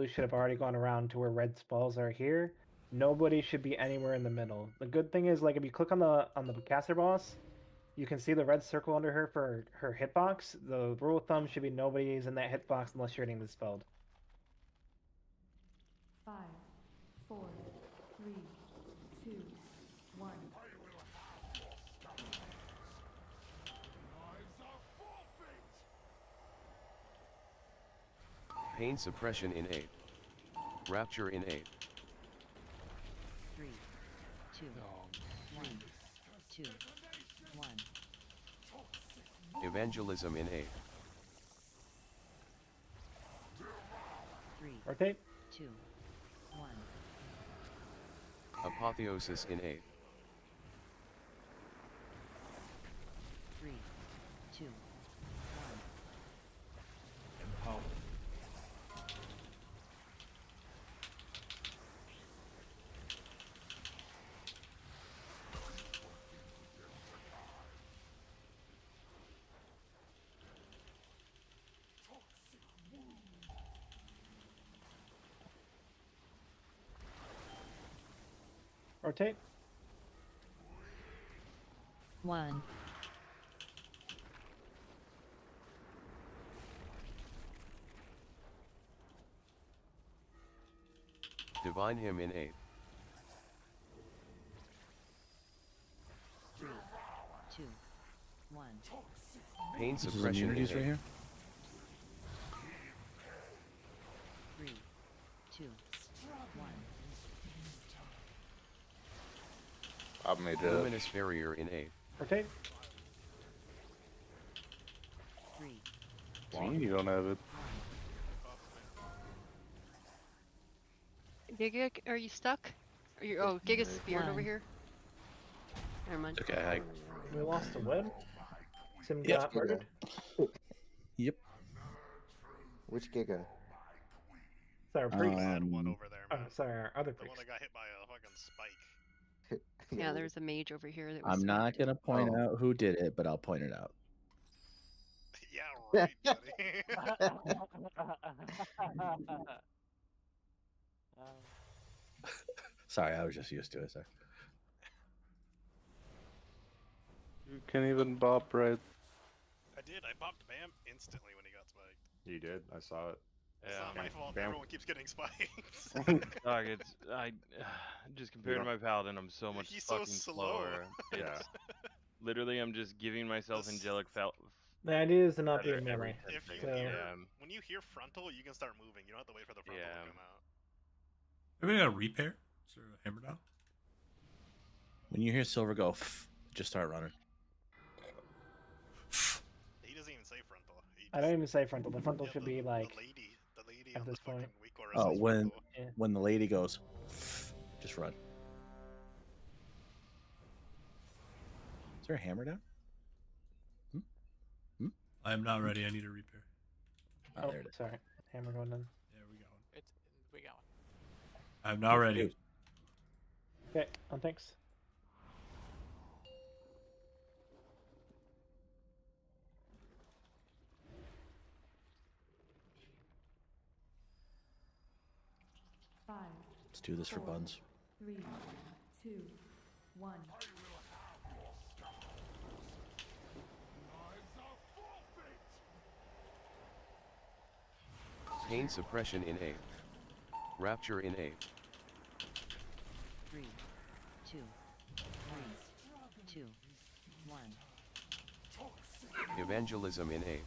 probably should have already gone around to where red spells are here. Nobody should be anywhere in the middle. The good thing is, like, if you click on the caster boss, you can see the red circle under her for her hitbox. The rule of thumb should be nobody's in that hitbox unless you're getting dispelled. 5, 4, 3, 2, 1. Pain suppression in 8. Rapture in 8. 3, 2, 1, 2, 1. Evangelism in 8. 3, Rotate. 2, 1. Apotheosis in 8. 3, 2, 1. Empower. Rotate. 1. Divine him in 8. 3, 2, 1. Pain This is suppression in immunities 8. right here. 3, 2, 1. I've made it. Luminous barrier in 8. Rotate. 3, One, you don't have it. Giga, are you stuck? Are you? Oh, Giga's speared over One. here. Never mind. Okay. We lost the web. Sim Yep. got murdered. Yep. Which Giga? Sorry, Oh, priest. Had one over there, Oh, man. sorry, our other The one priest. that got hit by a fucking spike. Yeah, there's a mage over here that was. I'm not speared. gonna point Oh. out who did it, but I'll point it out. Yeah, right, buddy. Sorry, I was just used to it. Sorry. You can't even bop right. I did. I popped Bam instantly when he got spiked. You did. I saw it. It's not my fault. Bam. Everyone keeps getting spikes. Dog, it's just compared to my paladin, I'm so much He's so fucking slow. slower. Yeah. Literally, I'm just giving myself This- angelic The idea is to not be Better in memory. every If you So- hear, Yeah. when you hear frontal, you can start moving. You don't have to wait for the frontal Yeah. to come out. Maybe a repair? Is there a hammer down? When you hear Silver go, just start running. He doesn't even say frontal. He I don't even say frontal. The frontal yeah, should the- be like the lady at on this the fucking point. weak chorus Oh, says when frontal. when the lady goes, just run. Is there a hammer down? I am not ready. I need a repair. Oh, there it is. Sorry. Hammer going in. There we go. We got one. I'm not ready. Okay, on thanks. Five, Let's do this for buns. 3, 2, 1. Pain suppression in 8. Rapture in 8. 3, 2, 3, 2, 1. Evangelism in 8.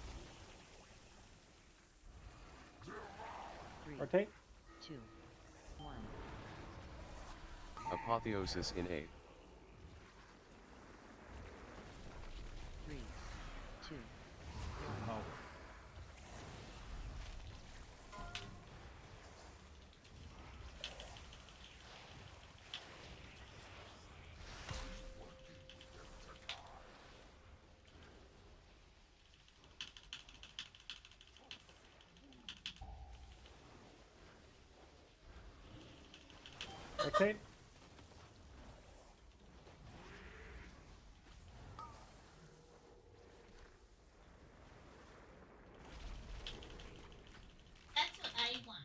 3, Rotate. 2, 1. Apotheosis in 8. 3, 2, 1. Oh. Rotate. That's what I want.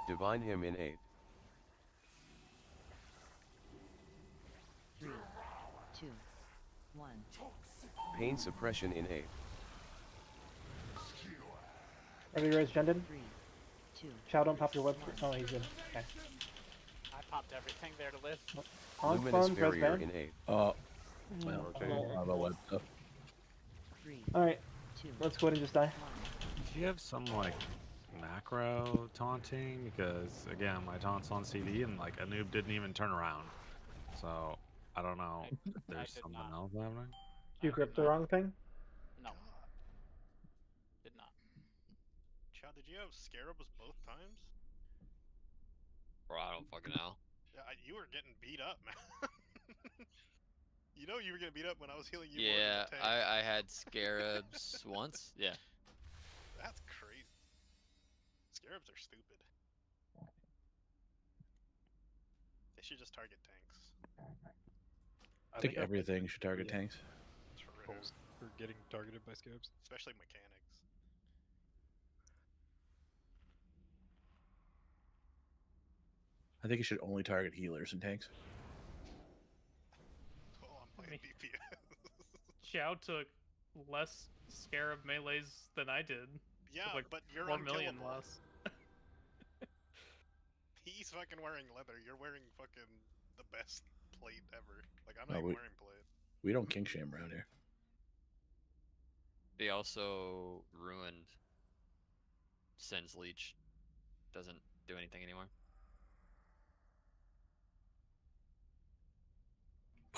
Divine him in 8. 3, 2, 1. Pain suppression in 8. Ready to raise Jendon? 3, 2. Chow, don't pop your web. Oh, he's good. Okay. I popped everything there to live. On Luminous spawn, press barrier ban. in 8. Oh, Rotate. well, the web stuff. 3, Alright, 2, let's go ahead and just die. 1. Do you have some like macro taunting? Because again, my taunt's on CD and like a noob didn't even turn around. So I don't know if there's something else happening. You gripped the wrong thing? No. Did not. Chow, did you have scarabs both times? Bro, I don't fucking know. Yeah, you were getting beat up, man. You know you were getting beat up when I was healing you. Yeah, more than the tank. I had scarabs once. Yeah. That's crazy. Scarabs are stupid. They should just target tanks. I think everything should target tanks. For real. For getting targeted by scarabs. Especially mechanics. I think it should only target healers and tanks. Oh, I'm playing DPS. Xiao took less scarab melees than I did. Yeah, like but you're 4 million unkillable. less. He's fucking wearing leather. You're wearing fucking the best plate ever. Like, I'm No, not even wearing plate. We don't king shame around here. They also ruined Sen's Leech. Doesn't do anything anymore.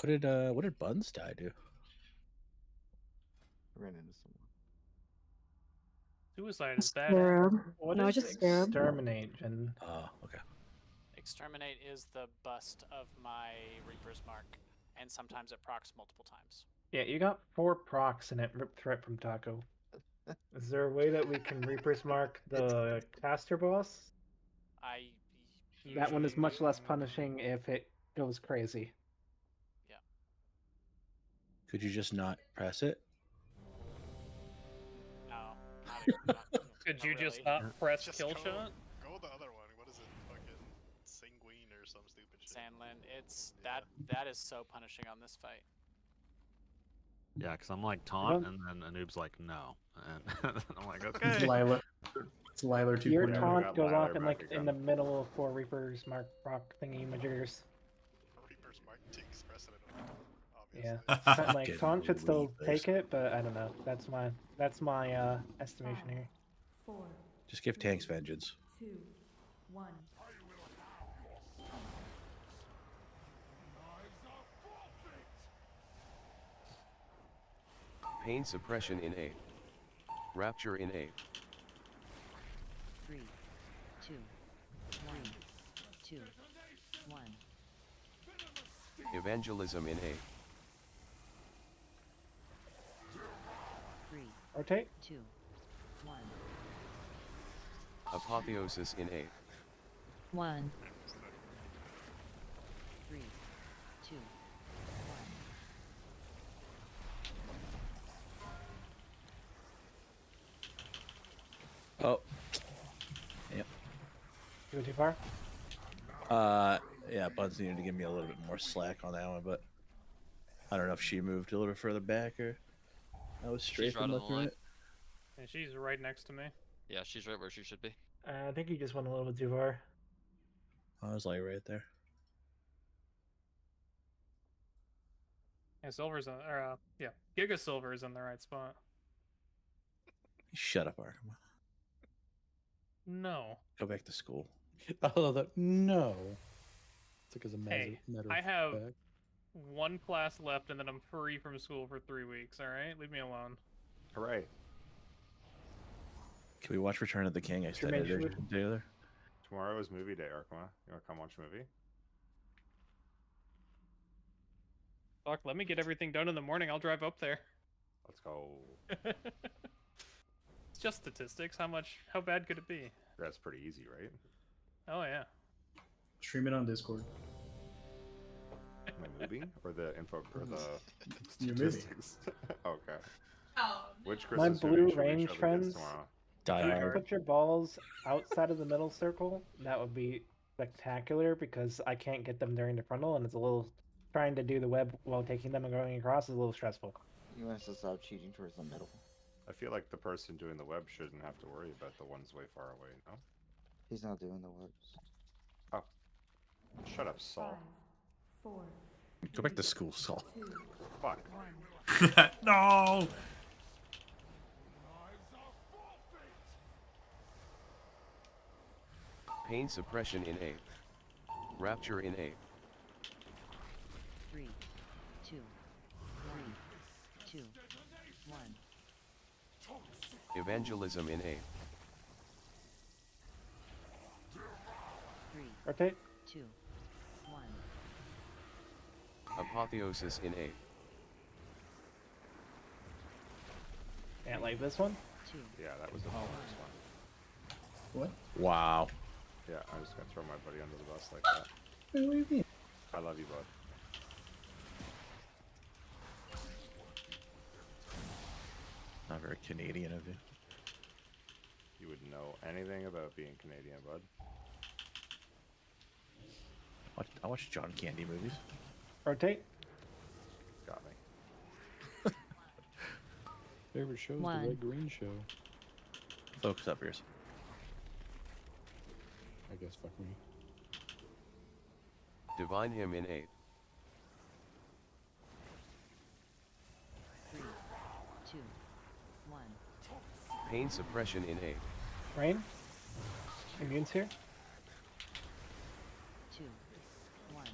What did Buns die do? Ran into someone. Suicide is bad. What No, is just scarab. exterminate, Jen? Oh, okay. Exterminate is the bust of my Reaper's Mark, and sometimes it procs multiple times. Yeah, you got 4 procs in it. Rip threat from Taco. Is there a way that we can Reaper's Mark the caster boss? That one is much less punishing if it goes crazy. Could you just not press it? No. Could you just not press Just kill go, shot? Go the other one. What is it? Fucking Sanguine or some stupid shit. Sandlin, it's that is so punishing on this fight. Yeah, because I'm like taunt, and then Anoob's like no, and I'm like okay. It's Lila. It's Lila 2.0. Your taunt goes off in the middle for Reaper's Mark proc thingy majiggers. Reaper's Mark takes precedent. Yeah, like taunt should still take it, but I don't know. That's my estimation here. 4, Just give tanks vengeance. 2, 1. Pain suppression in 8. Rapture in 8. 3, 2, 1, 2, 1. Evangelism in 8. 3, Rotate. 2, 1. Apotheosis in 8. 1. 3, 2, 1. Oh. Yep. You go too far? Yeah, Buns needed to give me a little bit more slack on that one, but I don't know if she moved a little bit further back or I was straight from left to right. And she's right next to me. Yeah, she's right where she should be. I think you just went a little bit too far. I was like right there. Yeah, Silver's on, or yeah, Giga Silver is in the right spot. Shut up, Arkham. No. Go back to school. I love that. No. It's like as a Hey, matter I of have fact. 1 class left, and then I'm free from school for 3 weeks. All right, leave me alone. Hooray! Can we watch Return of the King? I studied it together. Tomorrow is movie day, Arkma. You want to come watch a movie? Fuck, let me get everything done in the morning. I'll drive up there. Let's go. It's just statistics. How bad could it be? That's pretty easy, right? Oh yeah. Stream it on Discord. My movie or the info or the Your movie. statistics? Okay. Oh. Which My Christmas blue movie should we range show the kids friends tomorrow? Die If you hard. put your balls outside of the middle circle, that would be spectacular because I can't get them during the frontal, and it's a little trying to do the web while taking them and going across is a little stressful. You want us to stop cheating towards the middle. I feel like the person doing the web shouldn't have to worry about the ones way far away, no? He's not doing the webs. Oh. Shut up, Saul. 5, 4, Go back to school, Saul. 2, Fuck. 1. No! Pain suppression in A. Rapture in A. 3, 2, 1, 2, 1. Evangelism in A. 3, Rotate. 2, 1. Apotheosis in A. Can't like this one. 2. Yeah, that was the first one. What? Wow. Yeah, I'm just gonna throw my buddy under the bus like that. What do you mean? I love you, bud. Not very Canadian of you. You would know anything about being Canadian, bud. I watch John Candy movies. Rotate. Got me. Favorite show is One. the Red Green Show. Focus up yours. I guess fuck me. Divine hymn in A. 3, 2, 1. Pain suppression in A. Rain. Immune sphere. 2, 1.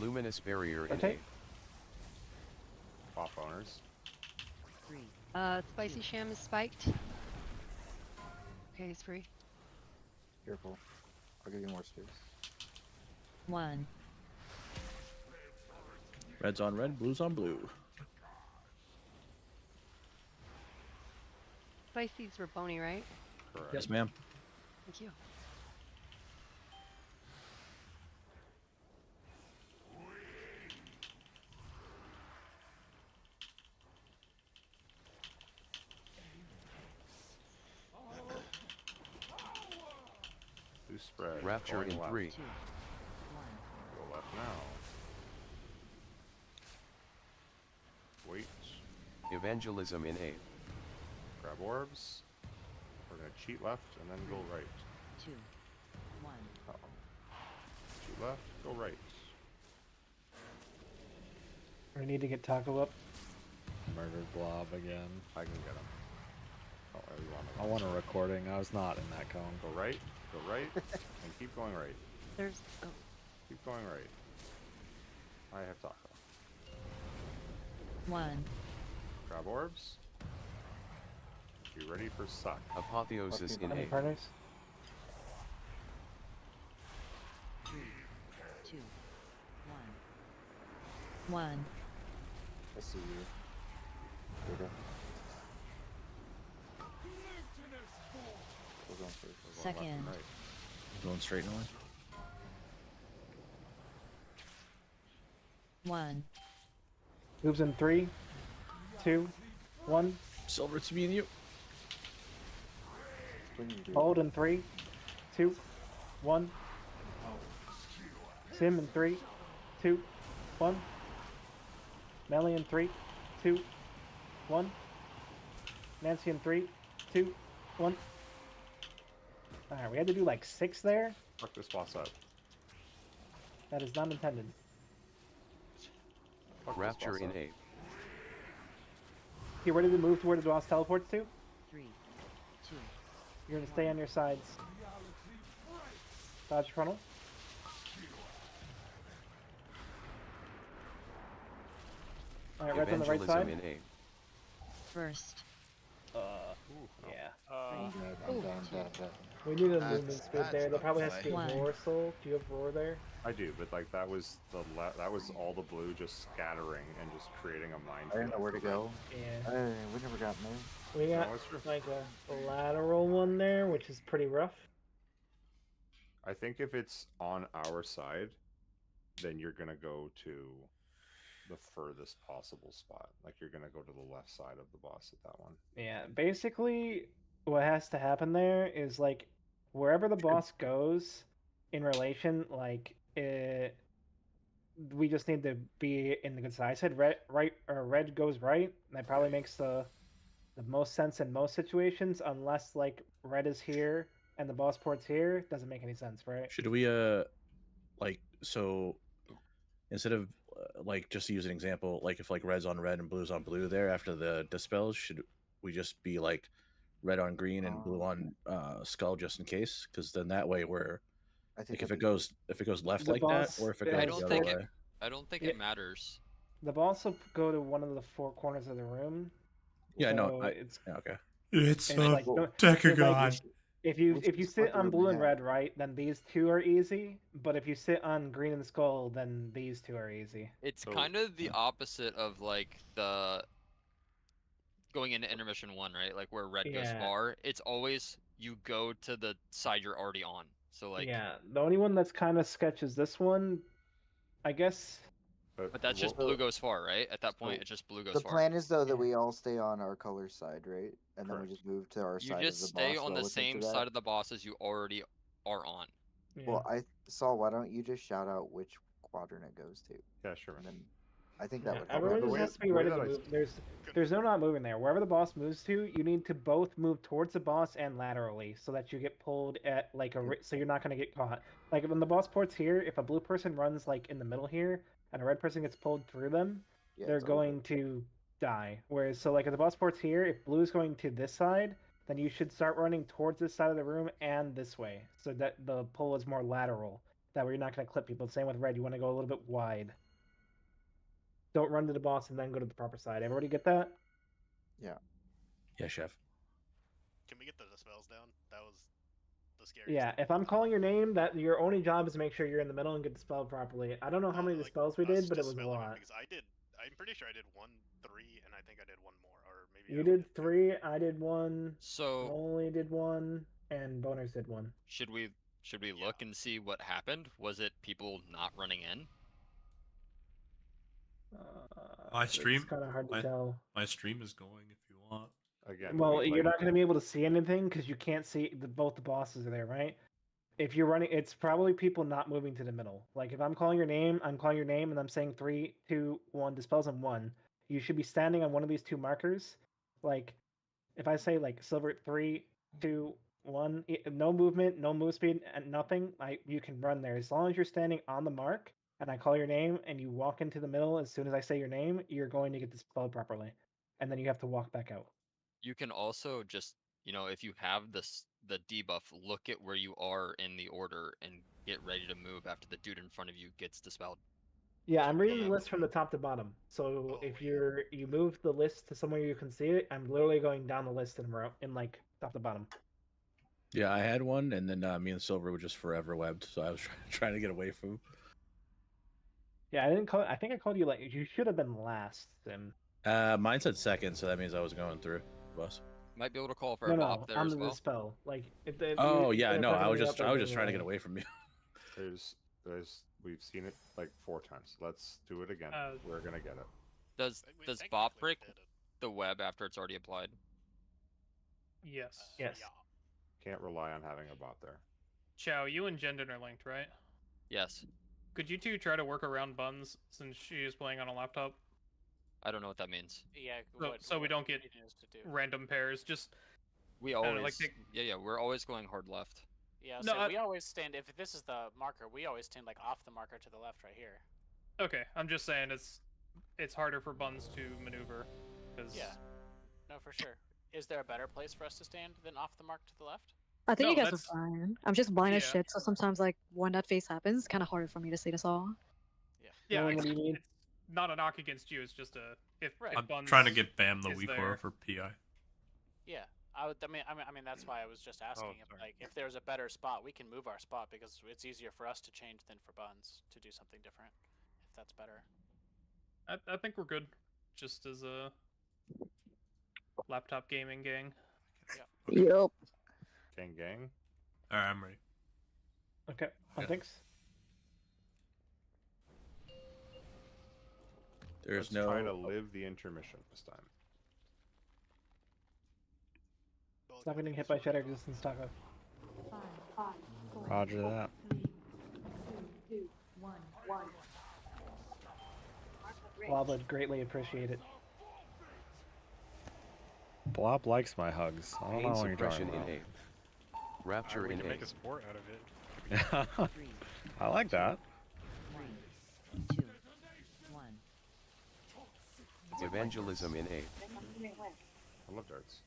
Luminous barrier in A. Rotate. Pop owners. 3, Spicy Sham is spiked. Okay, he's free. Careful. I'll give you more space. 1. Red's on red, blue's on blue. Spicy's for Boney, right? Correct. Yes, ma'am. Thank you. Blue spread. Rapture Going in left. 3. 2, 1. Go left now. Wait. Evangelism in A. Grab orbs. We're gonna cheat left and then go right. 2, 1. Uh-oh. Cheat left, go right. We need to get Taco up. Murdered Blob again. I can get him. Oh, you want I want a recording. I was not in that cone. Go right, and keep going right. There's. Oh. Keep going right. I have Taco. 1. Grab orbs. Be ready for suck. Apotheosis in Any A. partners? 3, 2, 1. 1. I see you. Here we go. We're going first. We're going left and Second. right. Going straight north. 1. Moves in 3, 2, 1. Silver, it's me and you. What do you do? Hold in 3, 2, 1. Sim in 3, 2, 1. Melly in 3, 2, 1. Nancy in 3, 2, 1. Alright, we had to do like 6 there. Fuck this boss up. That is not intended. Fuck this Rapture boss in up. A. You ready to move to where the boss teleports to? 3, 2. You're gonna stay on your sides. Dodge frontal. Alright, red's on the right Evangelism side. in A. First. Yeah. I'm dead, I'm dead, I'm dead, I'm dead. We need a That's- movement speed that's there. There not probably has to be a play. roar soul. Do you have roar there? I do, but like that was that was all the blue just scattering and just creating a I minefield. didn't know where to for red. go. Yeah. We never got moved. We got No, it's true. like a lateral one there, which is pretty rough. I think if it's on our side, then you're gonna go to the furthest possible spot. Like you're gonna go to the left side of the boss at that one. Yeah, basically, what has to happen there is like wherever the boss goes in relation, like we just need to be in the good side. I said red goes right. That probably makes the most sense in most situations, unless like red is here and the boss port's here. Doesn't make any sense, right? Should we like so instead of like just to use an example, like if like red's on red and blue's on blue there after the dispels, should we just be like red on green and blue on skull just in case? Because then that way we're I think like if it goes left The like that boss- or if it yeah, goes I the don't other think way. it. I don't think Yeah. it matters. The boss will go to one of the four corners of the room. Yeah, no, so it's okay. It's and, a like, no- Decagon. like, if you Which is sit what the on room blue and had. red, right, then these two are easy. But if you sit on green and skull, then these two are easy. It's So- kind of the opposite of like the going into intermission 1, right? Like where red goes Yeah. far. It's always you go to the side you're already on. So like, Yeah, the only one that's kind of sketch is this one, I guess. but that's just what- blue goes far, right? At that point, So it's just blue goes The far. plan is though that we all stay on our color side, right? And then we Correct. just move to our You side just of the stay boss on the relative to same that. side of the boss as you already are on. Yeah. Well, Saul, why don't you just shout out which quadrant it goes to? Yeah, sure. And then I think that Yeah, would help. everyone The just way- has to be the way ready to that I- move. There's no not moving there. Wherever the boss moves to, you need to both move towards the boss and laterally, so that you get pulled at like so you're not gonna get caught. Like when the boss port's here, if a blue person runs like in the middle here and a red person gets pulled through them, Yeah, they're it's over. going to die. Whereas so like if the boss port's here, if blue's going to this side, then you should start running towards this side of the room and this way, so that the pull is more lateral. That way you're not gonna clip people. Same with red, you want to go a little bit wide. Don't run to the boss and then go to the proper side. Everybody get that? Yeah. Yeah, chef. Can we get the dispels down? That was the scariest. Yeah, if I'm calling your name, that your only job is to make sure you're in the middle and get the spell properly. I don't know how many dispels we did, but it was a lot. Because I'm pretty sure I did 1, 3, and I think I did one more, or maybe You I did 3, I did 1, So Noley did 1, and Boners did 1. should we look and see what happened? Was it people not running in? My stream. It's kind of hard to tell. My stream is going if you want. Again, Well, we, you're like, not going to be able to see anything because you can't see both the bosses are there, right? If you're running, it's probably people not moving to the middle. Like if I'm calling your name, and I'm saying 3, 2, 1, dispels on 1. You should be standing on one of these two markers. Like if I say like silver 3, 2, 1, no movement, no move speed, and nothing, you can run there as long as you're standing on the mark. And I call your name, and you walk into the middle as soon as I say your name, you're going to get dispelled properly, and then you have to walk back out. You can also just, if you have the debuff, look at where you are in the order and get ready to move after the dude in front of you gets dispelled. Yeah, I'm reading the list from the top to bottom. So if you move the list to somewhere you can see it, I'm literally going down the list in like top to bottom. Yeah, I had one, and then me and Silver were just forever webbed, so I was trying to get away from. Yeah, I didn't call. I think I called you like you should have been last. Sim. Mine said second, so that means I was going through. Bus. Might be able to call for No, a no, bop there on as the well. dispel. Like Oh yeah, no, I was just trying to get away from you. We've seen it like 4 times. Let's do it again. We're gonna get it. Does bop break the web after it's already applied? Yes. Yes. Can't rely on having a bot there. Chow, you and Jendon are linked, right? Yes. Could you two try to work around Buns since she is playing on a laptop? I don't know what that means. Yeah. So we don't get random pairs. Just we I don't always know, like yeah, we're always going hard left. Yeah. No, So we always stand. If this is the marker, we always stand like off the marker to the left, right here. Okay, I'm just saying it's harder for Buns to maneuver. Yeah. No, for sure. Is there a better place for us to stand than off the mark to the left? I think No, you guys are that's- fine. I'm just blind as Yeah. shit, so sometimes like when that phase happens, it's kind of harder for me to see this all. Yeah, What it's, do you mean? it's not a knock against you. It's just a if I'm Buns trying to get Bam the is weak there- aura for PI. Yeah. I mean, that's why I was just asking if there's a better spot, we can move our spot because it's easier for us to change than for Buns to do something different. If that's better. I think we're good, just as a laptop gaming gang. Yep. Gang. All right, I'm ready. Okay. Yeah. Thanks. There's Let's try to no. live the intermission this time. Stop getting hit by shatter resistance, Taco. 5, 4, Roger that. 3, 2, 1. Blob would greatly appreciate it. Blob likes my hugs. I don't Pain know what you're talking suppression about. innate. Rapture We can make innate. a sport out of it. I like that. 3, 2, 1. Evangelism innate. I love darts.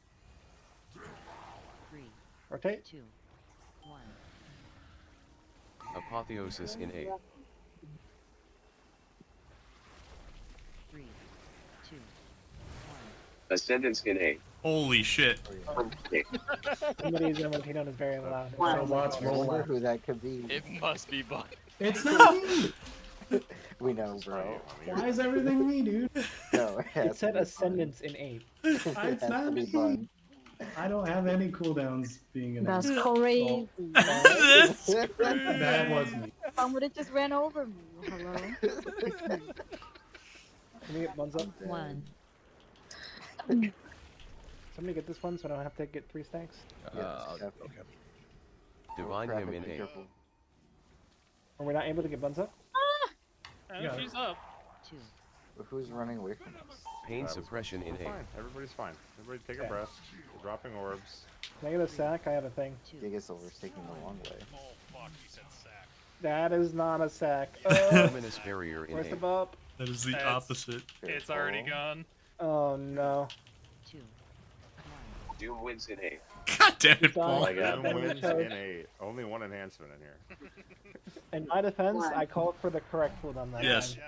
3, Rotate. 2, 1. Apotheosis innate. 3, 2, 1. Ascendance innate. Holy shit. Somebody's Martino is very loud. I wonder who that could be. It must be Bun. It's not me. We know, bro. Why is everything me, dude? No, It said Ascendance in 8. It's not me. I don't have any cooldowns being an That's ace. crazy. That was me. Someone would have just ran over me. Hello. Can we get buns up? 1. Somebody get this one so I don't have to get 3 stacks. Okay. Divine him innate. Are we not able to get buns up? She's up. 2. Who's running away from us? Pain suppression We're innate. fine. Everybody's fine. Everybody take a breath. We're dropping orbs. Can I get a sack? I have a thing. Gigasilver's taking the long way. Oh fuck, you said sack. That is not a sack. Luminous barrier Where's the innate. bump? That is the That's- opposite. It's already gone. Oh no. 2. Doom wins innate. God damn it, Sorry. Paul. Oh my God. Doom wins innate. Only one enhancement in here. In my defense, I called for the correct cooldown that Yes. time.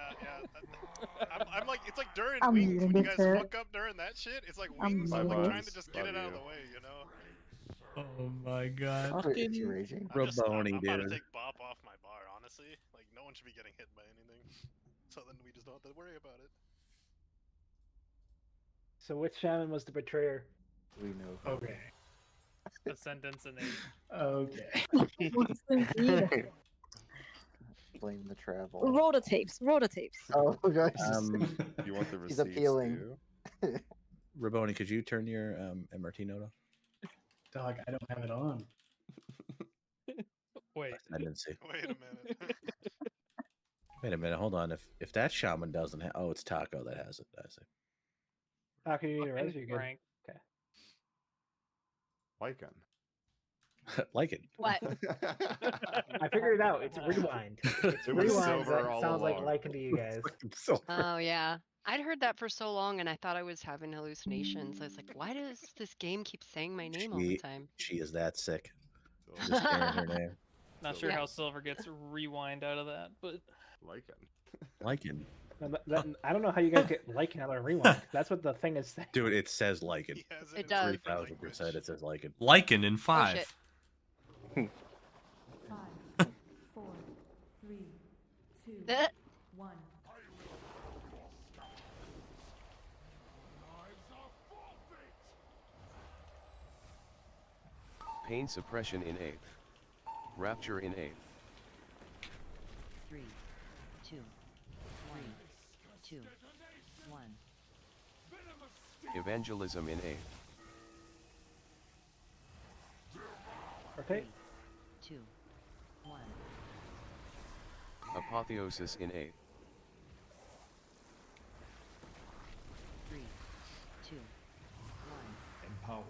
I'm like, it's like during I'm wings when you muted guys it. fuck up during that shit. It's like I'm wings. I'm like muted. trying to just get Love it out of you. the way, you know. Oh my god. Is he raging? I'm about dude. to take Bop off my bar, honestly. Like, no one should be getting hit by anything. So then we just don't have to worry about it. So which shaman was the betrayer? We know. Okay. Ascendance and 8. Okay. Blame the travel. Rototapes. Rototapes. Oh gosh. You want the receipts He's appealing. too? Raboni, could you turn your MRT note off? Dog, I don't have it on. Wait. Tendency. Wait a minute. Wait a minute, hold on. If that shaman doesn't have, oh, it's Taco that has it. I see. How can you need a res? You good? Frank. Okay. Lycan. Like it. What? I figured it out. It's rewind. It's It was rewind silver that all sounds like along. Lycan to you guys. Oh yeah. I'd heard that for so long and I thought I was having hallucinations. I was like, why does this game keep saying my name all the time? She is that sick. Just hearing her name. Not sure Yeah. how Silver gets rewind out of that, but Lycan. Lycan. I don't know how you guys get Lycan out of rewind. That's what the thing is saying. Dude, it says Lycan. He has It in does. his language. 3000% it says Lycan. Lycan in Oh, 5. shit. 5, 4, 3, 2, Eh. 1. Pain suppression innate. Rapture innate. 3, 2, 1, 2, 1. Evangelism innate. Okay. 2, 1. Apotheosis innate. 3, 2, 1. Empowered.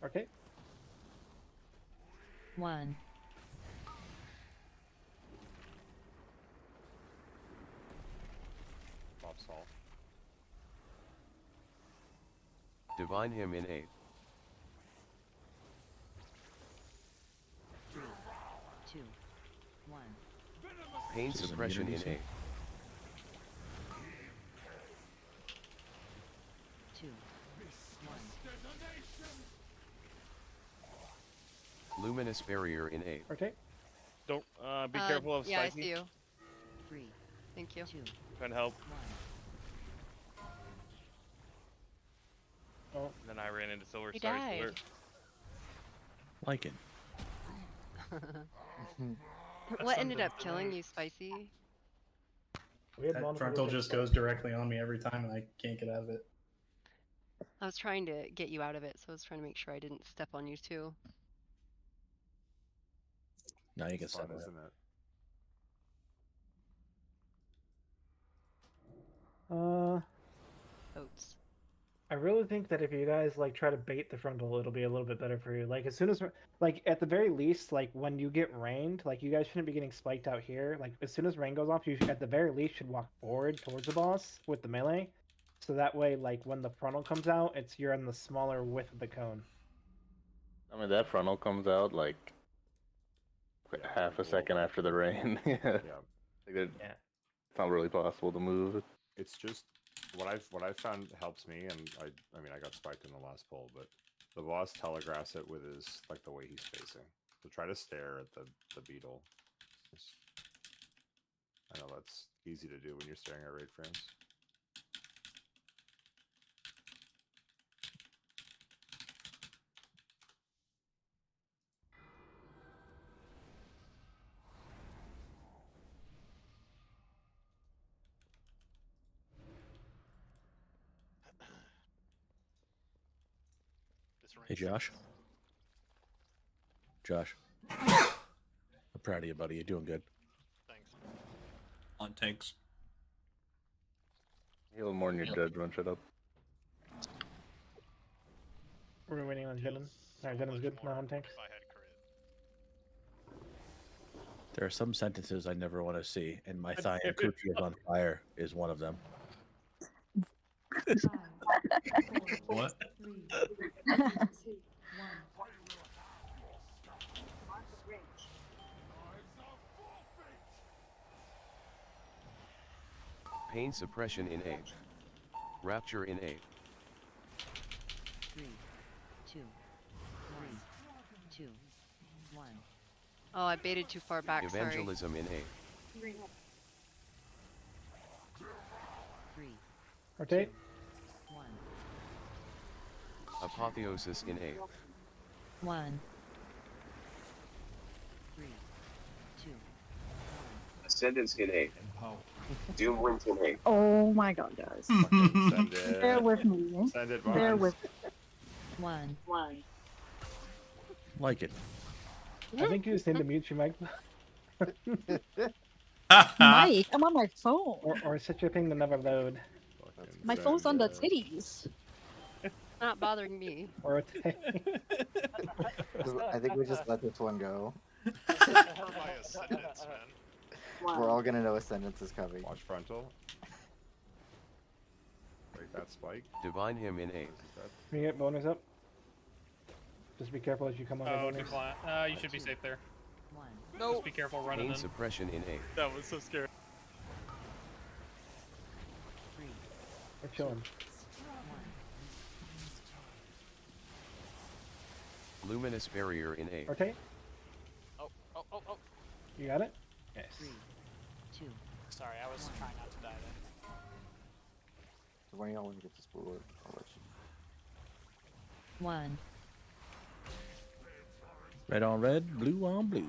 Okay. 1. Bob Salt. Divine him innate. 3, 2, 1. Pain She's suppression immunity, innate. 2, 1. Luminous barrier in 8. Okay. Don't be careful of Yeah, I spiky. see you. 3, Thank you. 2, Trying to help. 1. Oh. Then I ran into silver. He Sorry, died. Silver. Like it. What ended up killing you, Spicy? We had That multiple frontal different just goes directly on me every time, and I can't get out of it. I was trying to get you out of it, so I was trying to make sure I didn't step on you too. Now you can It's fun, settle it. isn't it? Oats. I really think that if you guys like try to bait the frontal, it'll be a little bit better for you. Like as soon as, like at the very least, like when you get rained, like you guys shouldn't be getting spiked out here. Like as soon as rain goes off, you at the very least should walk forward towards the boss with the melee, so that way, like when the frontal comes out, you're in the smaller width of the cone. I mean, that frontal comes out like half a second after the rain. Yeah. Like it's not really possible to move. It's just what I've found helps me, and I mean I got spiked in the last pull, but the boss telegraphs it with his the way he's facing. So try to stare at the beetle. I know that's easy to do when you're staring at raid frames. Hey, Josh. Josh. I'm proud of you, buddy. You're doing good. Thanks. On tanks. Heal more than your judgment. Shut up. We're waiting on Jenin. Alright, Jenin's good. Now on tanks. There are some sentences I never want to see, and my thigh and coochie is on fire is one of them. What? 3, 2, 1. Pain suppression in 8. Rapture in 8. 3, 2, 1, 2, 1. Oh, I baited too far back. Evangelism in 8. 3, Rotate. 1. Apotheosis in 8. 1. 3, 2, 1. Ascendance in 8. Doom wins in 8. Oh my god, guys. Send it. Bear with me. Send it, Bear Vons. with 1. Like it. I think you just need to mute your mic. Mike, I'm on my phone. Or set your thing to never load. My phone's on the titties. It's not bothering me. Or rotate. I think we just let this one go. My ascendants, man. We're all gonna know Ascendance is coming. Watch frontal. Break that spike. Divine him in 8. Can you get bonus up? Just be careful as you come on the Oh, bonus. decline. You should be safe there. 1. No. Just be careful running Pain in. suppression in 8. That was so scary. 3, We're chilling. 1. Luminous barrier in 8. Rotate. Oh. You got it? Yes. 3, 2. Sorry, I was trying not to die there. When y'all want to get this blue, I'll let you. 1. Red on red, blue on blue.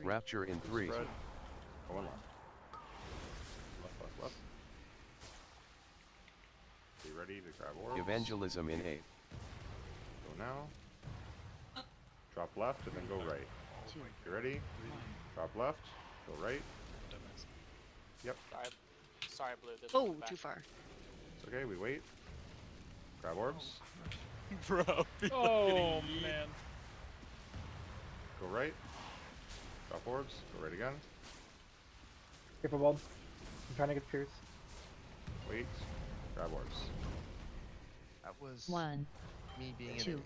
Rapture in 3. Spread. Go on left. Left. Be ready to grab orbs. Evangelism in 8. Go now. Drop left and then go right. 2. You ready? Drop left. Go right. Yep. Sorry, Blue. This Oh, one back. too far. It's okay. We wait. Grab orbs. Bro. Oh man. Go right. Drop orbs. Go right again. Careful, Bob. I'm trying to get Pierce. Wait. Grab orbs. That was One. me being an Two. idiot.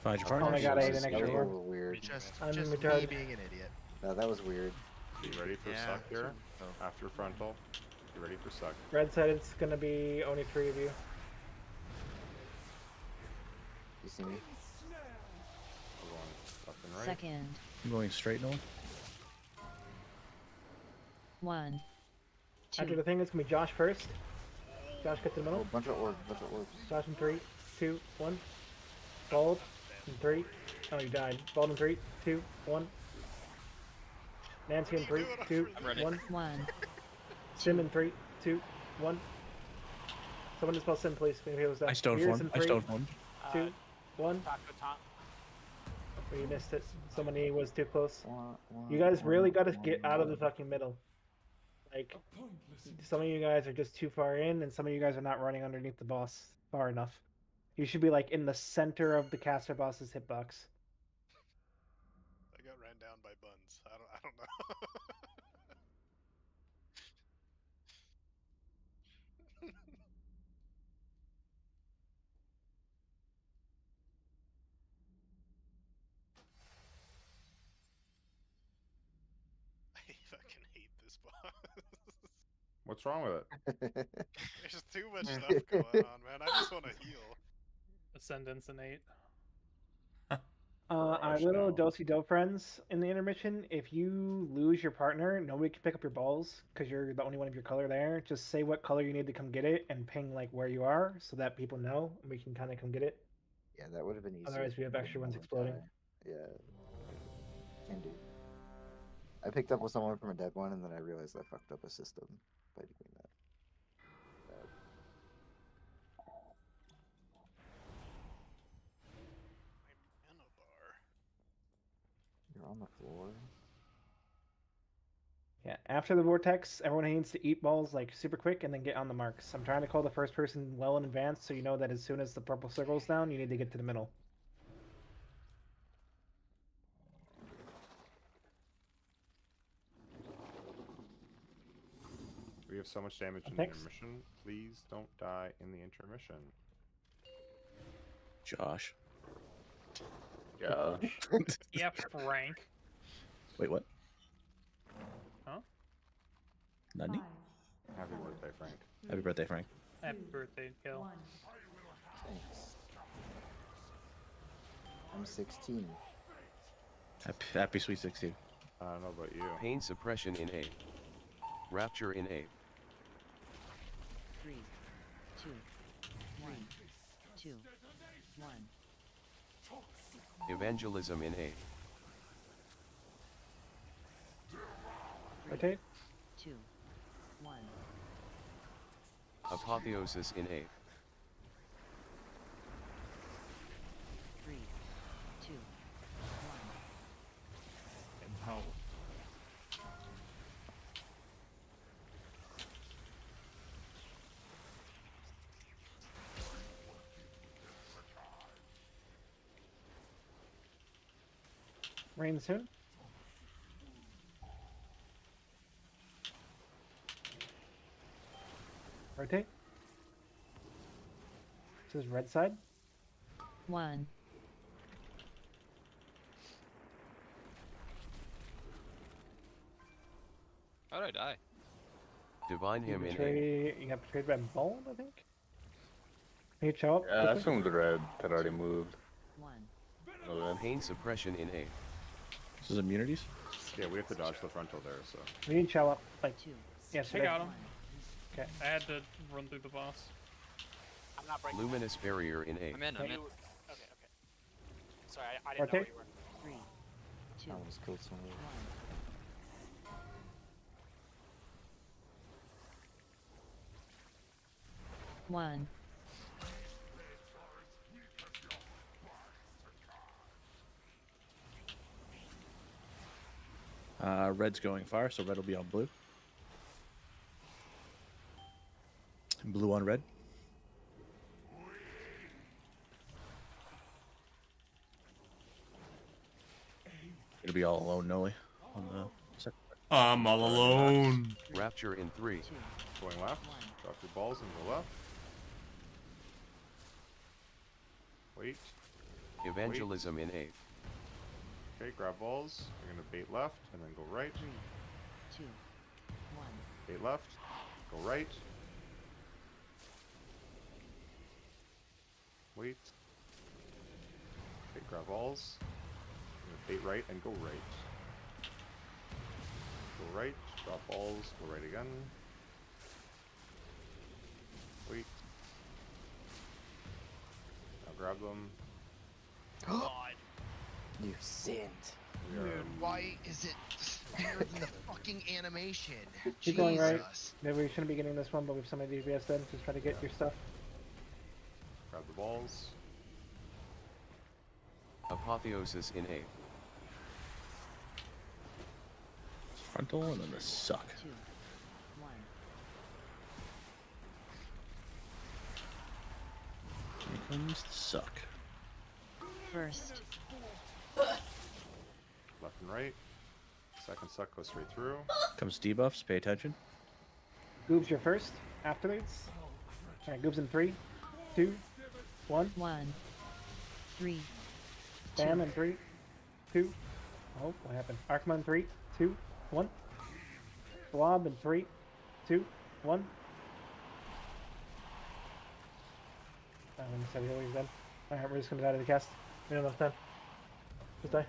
Find your Oh partner. my god, I ate an That extra was a orb. little weird. Just I'm me retarded. being an idiot. No, that was weird. You ready for Yeah. suck here? Oh. After frontal. You ready for suck? Red said it's gonna be only 3 of you. You see me? We're going left and right. Second. I'm going straight, Noel. 1. After 2. the thing, it's gonna be Josh first. Josh, get to the Oh, middle. bunch of orbs, bunch of orbs. Josh in 3, 2, 1. Bald in 3. Oh, you died. Bald in 3, 2, 1. Nancy in 3, 2, I'm ready. 1. 1. Sim in 3, 2, 1. Someone dispel Sim, please. Maybe it was I stoned Beers one. in I 3, stoned one. 2, 1. Taco taunt. Oh, you missed it. Somebody was too close. You guys really gotta get out of the fucking middle. Like, some of you guys are just too far in, and some of you guys are not running underneath the boss far enough. You should be like in the center of the caster boss's hitbox. I got ran down by buns. I don't know. I fucking hate this boss. What's wrong with it? There's just too much stuff going on, man. I just want to heal. Ascendance and 8. Our little do friends in the intermission, if you lose your partner, nobody can pick up your balls because you're the only one of your color there. Just say what color you need to come get it and ping like where you are so that people know and we can kind of come get it. Yeah, that would have been easier. Otherwise, we have extra ones exploding. Yeah. Can do. I picked up with someone from a dead one, and then I realized I fucked up a system by doing that. Bad. Piano bar. You're on the floor. Yeah, after the vortex, everyone needs to eat balls like super quick and then get on the marks. I'm trying to call the first person well in advance so you know that as soon as the purple circle's down, you need to get to the middle. We have so much damage in the intermission. Please don't die in the intermission. Josh. Josh. Yeah, Frank. Wait, what? Huh? Nani? Happy birthday, Frank. Happy birthday, Frank. Happy birthday, Kill. Thanks. I'm 16. Happy sweet 16. I don't know about you. Pain suppression in A. Rapture in A. 3. 2. 1. 2. 1. Evangelism in A. Rotate. 2. 1. Apotheosis in A. 3. 2. 1. How? Rain soon. Rotate. This is red side. 1. How did I die? Divine him in A. You got betrayed by Bald, I think. Can you show up? Yeah, I quickly? assumed the red had already moved. 1. No, Pain suppression in A. This is immunities? Yeah, we have to dodge the frontal there, so. We need Chow up. Like, 2. yes, I got him. Okay. I had to run through the boss. I'm not breaking. Luminous barrier in A. I'm in. I'm in. Okay, okay. Sorry, I didn't know where you were. 3. 2. I almost killed someone. 1. Red's going far, so red will be on blue. Blue on red. It'll be all alone, Noli. On the second. I'm all alone. Rapture in 3. Going left. Drop your balls and go left. Wait. Evangelism in 8. Okay, grab balls. You're gonna bait left and then go right. 3, 2, 1. Bait left. Go right. Wait. Okay, grab balls. You're gonna bait right and go right. Go right. Drop balls. Go right again. Wait. Now grab them. God. You sinned. Dude, why is it bigger than the fucking animation? Keep going right. Jesus. Maybe we shouldn't be getting this one, but we've so many DPS then. Just try to get your stuff. Grab the balls. Apotheosis in 8. Frontal and then the suck. 2, 1. Here comes the suck. First. Left and right. Second suck goes straight through. Comes debuffs, pay attention. Goobs, your first. Afterwards. Alright, Goobs in 3, 2, 1. 1. 3. Bam in 3, 2. Oh, what happened? Archma in 3, 2, 1. Blob in 3, 2, 1. When he said he always dead. Alright, we're just gonna die to the cast. We don't have enough time. Just die.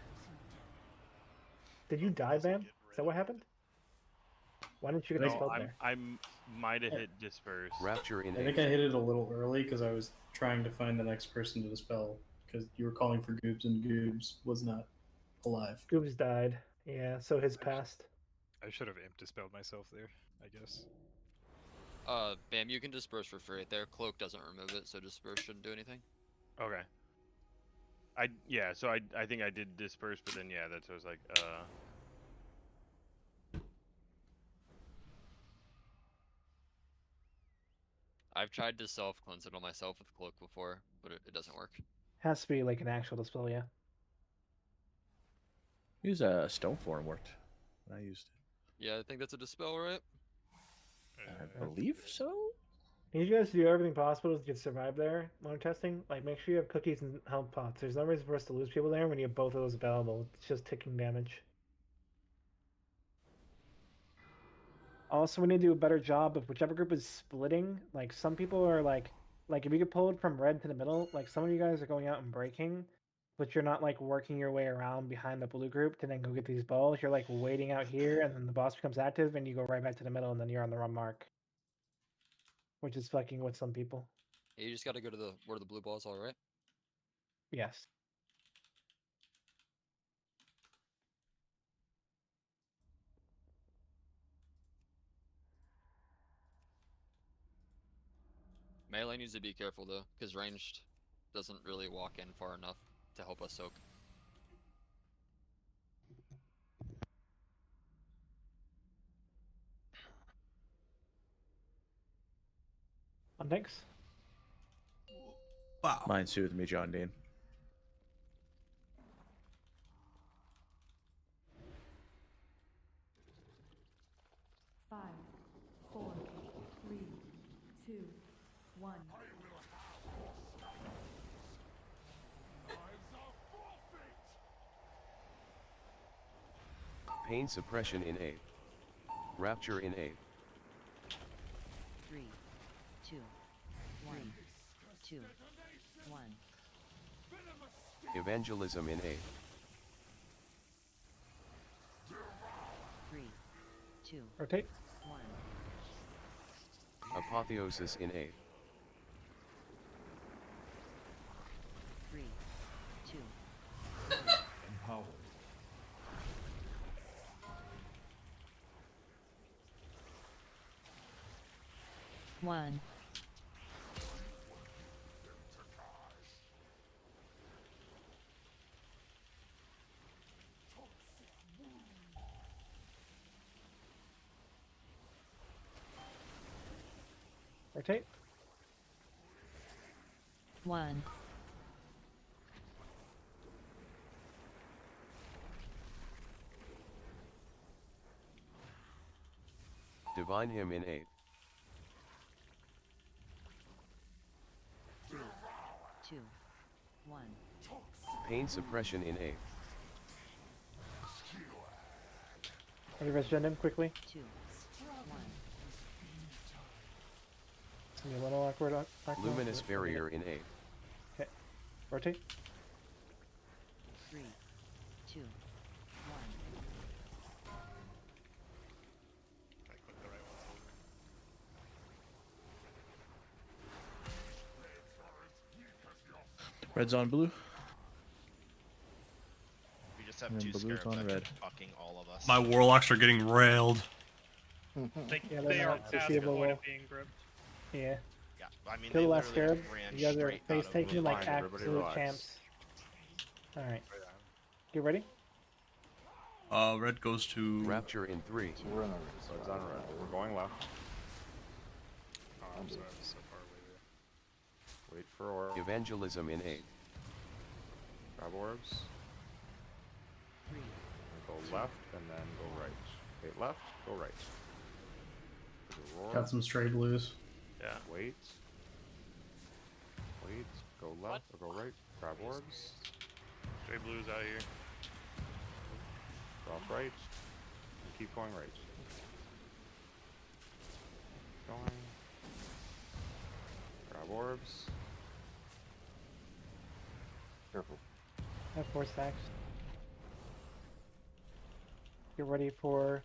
Did you die, Bam? Is that what happened? Why didn't you get a spell there? I might have hit disperse. Rapture in I 8. think I hit it a little early because I was trying to find the next person to dispel because you were calling for Goobs and Goobs was not alive. Goobs died. Yeah, so his passed. I should have imp dispelled myself there, I guess. Bam, you can disperse for free. Their cloak doesn't remove it, so disperse shouldn't do anything. Okay. So I think I did disperse, but then yeah, that's what I was like, I've tried to self-cleanse it on myself with cloak before, but it doesn't work. Has to be like an actual dispel, yeah. Use a stone form worked when I used it. Yeah, I think that's a dispel, right? I believe so. I need you guys to do everything possible to survive there when testing. Like, make sure you have cookies and health pots. There's no reason for us to lose people there when you have both of those available. It's just ticking damage. Also, we need to do a better job of whichever group is splitting. Like, some people are like if you get pulled from red to the middle, like some of you guys are going out and breaking, but you're not like working your way around behind the blue group to then go get these balls. You're like waiting out here, and then the boss becomes active, and you go right back to the middle, and then you're on the wrong mark. Which is fucking with some people. Yeah, you just gotta go to where the blue balls are, right? Yes. Melee needs to be careful though, because ranged doesn't really walk in far enough to help us soak. Thanks. Wow. Mind soothe me, John Dean. Five, 4, 3, 2, 1. Pain suppression in 8. Rapture in 8. 3, 2, 1, 2, 1. Evangelism in 8. 3, 2, Rotate. 1. Apotheosis in 8. 3, 2, Empowered. 1. Rotate. 1. Divine him in 8. 3, 2, 1. Pain suppression in A. Ready to regen him quickly? 2. 1. It's gonna be a little awkward. Luminous barrier in A. Okay. Rotate. 3. 2. 1. Red's on blue. We just have And two blue's scarabs on that red. keep fucking all of us. My warlocks are getting railed. Yeah, They they're are not past the foreseeable. point of being gripped. Yeah. Yeah, I mean, Kill they the last literally scarab. just ran You guys are straight out face of taking the like line. Everybody absolute relax. champs. Alright. Get ready? Red goes to Rapture in 3. Red's on red. We're going left. Oh, I'm sorry, I was so far away there. Wait for orb. Evangelism in A. Grab orbs. 3. Go left and then go right. Wait, left, go right. Roar. Got some stray blues. Yeah. Wait. Wait. Go left or go right. Grab orbs. Stray blues out here. Drop right. And keep going right. Going. Grab orbs. Careful. I have 4 stacks. Get ready for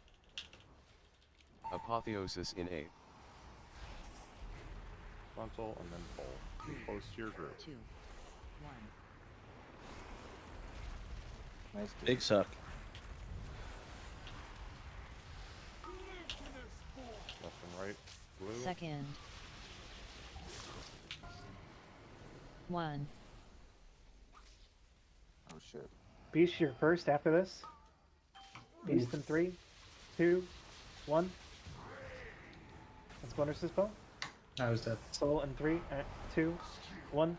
Apotheosis in A. Frontal and then pull. Be close to your group. 2. 1. Nice. Big suck. Left and right. Blue. Second. 1. Oh shit. Beast, you're first after this. Beast in 3, 2, 1. Let's bonus this spell. I was dead. Soul in 3, 2, 1.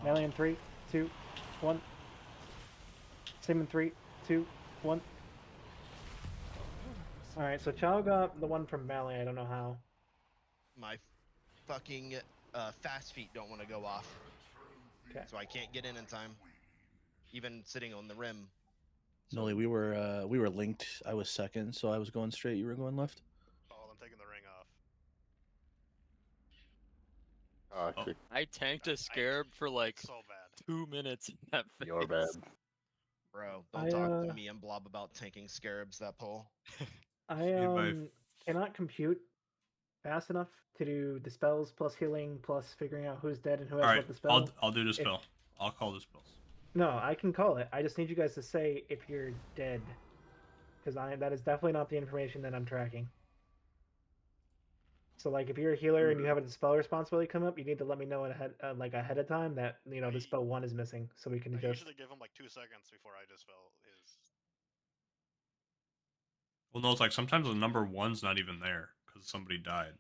Melee in 3, 2, 1. Same in 3, 2, 1. Alright, so Chow got the one from Melee, I don't know how. My fucking fast feet don't want to go off. Okay. So I can't get in time. Even sitting on the rim. Noley, we were linked. I was second, so I was going straight. You were going left. Oh, I'm taking the ring off. I tanked a scarab for like So bad. 2 minutes in that phase. You're bad. Bro, don't talk to me and Blob about tanking scarabs that pull. I cannot compute fast enough to do dispels plus healing plus figuring out who's dead and who has All right, what dispel. I'll do the spell. I'll call the spells. No, I can call it. I just need you guys to say if you're dead, because that is definitely not the information that I'm tracking. So, like, if you're a healer and you have a dispel responsibility come up, you need to let me know ahead of time that dispel 1 is missing, so we can I adjust. usually give him like 2 seconds before I dispel his. Well, no, it's like sometimes the number 1's not even there because somebody died.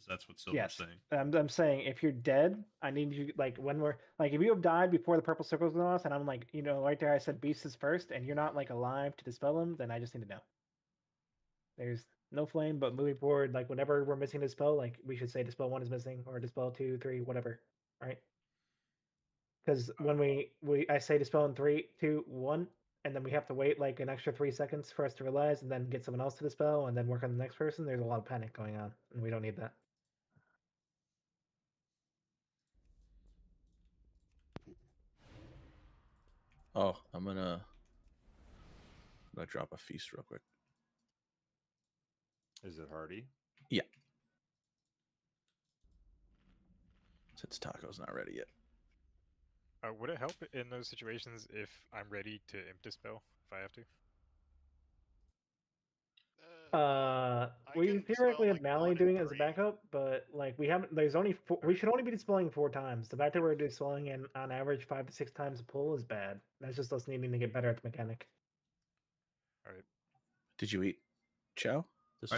That's what Silver's Yes, saying. I'm saying if you're dead, I need you when we're if you have died before the purple circle's going off, and I'm right there, I said beast is first, and you're not alive to dispel them, then I just need to know. There's no flame, but moving forward, whenever we're missing a spell, we should say dispel 1 is missing or dispel 2, 3, whatever, right? Because when I say dispel in 3, 2, 1, and then we have to wait an extra 3 seconds for us to realize, and then get someone else to dispel, and then work on the next person. There's a lot of panic going on, and we don't need that. Oh, I'm gonna drop a feast real quick. Is it hardy? Yeah. Since Taco's not ready yet. Would it help in those situations if I'm ready to imp dispel if I have to? We theoretically have Mally doing it as a backup, but we haven't. There's only we should only be dispelling 4 times. The fact that we're dispelling in on average 5 to 6 times a pull is bad. That's just us needing to get better at the mechanic. All right. Did you eat Chow?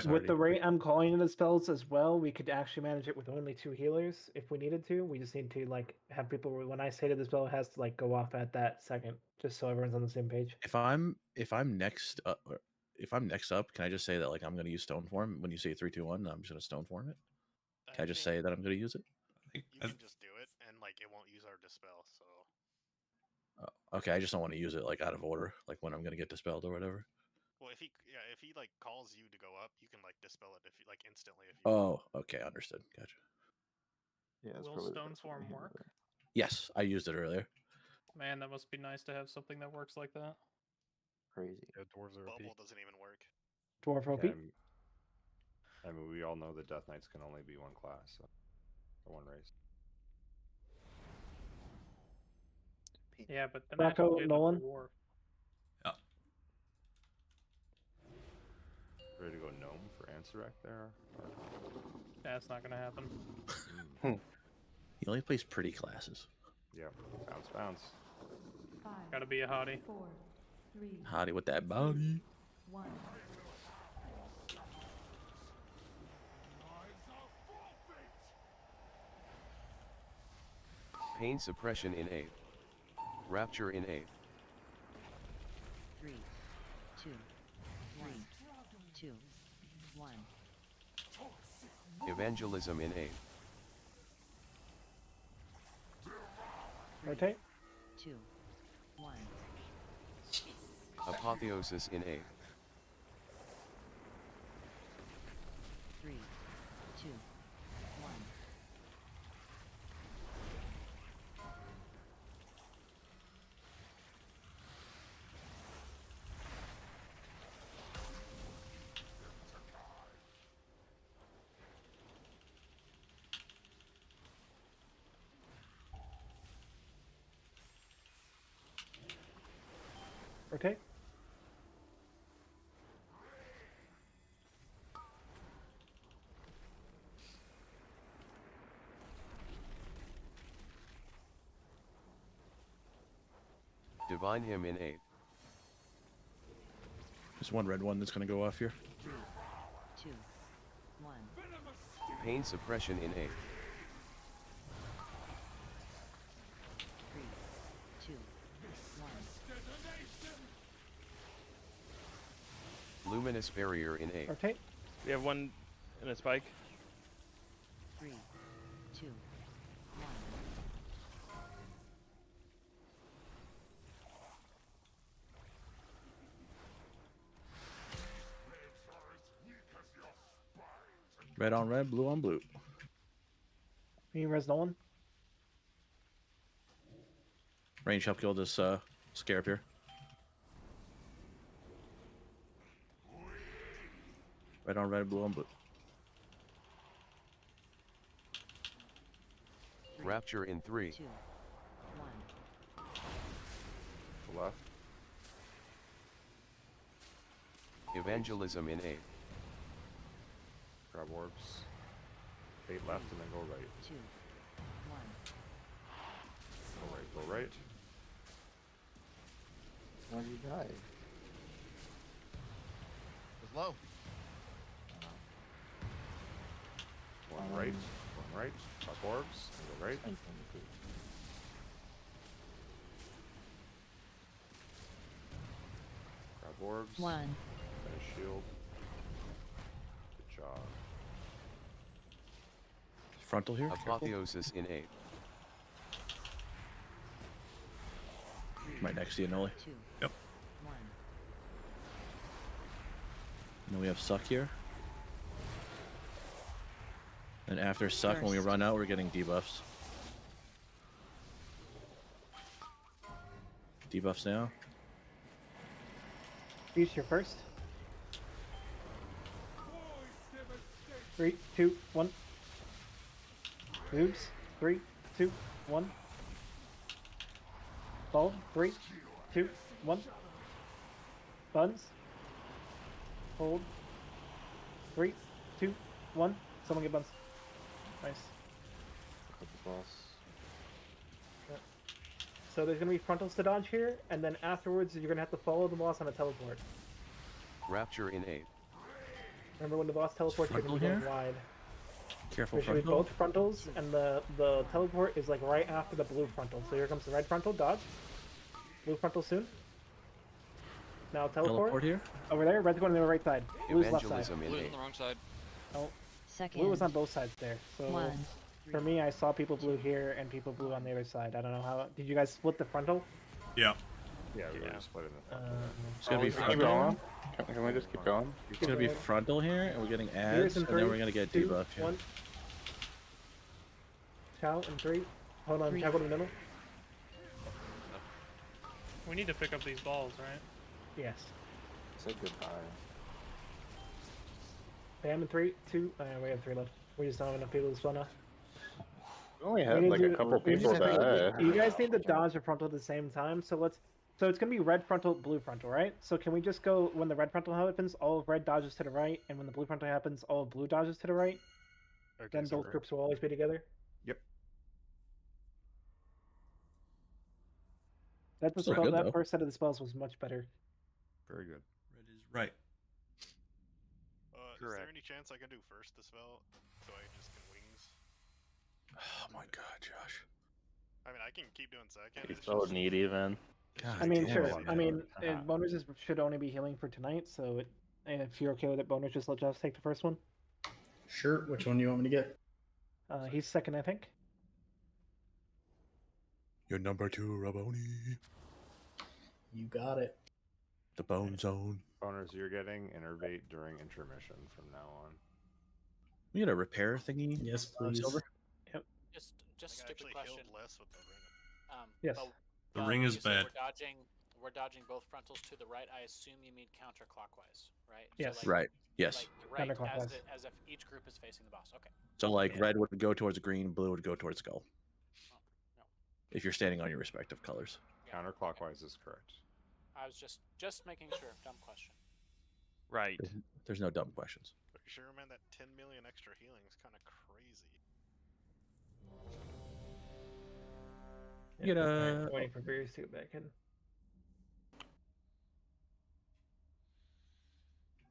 With the rate I'm calling in the spells as well, we could actually manage it with only 2 healers if we needed to. We just need to have people when I say that the spell has to go off at that second, just so everyone's on the same page. If I'm next up, can I just say that I'm going to use Stone Form when you say 3, 2, 1? I'm just going to Stone Form it. Can I just say that I'm going to use it? You can just do it, and like it won't use our dispel. So Okay, I just don't want to use it like out of order, like when I'm gonna get dispelled or whatever. well, if he like calls you to go up, you can like dispel it if you like instantly. If you Oh, okay, understood. Gotcha. Yeah, Will stone form work? Yes, I used it earlier. Man, that must be nice to have something that works like that. Crazy. Yeah, dwarves are OP. Bubble doesn't even work. Dwarf OP. I mean, we all know that Death Knights can only be one class, so, or one race. Yeah, but then Rocco, I Nolan. dwarf. Ready to go gnome for Ansarek there? Or... That's not gonna happen. He only plays pretty classes. Yeah, bounce, bounce. 5, Gotta be a hottie. 4, 3, Hottie with that body. 1. Pain suppression in 8. Rapture in 8. 3, 2, 1, 2, 1. Evangelism in 8. Rotate. 2, 1. Apotheosis in 8. 3, 2, 1. Rotate. Divine him in 8. There's one red one that's gonna go off here. 2, 1. Pain suppression in 8. 3, 2, 1. Luminous barrier in 8. Rotate. We have one in a spike. 3, 2, 1. Red on red, blue on blue. Can you res Nolan? Range help kill this scarab here. Red on red, blue on blue. Rapture in 3. 2, 1. Left. Evangelism in 8. Grab orbs. 8 left and then go right. 2, 1. Go right, go right. Why did you die? It's low. One right, one right. Grab orbs and go right. Grab orbs. 1. Finish shield. Good job. Frontal here. Apotheosis in 8. Right next to you, Noli. 2, Yep. 1. And then we have suck here. And after suck, when we Burst. run out, we're getting debuffs. Debuffs now. Use your first. 3, 2, 1. Moves. 3, 2, 1. Ball. 3, 2, 1. Buns. Hold. 3, 2, 1. Someone get buns. Nice. Cut the boss. Okay. So there's gonna be frontals to dodge here, and then afterwards you're gonna have to follow the boss on a teleport. Rapture in 8. Remember when the boss teleports, you're gonna be Frontal going wide. Careful, There should be frontal. both frontals, and the teleport is like right after the blue frontal. So here comes the red frontal, dodge. Blue frontal soon. Now teleport. Teleport here. Over there, red's going to the right side. Blue's left side. Evangelism in Blue's 8. on the wrong side. Oh, Second. blue was on both sides there. So 1. For me, I saw people blue here and people blue on the other side. I don't know how. Did you guys split the frontal? Yeah. Yeah, we were just split in the front. It's gonna be Keep frontal. going. Can we just keep going? It's gonna be frontal here, and we're getting Here's ads, in and 3, then we're gonna get 2, debuff here. 1. Chow in 3. Hold on, Chow go to the middle. We need to pick up these balls, right? Yes. Say goodbye. Bam in 3, 2. We have 3 left. We just don't have enough people to spawn now. We only had like a couple people die. You guys need to dodge the frontal at the same time, so let's. So it's gonna be red frontal, blue frontal, right? So can we just go when the red frontal happens, all of red dodges to the right, and when the blue frontal happens, all of blue dodges to the right? Okay, Then so both groups will always be together. Yep. That Still spell, good, that though. first set of the spells was much better. Very good. Red is right. Is there any chance I can do first dispel so I just can wings? Oh my god, Josh. I mean, I can keep doing second. He's it's so just- needy, man. God I mean, damn sure. it, I man. mean, boners should only be healing for tonight, so if you're okay with it, boners just let Josh take the first one. Sure. Which one do you want me to get? He's second, I think. You're number 2, Raboni. You got it. The bone zone. Boners, you're getting innervate during intermission from now on. We got a repair thingy. Yes, please. Silver? Yep. Just stupid question. Less with the ring. Yes. The ring is you said bad. We're dodging both frontals to the right. I assume you mean counterclockwise, right? Yes. So Right. Yes. Like the right, Counterclockwise. as if each group is facing the boss. Okay. So like red would go towards green, blue would go towards skull. If you're standing on your respective colors. Counterclockwise is correct. I was just making sure. Dumb question. Right. There's no dumb questions. But you sure, man, that 10 million extra healing is kind of crazy. You get Alright, waiting for Beers to get back in.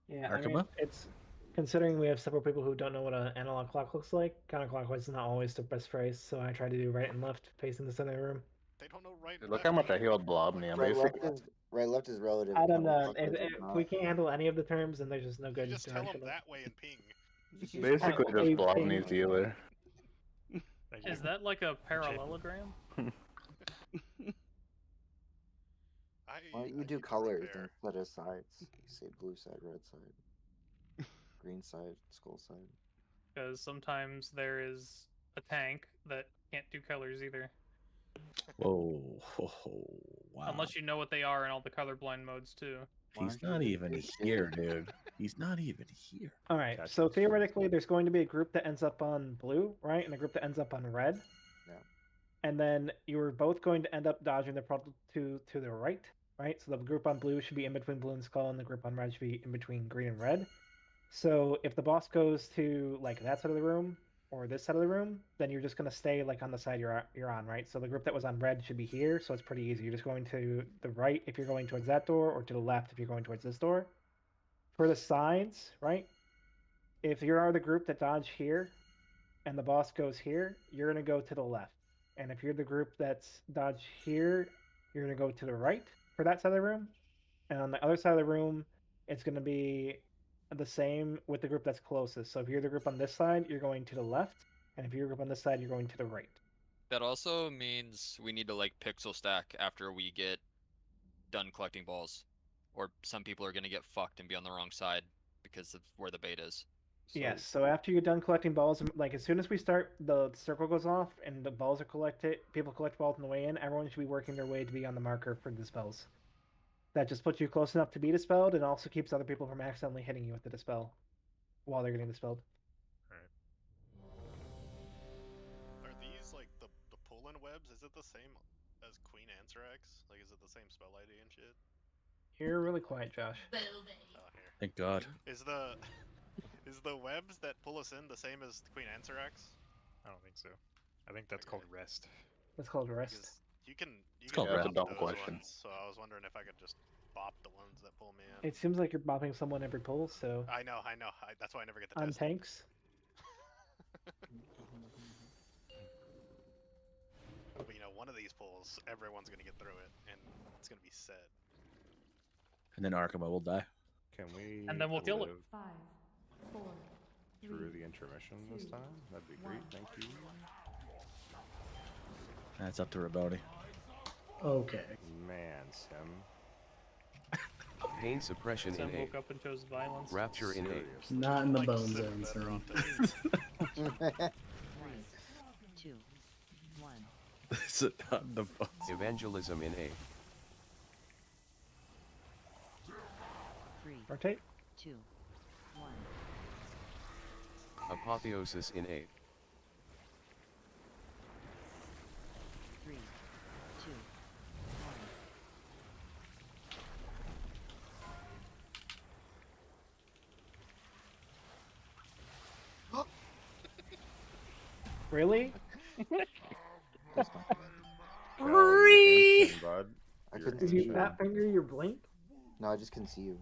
Yeah, I mean, Arkema? it's considering we have several people who don't know what an analog clock looks like. Counterclockwise is not always the best phrase, so I try to do right and left facing the center of the room. They don't know right. Dude, look how much I healed Blobney. I'm Right, basically. left is relative. I don't know. counterclockwise is If not. we can't handle any of the terms, then there's just no good Just tell them direction. that way and ping. Basically just Blobney's dealer. Is that like a parallelogram? Why don't you do colors instead of sides? You say blue side, red side, green side, skull side. Because sometimes there is a tank that can't do colors either. Whoa. Wow. Unless you know what they are in all the colorblind modes too. He's not even here, dude. He's not even here. All right. So theoretically, there's going to be a group that ends up on blue, right, and a group that ends up on red. Yeah. And then you are both going to end up dodging the frontal to the right, right? So the group on blue should be in between blue and skull, and the group on red should be in between green and red. So if the boss goes to like that side of the room or this side of the room, then you're just going to stay like on the side you're on, right? So the group that was on red should be here, so it's pretty easy. You're just going to the right if you're going towards that door, or to the left if you're going towards this door. For the sides, right? If you are the group that dodge here and the boss goes here, you're going to go to the left. And if you're the group that's dodge here, you're going to go to the right for that side of the room. And on the other side of the room, it's going to be the same with the group that's closest. So if you're the group on this side, you're going to the left. And if you're the group on this side, you're going to the right. That also means we need to like pixel stack after we get done collecting balls. Or some people are going to get fucked and be on the wrong side because of where the bait is. Yes, so after you're done collecting balls, like as soon as we start, the circle goes off and the balls are collected, people collect balls on the way in, everyone should be working their way to be on the marker for the spells. That just puts you close enough to be dispelled and also keeps other people from accidentally hitting you with the dispel while they're getting dispelled. Are these like the pull-in webs? Is it the same as Queen Anthrax? Like, is it the same spell ID and shit? You're really quiet, Josh. Oh, here. Thank God. Is the webs that pull us in the same as Queen Anthrax? I don't think so. I think that's called rest. That's called rest. Because you can called bop rest. those Dumb question. ones, so I was wondering if I could just bop the ones that pull me in. It seems like you're bopping someone every pull, so I know. That's why I never get to on test. tanks. But you know, one of these pulls, everyone's gonna get through it, and it's gonna be set. And then Arkema will die. Can we? And then we'll kill it. Five, four, through the intermission this time, that'd be great. Thank you. That's up to Raboni. Okay. Man, Sim. Pain suppression Sam in woke 8. up and chose violence. Rapture in 8. Not in the bone zone, son. 3, 2, 1. Is it not in the bone zone? Evangelism in 8. 3, Rotate. 2, 1. Apotheosis in 8. 3, 2, 1. Really? Bud. I couldn't Did see you you. fat finger your blink? No, I just couldn't see you.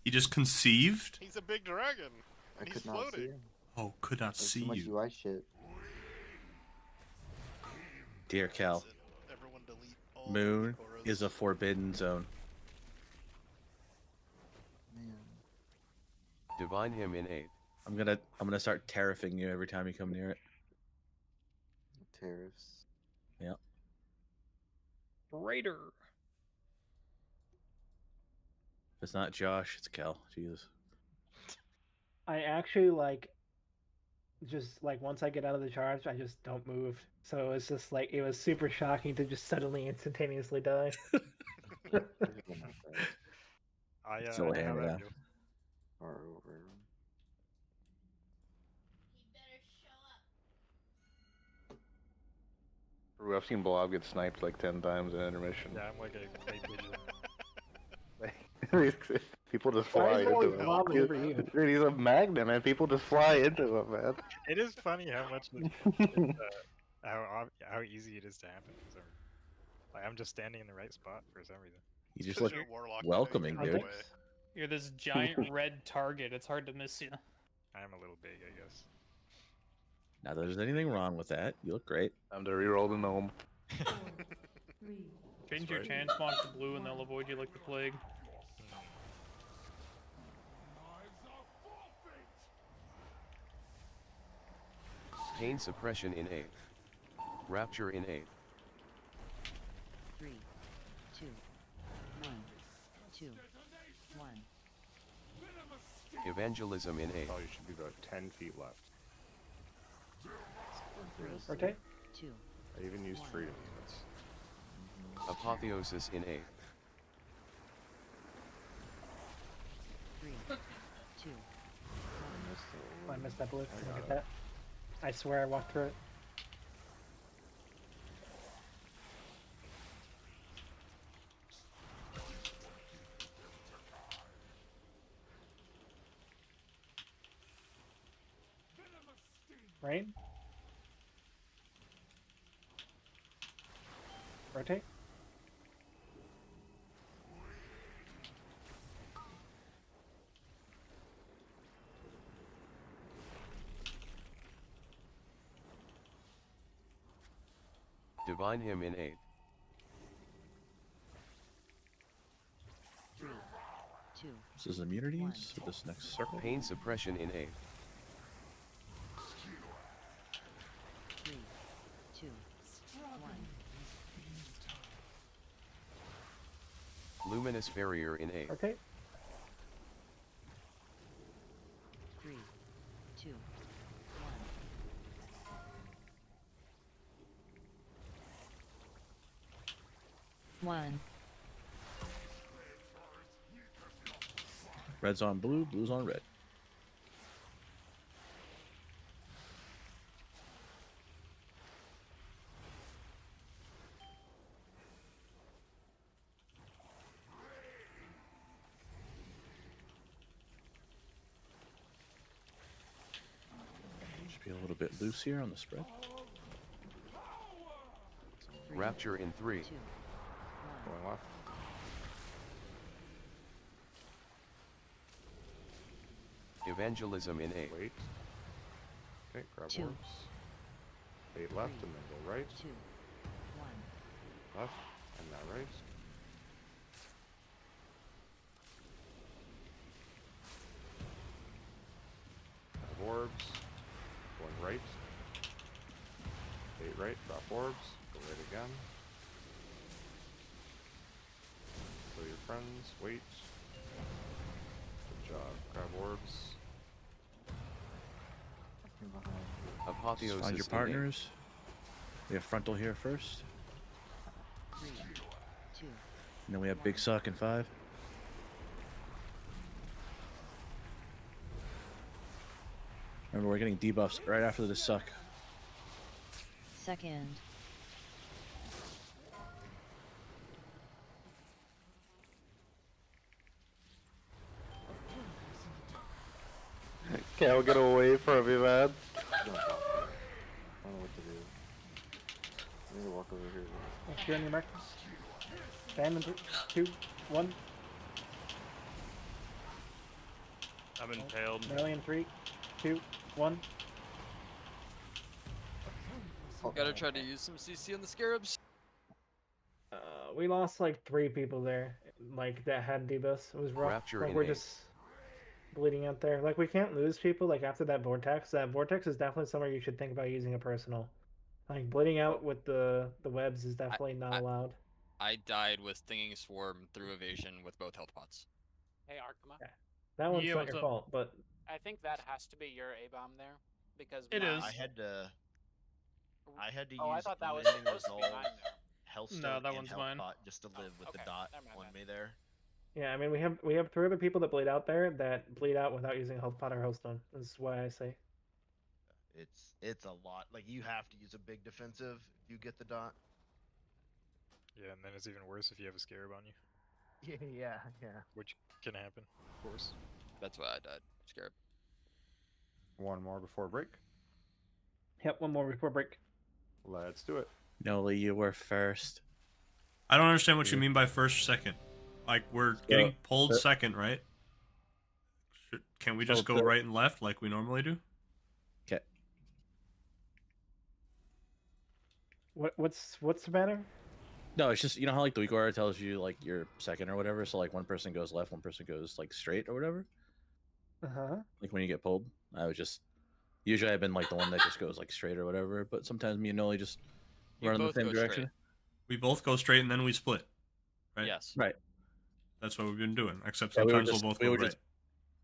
He just conceived? He's a big dragon. I And he's could not see floating. you. Oh, could not There's see too much you. UI shit. Dear Cal, Everyone delete all Moon the is a forbidden zone. Man. Divine him in 8. I'm gonna start tariffing you every time you come near it. Tariffs. Yep. Raider. If it's not Josh, it's Cal. Jesus. I actually like just like once I get out of the charge, I just don't move. So it's just like it was super shocking to just suddenly instantaneously die. I So know how hammer that down. feels. Or over. I've seen Blob get sniped like 10 times in intermission. Yeah, I'm like a clay pigeon. People just Why fly is it into always him. Blob over you? Dude, he's a magnet, man. People just fly into him, man. It is funny how much how easy it is to happen. So, like, I'm just standing in the right spot for some reason. You just look You're a warlock welcoming, right dude. away. You're this giant red target. It's hard to miss you. I am a little big, I guess. Not that there's anything wrong with that. You look great. Time to reroll the gnome. Change your chance mark to blue and they'll avoid you like the plague. Pain suppression in 8. Rapture in 8. 3, 2, 1, 2, 1. Evangelism in 8. Oh, you should be about 10 feet left. Rotate. 2. I even used freedom units. Apotheosis in 8. 3, 2. I missed that blue. Look at that. I swear I walked through it. Rain? Rotate? Divine him in 8. 3, 2. This is immunities for this next circle. Pain suppression in 8. 3, 2, 1. Luminous barrier in 8. Okay. 3, 2, 1. Red's on blue, blue's on red. Should be a little bit loose here on the spread. Rapture in 3. Going left. Evangelism in 8. Wait. Okay, grab 2. orbs. 8 left and then go right. 2, 1. Left and now right. Grab right. Drop orbs. Go right again. Kill your friends. Wait. Good job. Grab orbs. Apotheosis Find your innate. partners. We have frontal here first. 3, 2. And then we have big suck in 5. Remember, we're getting debuffs right after the suck. Second. Cal, get away from me, man. I don't know what to do. I need to walk over here. If you're on your mark. Stand in 3, 2, 1. I'm impaled. Melee in 3, 2, 1. Gotta try to use some CC on the scarabs. We lost like 3 people there, like that had debuffs. It was rough. Rapture Like in we're 8. just bleeding out there. Like we can't lose people. Like after that vortex. That vortex is definitely somewhere you should think about using a personal. Like bleeding out with the webs is definitely not allowed. I died with Stinging Swarm through evasion with both health pots. Hey, Arkema. Yeah. That one's Yeah, not what's your up? fault, but I think that has to be your A-bomb there, because It mine- is. I had to Oh, I use thought that was Unending supposed to be Resolve, mine there. Hellstone, No, that and one's Health mine. Pot just to live with the okay. dot Never mind on then. me there. yeah, I mean we have 3 other people that bleed out there that bleed out without using health pot or hellstone. That's why I say. It's a lot. Like you have to use a big defensive if you get the dot. Yeah, and then it's even worse if you have a scarab on you. Yeah. Which can happen, of course. That's why I died. Scarab. One more before break. Yep, one more before break. Let's do it. Noley, you were first. I don't understand what you mean by first, second. Like we're getting pulled the- second, right? Can we just So go the- right and left like we normally do? Okay. What's the matter? No, it's just, you know how like the weak order tells you like you're second or whatever, so like one person goes left, one person goes like straight or whatever. Uh-huh. Like when you get pulled, I was just usually I've been like the one that just goes like straight or whatever, but sometimes me and Noley just You run in the both same go direction. straight. We both go straight and then we split. Right? Yes. Right. That's what we've been doing. Except Yeah, we were sometimes just- we'll both we go were right. just-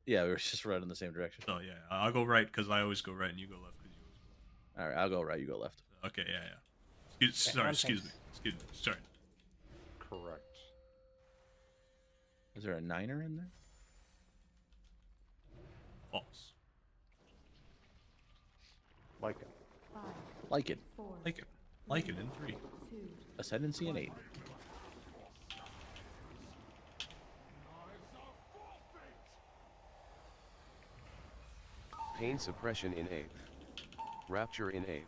Yeah, we were just running in the same direction. So yeah, I'll go right because I always go right and you go left because you always go left. All right, I'll go right, you go left. Okay, yeah. Excuse me. Sorry. Correct. Is there a 9er in there? False. Like it. 5, Like it. 4, Like it in 3. 2, Ascendancy in 8. Pain suppression in 8. Rapture in 8.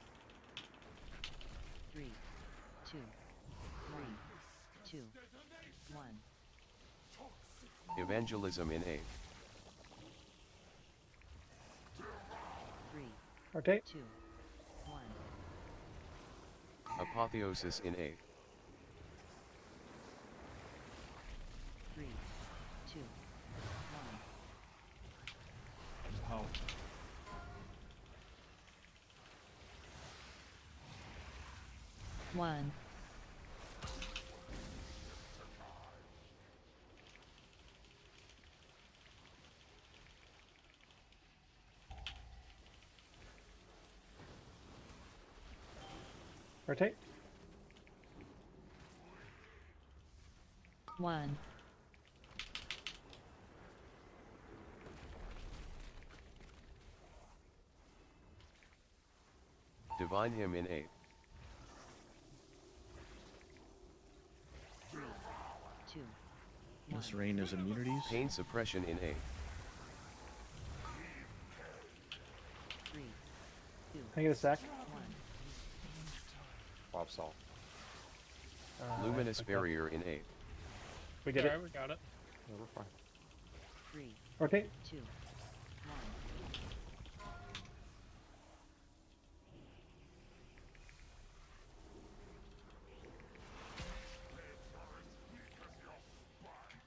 3, 2, 1, 2, 1. Evangelism in 8. 3, Rotate. 2, 1. Apotheosis in 8. 3, 2, 1. Oh. One. Rotate. 1. Divine him in 8. 3, 2, This rain is immunities. Pain suppression in 8. 3, 2, Can I get a sec? 1. Bob Salt. Luminous okay. barrier in 8. We did it. Alright, we got it. Yeah, we're fine. 3, Rotate. 2, 1.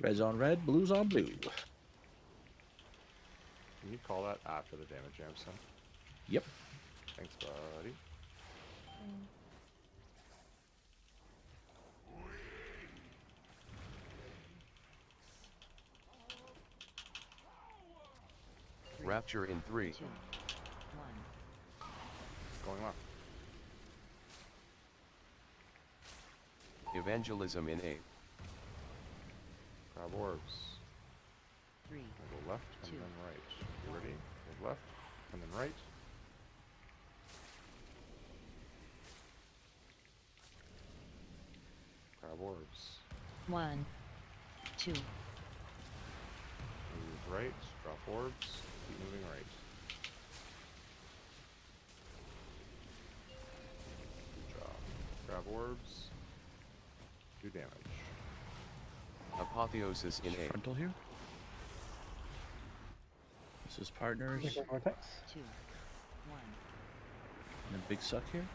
Red's on red, blue's on blue. Can you call that after the damage jam, son? Yep. Thanks, buddy. Rapture in 3. 2, 1. Going left. Evangelism in 8. Grab orbs. 3. Go left and 2. then right. You ready? Go left and then right. Grab orbs. 1, 2. Move right. Drop orbs. Keep moving right. Good job. Grab orbs. Do damage. Apotheosis in 8. Frontal here. This is partners. Vortex. 2, 1. And a big suck here.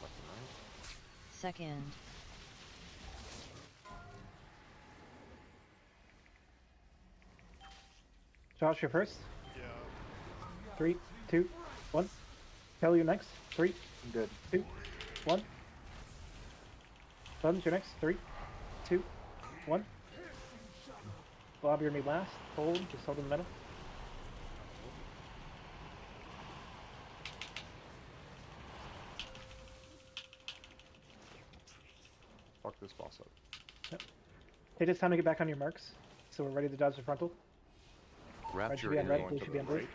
Left and right. Second. Josh, you're first. Yeah. 3, 2, 1. Kelly, you next. 3, I'm good. 2, 1. Buttons, you're next. 3, 2, 1. Bob, you're me last. Hold, just hold in the middle. Fuck this boss up. Yep. Take this time to get back on your marks. So we're ready to dodge the frontal. Red should Rapture be on in red, 8. blue should be on blue.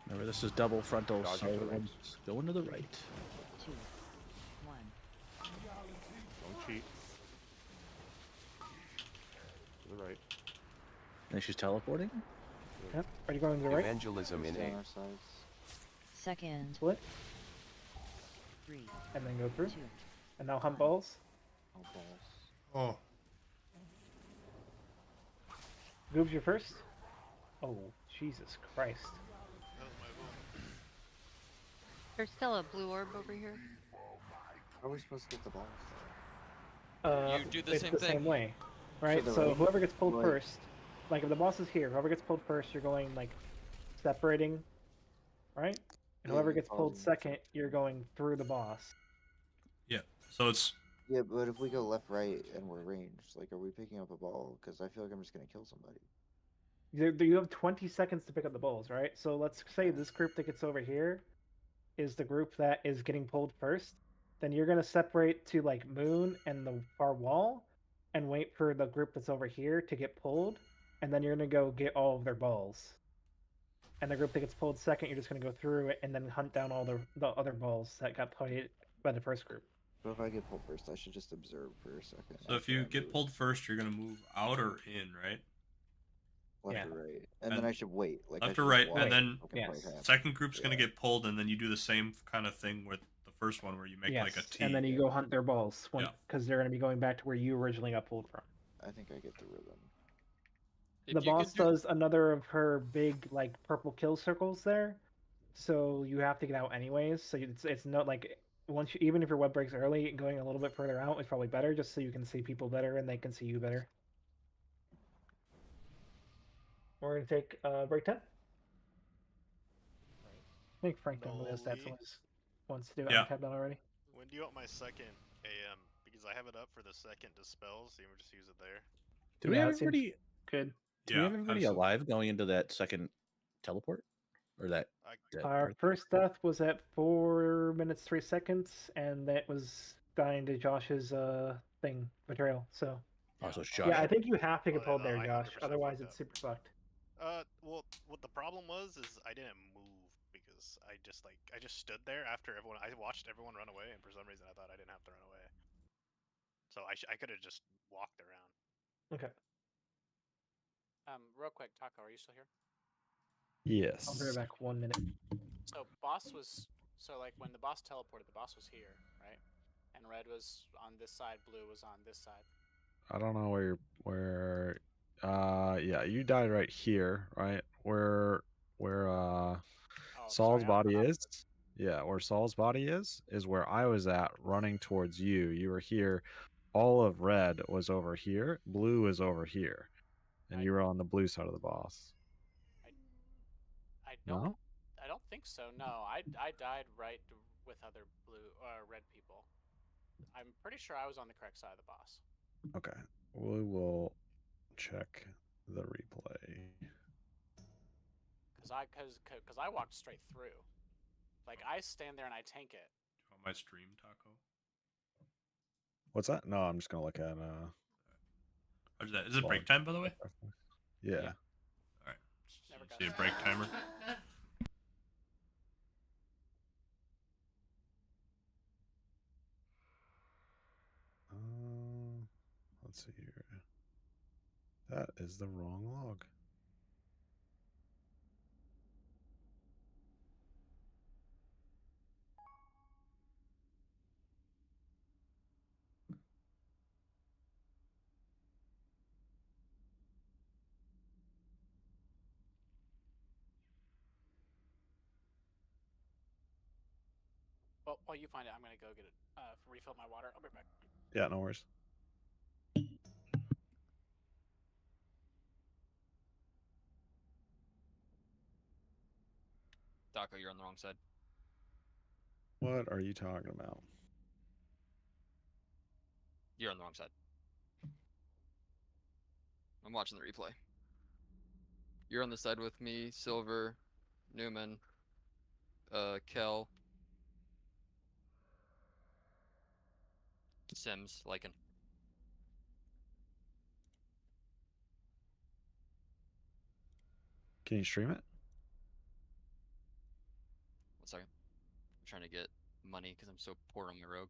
Remember, this is double frontal, Dodge so to the right. everyone's going to the right. 2, 1. Don't cheat. To the right. I think she's teleporting. Yep. Are you going to the right? Evangelism in Stay 8. on our sides. Second. Split. 3, And then go through. 2. And now hunt balls. Oh, balls. Oh. Goobs, you're first. Oh, Jesus Christ. That was my vote. There's still a blue orb over here. How are we supposed to get the balls? You do the it's same the thing. same way, right? the So right- whoever gets pulled right. first, like if the boss is here, whoever gets pulled first, you're going like separating, right? And Yeah, whoever you gets follow pulled the second, you're going through the boss. Yeah. So it's Yeah, but if we go left, right, and we're ranged, like, are we picking up a ball? Because I feel like I'm just gonna kill somebody. You have 20 seconds to pick up the balls, right? So let's say this group that gets over here is the group that is getting pulled first. Then you're gonna separate to like Moon and the far wall, and wait for the group that's over here to get pulled, and then you're gonna go get all of their balls. And the group that gets pulled second, you're just gonna go through it and then hunt down all the other balls that got played by the first group. So if I get pulled first, I should just observe for a second. so if you get pulled first, you're gonna move out or in, right? Left Yeah. or right, and then I should wait. Like I Left should or just right, walk and then fucking Yes. right half. second group's gonna Yeah. get pulled, and then you do the same kind of thing with the first one, where you make like a T. and then you go hunt their balls Yeah. because they're gonna be going back to where you originally got pulled from. I think I get the rhythm. If The you boss could do- does another of her big like purple kill circles there, so you have to get out anyways. So it's not like once you, even if your web breaks early, going a little bit further out is probably better, just so you can see people better and they can see you better. We're gonna take break 10. I think Frank done with that Noley. wants to do it. Yeah. I tabbed on already. When do you want my second AM? Because I have it up for the second dispels, so you can just use it there. Do we Yeah, have it seems everybody? good. Do we have everybody alive going into that second teleport, or that? that Our part? first death was at 4 minutes 3 seconds, and that was dying to Josh's thing betrayal. So Oh, so it's yeah, Josh. I think you have to get Oh, pulled yeah, there, I Josh. 100% Otherwise, fucked it's super fucked. Well, what the problem was is I didn't move because I just stood there after everyone. I watched everyone run away, and for some reason I thought I didn't have to run away. So I could have just walked around. Okay. Real quick, Taco, are you still here? Yes. I'll be right back 1 minute. So boss was like when the boss teleported, the boss was here, right? And red was on this side, blue was on this side. I don't know where yeah, you died right here, right? Where Saul's body is. Yeah, where Saul's body is where I was at running towards you. You were here. All of red was over here. Blue was over here. And you were on the blue side of the boss. No? I don't think so. No, I died right with other blue red people. I'm pretty sure I was on the correct side of the boss. Okay. We will check the replay. Cause I walked straight through. Like I stand there and I tank it. Do you want my stream, Taco? What's that? No, I'm just gonna look at How's that? Is it break time, by the way? Yeah. All right. See a break timer. Let's see here. That is the wrong log. Well, while you find it, I'm gonna go get it. Refill my water. I'll be back. Yeah, no worries. Daco, you're on the wrong side. What are you talking about? You're on the wrong side. I'm watching the replay. You're on the side with me, Silver, Newman, Kel, Sims, Lycan. Can you stream it? 1 second. I'm trying to get money because I'm so poor on my rogue.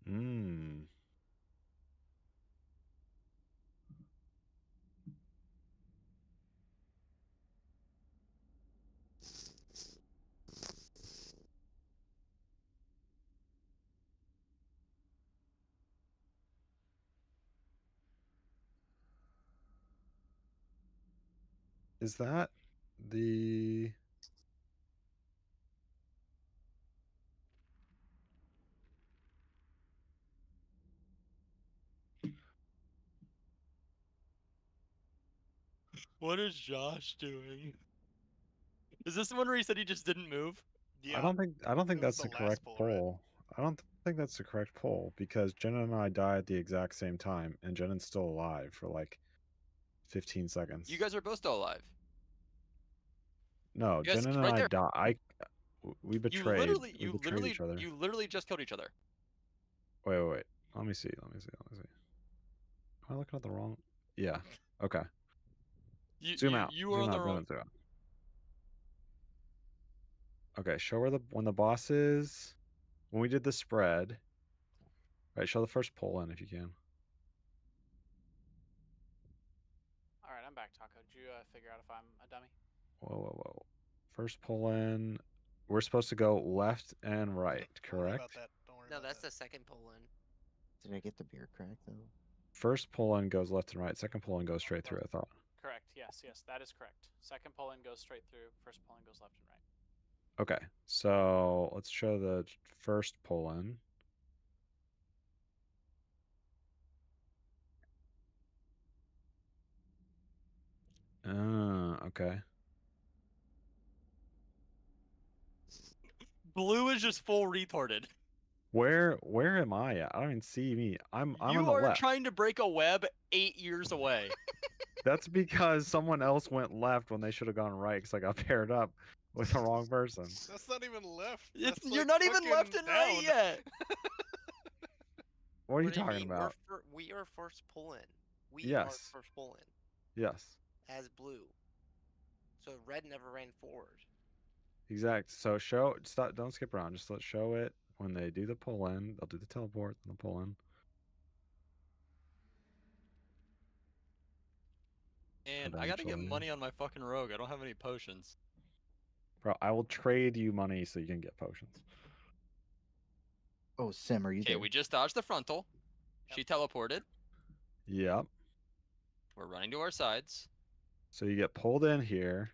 Mmm. Is that the... What is Josh doing? Is this the one where he said he just didn't move? Yeah. I don't think that's the correct poll. I don't think that's the correct poll because Jenna and I die at the exact same time, and Jenna's still alive for like 15 seconds. You guys are both still alive. No, Yes, Jenna and right I there. die. We betrayed. We betrayed each other. You literally just killed each other. Wait. Let me see. Am I looking at the wrong? Yeah. Okay. Zoom out. You were Zoom on the out. wrong. Zoom out. Okay. Show where when the boss is. When we did the spread. Right. Show the first pull in if you can. All right, I'm back, Taco. Did you figure out if I'm a dummy? Whoa. First pull in. We're supposed to go left and right, correct? No, that's the second pull in. Did I get the beer crack though? First pull in goes left and right. Second pull in goes straight through, I thought. Correct. Yes, that is correct. Second pull in goes straight through. First pull in goes left and right. Okay, so let's show the first pull in. Okay. Blue is just full retarded. Where am I at? I don't even see me. I'm on You the are left. trying to break a web 8 years away. That's because someone else went left when they should have gone right because I got paired up with the wrong person. That's not even left. You're not even left and right yet. What are you do talking mean? about? We are first pull in. We are Yes. first pull in. Yes. As blue. So red never ran forward. Exact. So don't skip around. Just let's show it when they do the pull in. They'll do the teleport and the pull in. And I gotta get money on my fucking rogue. I don't have any potions. Bro, I will trade you money so you can get potions. Oh, Sim, are you Okay, there? we just dodged the frontal. She teleported. Yep. We're running to our sides. So you get pulled in here.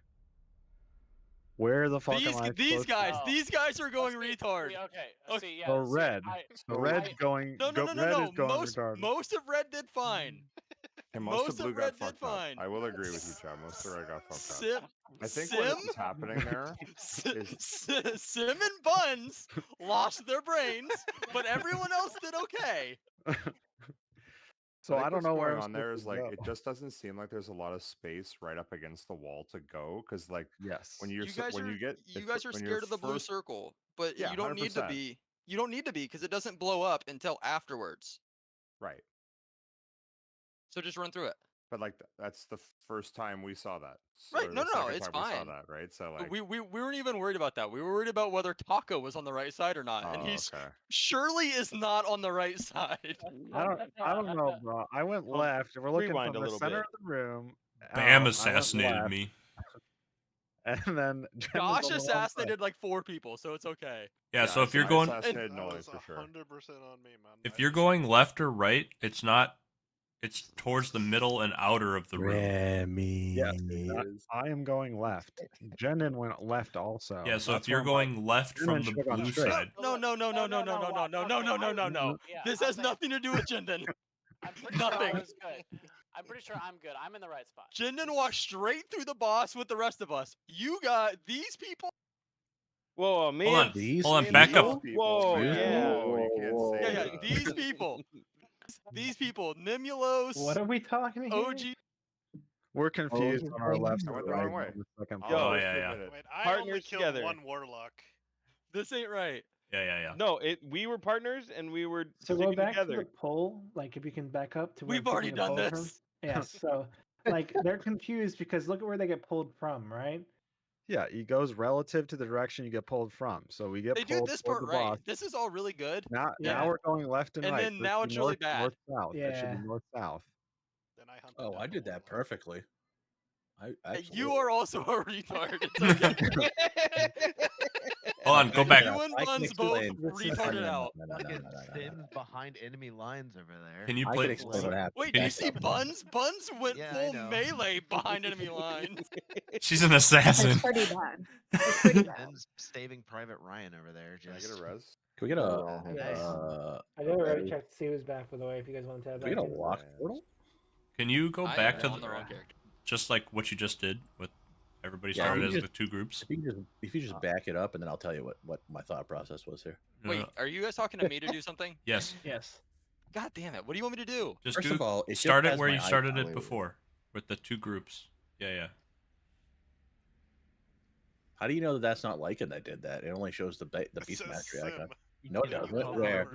Where the fuck am I supposed to? These guys are going retard. Okay. See, yeah. So red. So red's going. No. Red is going retarded. Most of red did fine. And most of Most of blue red got did fucked up. fine. I will agree with you, Chad. Most of red got fucked Sim, up. I think Sim, what's happening there is Sim and Buns lost their brains, but everyone else did okay. So I think don't what's know where going I'm on there supposed is to like go. it just doesn't seem like there's a lot of space right up against the wall to go because like yes, when you're You guys when are you get you guys are scared of the blue circle, but Yeah, you don't need to 100%. be. You don't need to be because it doesn't blow up until afterwards. right, So just run through it. but like that's the first time we saw that. Right? Or No, the no, second it's time we saw fine. that, right? So like, We weren't even worried about that. We were worried about whether Taco was on the right side or not, and oh, he's okay. surely is not on the right side. I don't know, bro. I went left. We're looking rewind from a the little center bit. of the room. Bam out. assassinated me. And then Jen was Josh on the wrong assassinated like 4 people, so it's okay. Yeah, so if you're I going assassinated That Noley was for sure. 100% on me, man. if you're going left or right, it's not. It's towards the middle and outer of the room. Remy. Yes, I am going left. Jendon went left also. Yeah, so That's if you're where I'm going left Jendon from the should have gone blue straight. side, No. This has nothing to do with Jinden. I'm pretty sure I Nothing. was good. I'm pretty sure I'm good. I'm in the right spot. Jinden walked straight through the boss with the rest of us. You got these people. Whoa, man. Hold on, back up. Whoa, yeah. Whoa, you can't say Yeah, that. these people. These people. Nimulos. What are we talking here? OG. We're confused on our left I and went the right. wrong way. on the second Yo, floor. yeah. Wait, I only Partners killed together. one warlock. This ain't right. Yeah. No, we were partners and we were So go sticking back together. to the poll, like if you can back up to where We've already people done get pulled this. From. Yes, so like they're confused because look at where they get pulled from, right? Yeah, he goes relative to the direction you get pulled from. So we get They pulled do this toward part the right. boss. This is all really good. Now we're going left and, And right. then So now it it's should be really north, bad. north south. It should Yeah. be north south. Then I hunted Oh, down I the did that warlock. perfectly. You are also a retard. It's okay. Hold on, go back. You and Buns both retarded out. Fucking Sims behind enemy lines over there. Can you I play? can explain what happened. Wait, do you see Buns? Buns went Yeah, I full know. melee behind enemy lines. She's an assassin. It's pretty bad. It's pretty bad. Sims saving Private Ryan over there. Can I Just... get a res? Can we get a? I never already checked to see who's back, by the way, if you guys want to tab Can we back get a in. lock portal? Can you go I back am to on the wrong character. just like what you just did with everybody Yeah, started if as you the two groups? If you just back it up, and then I'll tell you what my thought process was here. Wait, are you guys talking to me to do something? Yes. Yes. God damn it! What do you want me to do? Just First do, of all, it just start it has where my you started icon. it before with the two groups. Yeah. How do you know that that's not like it? I did that. It only shows the beast says mastery Sim. icon. No, it doesn't. Where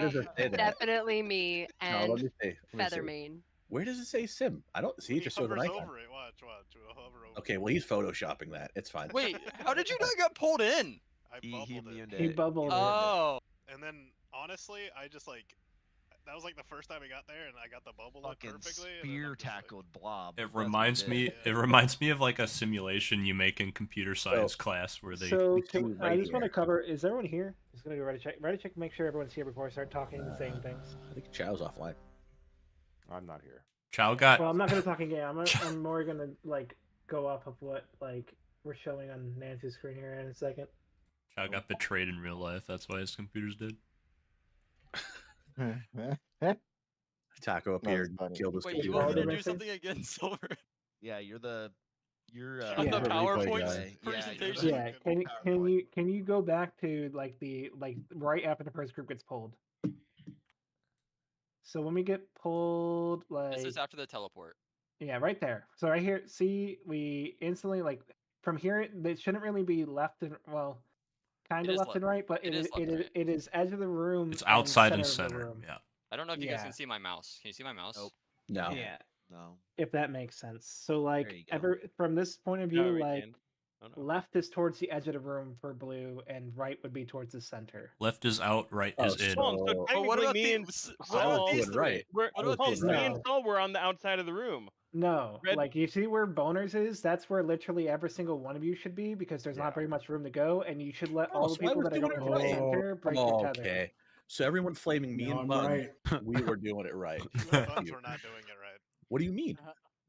does it say that? Definitely me No, and let me see. Feathermane. Where does it say Sim? I don't see. It just shows an hovers icon. over it. Watch. We'll hover over Okay, well he's photoshopping that. It's fine. Wait, how did you not get pulled in? I He bubbled it. He bubbled it. Oh. And then honestly, I just like that was like the first time I got there, and I got the bubble up fucking perfectly. and then spear I'm just like- tackled blob. It That's what reminds did. me. It reminds me of like a simulation you make in computer science class where they. So see I right just want to here. cover. Is everyone here? Just gonna go ready check. Ready check. Make sure everyone's here before I start talking and saying things. I think Chow's offline. I'm not here. Chow got. Well, I'm not gonna talk again. I'm more gonna like go off of what like we're showing on Nancy's screen here in a second. Chow got betrayed in real life. That's why his computers did. Taco up That here was funny. killed his Wait, you computer. want me to do Missing? something again, Silver? Yeah, you're the On Yeah. the the replay PowerPoint guy. presentation. Yeah. Can you go back to like the right after the first group gets pulled? So when we get pulled, like This is after the teleport. yeah, right there. So right here, see, we instantly like from here. It shouldn't really be left and well, kind It of is left left. and right, but It is left and right. it is edge of the room. It's outside and of the center. room, Yeah. I don't know if you guys Yeah. can see my mouse. Can you see my mouse? Nope. No. Yeah. No. if that makes sense. So you like go. from this point of No, view, we like can. Oh, no. left is towards the edge of the room for blue, and right would be towards the center. Left is out. Right Oh, is in. Oh, so But what technically about me and what about Saul, these doing three? right. we're, What about these me right. three? and Saul were on the outside of the room. No, Red- like you see where boners is, that's where literally every single one of you should be because there's Yeah. not very much room to go, and you should let all the so I people was that are doing going it to the right. center break each other. Okay. So everyone flaming me No, and I'm Buns, right. we were doing it right. You and Buns were not doing it right. What do you mean?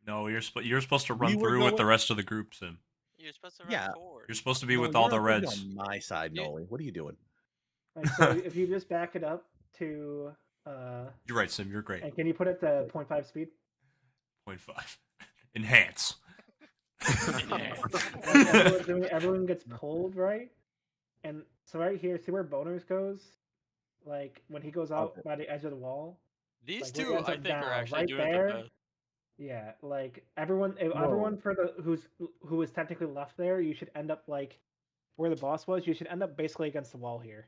No, you're supposed to We run were through with the going- rest of the group, Sim. You're supposed to run Yeah. forward. You're supposed to be No, with all you're the not gonna be reds. on my side, Noley. What are you doing? Like, so if you just back it up to You're right, Sim. You're great. and can you put it to 0.5 speed? 0.5. Enhance. Everyone gets pulled, right? And so right here, see where Boners goes? Like when he goes out by the edge of the wall. These like, where he two, ends I up think, are down, actually right doing there. the best. Yeah, like everyone Whoa. for the who was technically left there, you should end up like where the boss was. You should end up basically against the wall here,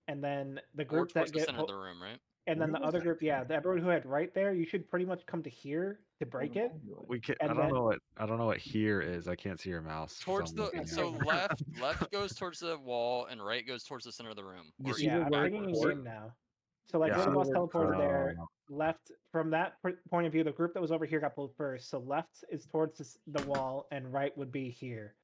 and then the Or group towards that the get center of the room, right? and then Where the was other that? group, yeah, everyone who had right there, you should pretty much come to here to break it. We can. And I don't then- know what here is. I can't see your mouse. 'cause Towards I'm the looking at so it. left goes towards the wall and right goes towards the center of the room. You Or see Yeah, where I'm we're bringing in forward? game now. So like Yeah. where the See boss where teleported there, Oh. left from that point of view, the group that was over here got pulled first. So left is towards the wall, and right would be here,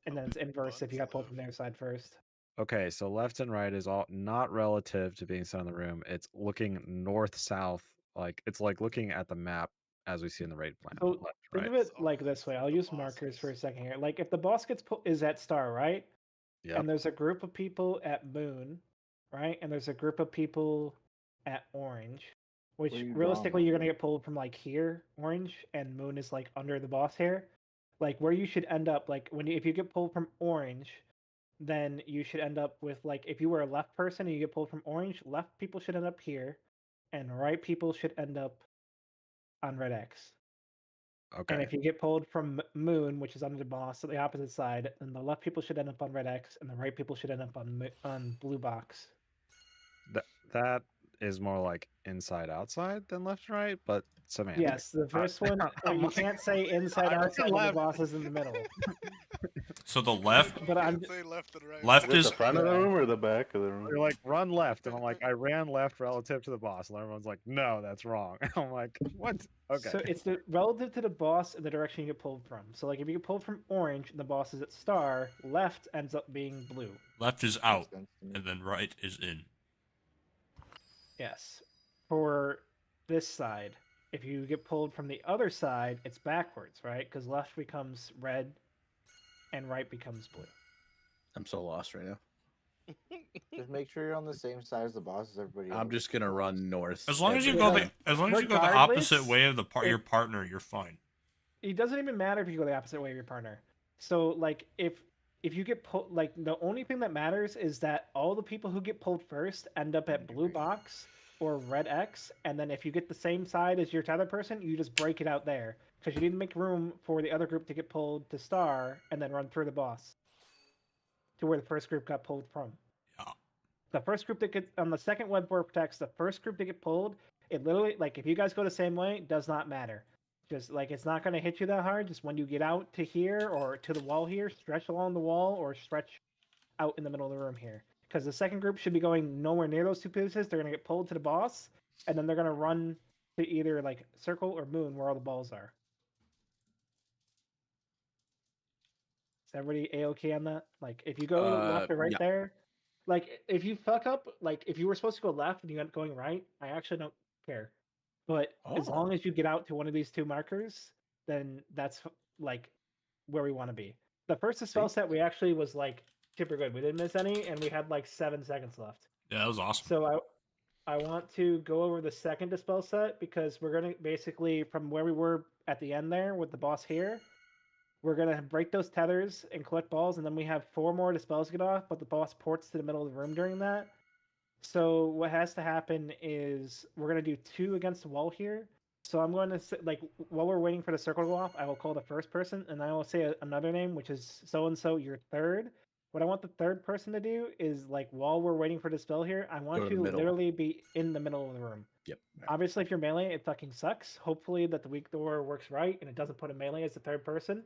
and then it's inverse if you got pulled from their side first. Okay, so left and right is all not relative to being center of the room. It's looking north south, like it's like looking at the map as we see in the raid plan. So left, think right. of it like this way. I'll use markers for a second here. Like if the boss gets is at star, right? Yep. And there's a group of people at moon, right? And there's a group of people at orange, which Where are you realistically drawing you're gonna get pulled from like here, orange, and moon is like under the boss here. Like where you should end up, like if you get pulled from orange, then you should end up with like if you were a left person and you get pulled from orange, left people should end up here, and right people should end up on red X. Okay. And if you get pulled from moon, which is under the boss, to the opposite side, then the left people should end up on red X, and the right people should end up on blue box. That is more like inside outside than left right, but semantics. Yes, the first one you can't say inside outside when the boss is in the middle. So the left, But I'm Say left and right. left Is is it the front of the room or the back of the room? You're like run left, and I'm like I ran left relative to the boss, and everyone's like, no, that's wrong. I'm like, what? Okay. So it's the relative to the boss in the direction you get pulled from. So like if you get pulled from orange and the boss is at star, left ends up being blue. left is out, and then right is in. Yes. For this side, if you get pulled from the other side, it's backwards, right? Because left becomes red and right becomes blue. I'm so lost right now. Just make sure you're on the same side as the boss as everybody else. I'm just gonna run north. As long as you every go time. as long as you go the Regardless, opposite way of your partner, you're fine. It doesn't even matter if you go the opposite way of your partner. So like if you get pulled, like the only thing that matters is that all the people who get pulled first end up at blue box or red X, and then if you get the same side as your tether person, you just break it out there because you need to make room for the other group to get pulled to star and then run through the boss to where the first group got pulled from. Yeah. The first group that get on the second web vortex, the first group to get pulled, it literally like if you guys go the same way, it does not matter. Just like it's not going to hit you that hard. Just when you get out to here or to the wall here, stretch along the wall or stretch out in the middle of the room here. Because the second group should be going nowhere near those two pieces. They're going to get pulled to the boss, and then they're going to run to either like circle or moon where all the balls are. Is everybody a-okay on that? Like if you go left or right yeah. there, like if you fuck up, like if you were supposed to go left and you end up going right, I actually don't care. But as long as you get out to one of these two markers, then that's like where we want to be. The first spell set we actually was like super good. We didn't miss any, and we had like 7 seconds left. Yeah, that was awesome. So I want to go over the second dispel set because we're gonna basically from where we were at the end there with the boss here, we're gonna break those tethers and collect balls, and then we have 4 more dispels to get off, but the boss ports to the middle of the room during that. So what has to happen is we're gonna do 2 against the wall here. So I'm going to say, like while we're waiting for the circle to go off, I will call the first person, and I will say another name, which is so and so. Your third. What I want the third person to do is like while we're waiting for the spell here, I want Go to you the to middle. literally be in the middle of the room. Yep. Obviously, if you're melee, it fucking sucks. Hopefully that the weak door works right and it doesn't put a melee as the third person.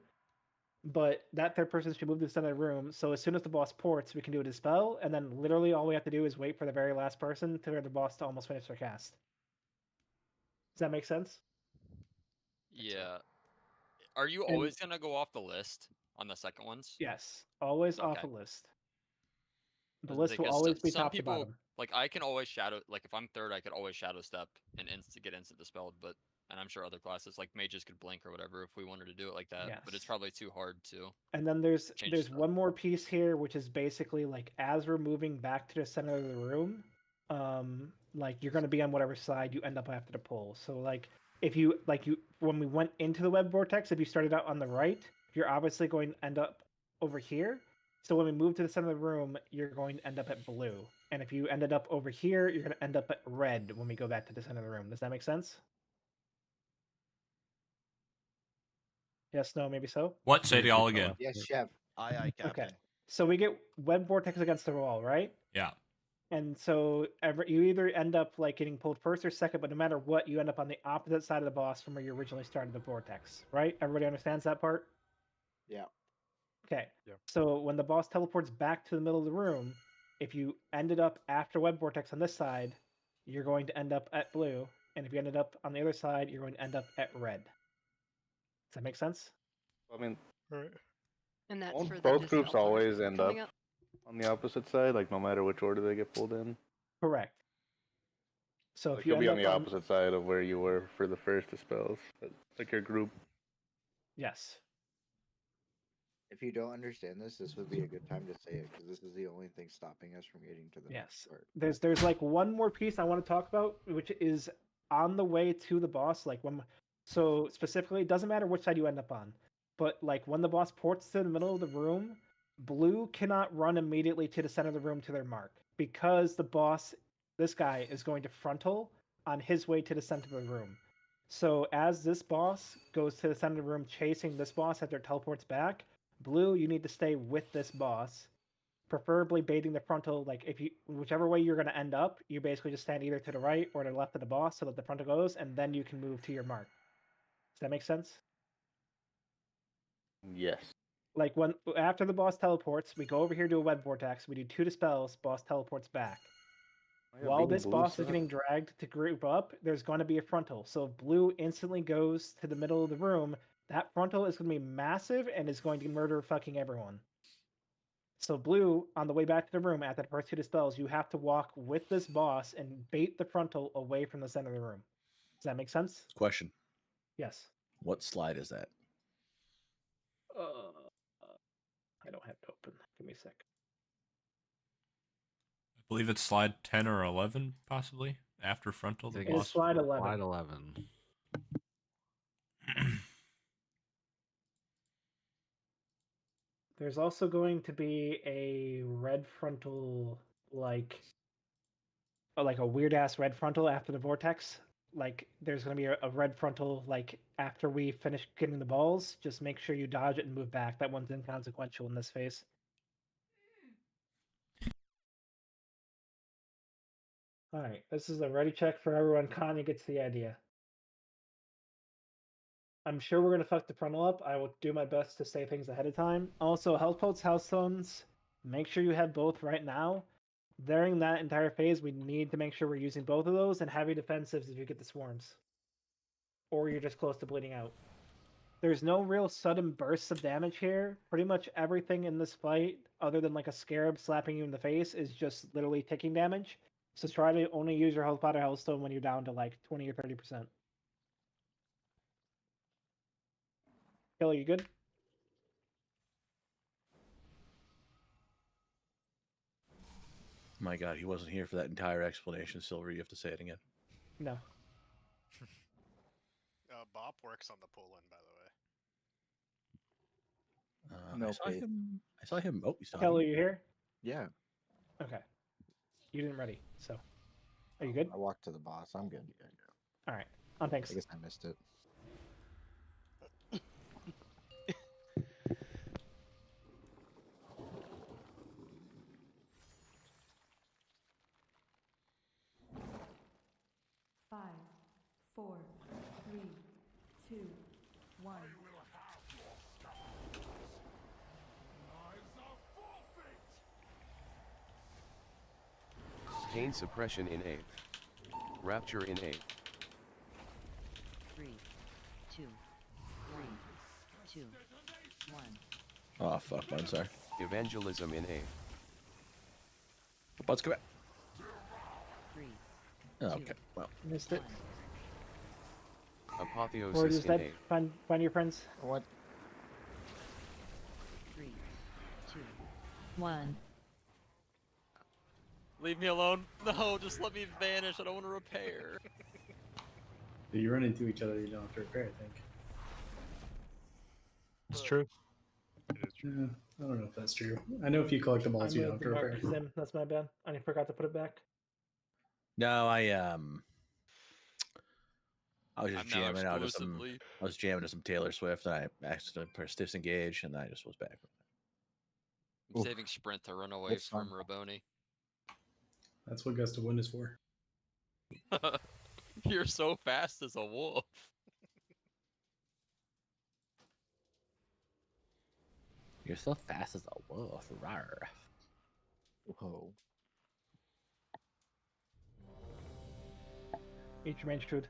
But that third person should move to the center of the room. So as soon as the boss ports, we can do a dispel, and then literally all we have to do is wait for the very last person to the boss to almost finish their cast. Does that make sense? Yeah. Are you And- always gonna go off the list on the second ones? Yes, always off Okay. a list. The list will Because always be some top to people bottom. Like I can always shadow. Like if I'm third, I could always shadow step and get instant dispelled. But and I'm sure other classes like mages could blink or whatever if we wanted to do it like that. But it's Yes. probably too hard to. And then there's Change one more piece here, which is basically like as we're moving back to the center of the room, like you're gonna be on whatever side you end up after the pull. So like if you when we went into the web vortex, if you started out on the right, you're obviously going to end up over here. So when we move to the center of the room, you're going to end up at blue. And if you ended up over here, you're going to end up at red when we go back to the center of the room. Does that make sense? Yes, no, maybe so? What? Say it all again. Yes, chef. Aye, Captain. Okay. So we get web vortex against the wall, right? Yeah. And so you either end up like getting pulled first or second, but no matter what, you end up on the opposite side of the boss from where you originally started the vortex, right? Everybody understands that part? Yeah. Okay. Yeah. So when the boss teleports back to the middle of the room, if you ended up after web vortex on this side, you're going to end up at blue, and if you ended up on the other side, you're going to end up at red. Does that make sense? I mean, And that's won't for the both groups dispel always end up coming up? on the opposite side, like no matter which order they get pulled in? Correct. So Like if you you'll be end on the up opposite side of where you were for the first dispels, like your group. Yes. If you don't understand this, this would be a good time to say it because this is the only thing stopping us from getting to the next Yes. part. There's like one more piece I want to talk about, which is on the way to the boss. Like so specifically, it doesn't matter which side you end up on, but like when the boss ports to the middle of the room, blue cannot run immediately to the center of the room to their mark because the boss, this guy, is going to frontal on his way to the center of the room. So as this boss goes to the center of the room chasing this boss after it teleports back, blue, you need to stay with this boss, preferably baiting the frontal. Like if you, whichever way you're going to end up, you basically just stand either to the right or to the left of the boss so that the frontal goes, and then you can move to your mark. Does that make sense? Yes. Like when after the boss teleports, we go over here to a web vortex. We do 2 dispels. Boss teleports back. Yeah, While being this blue boss is sucks. getting dragged to group up, there's going to be a frontal. So if blue instantly goes to the middle of the room, that frontal is going to be massive and is going to murder fucking everyone. So blue, on the way back to the room after the first 2 dispels, you have to walk with this boss and bait the frontal away from the center of the room. Does that make sense? Question. Yes. What slide is that? I don't have it open. Give me a sec. I believe it's slide 10 or 11, possibly after frontal. It is slide 11. Slide 11. There's also going to be a red frontal, like a weird ass red frontal after the vortex. Like there's going to be a red frontal like after we finish getting the balls. Just make sure you dodge it and move back. That one's inconsequential in this phase. All right, this is a ready check for everyone. Kanye gets the idea. I'm sure we're going to fuck the frontal up. I will do my best to say things ahead of time. Also, health potes, house stones, make sure you have both right now. During that entire phase, we need to make sure we're using both of those and heavy defensives if you get the swarms. Or you're just close to bleeding out. There's no real sudden bursts of damage here. Pretty much everything in this fight, other than like a scarab slapping you in the face, is just literally ticking damage. So try to only use your health pot or health stone when you're down to like 20 or 30%. Kelly, you good? My God, he wasn't here for that entire explanation, Silver. You have to say it again. No. Bop works on the pull-in, by the way. No, I saw Faith. him. I saw him. Oh, he's talking. Kelly, you here? Yeah. Okay. You didn't ready, so. Are you good? I walked to the boss. I'm good. Yeah, All right. On thanks. I guess I missed it. Five, 4, 3, 2, 1. Pain suppression in A. Rapture in A. 3, 2, 1, 2, 1. Oh fuck! I'm sorry. Evangelism in A. Let's go back. Oh, okay. Well, Missed it. Or Apotheosis just in that A. find your friends. What? 3, 2, 1. Leave me alone. No, just let me vanish. I don't want to repair. If you run into each other, you don't have to repair, I think. It's true. It is true. I don't know if that's true. I know if you collect the balls, you don't have to repair. Sim, that's my bad. I forgot to put it back. No, I was just I'm now jamming out to some. exclusively- I was jamming to some Taylor Swift, and I accidentally pressed disengage, and I just was back. I'm saving sprint to run away It's from fun. Raboni. That's what Gust of Wind is for. You're so fast as a wolf. You're so fast as a wolf. Rawr. Whoa. Eat your range food.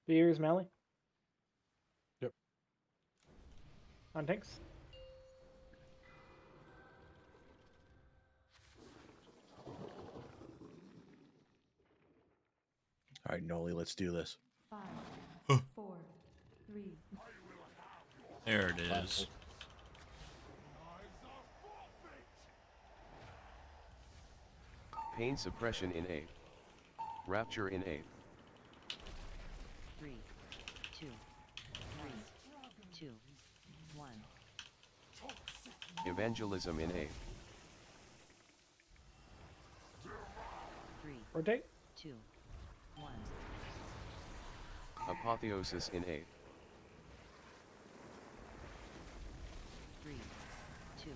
Beers, Mally? Yep. On tanks? All right, Noli, let's do this. 5, 4, 3. There it is. Pain suppression in A. Rapture in A. 3, 2, 2, 1. Evangelism in A. 3, Rotate. 2, 1. Apotheosis in A. 3, 2, 1.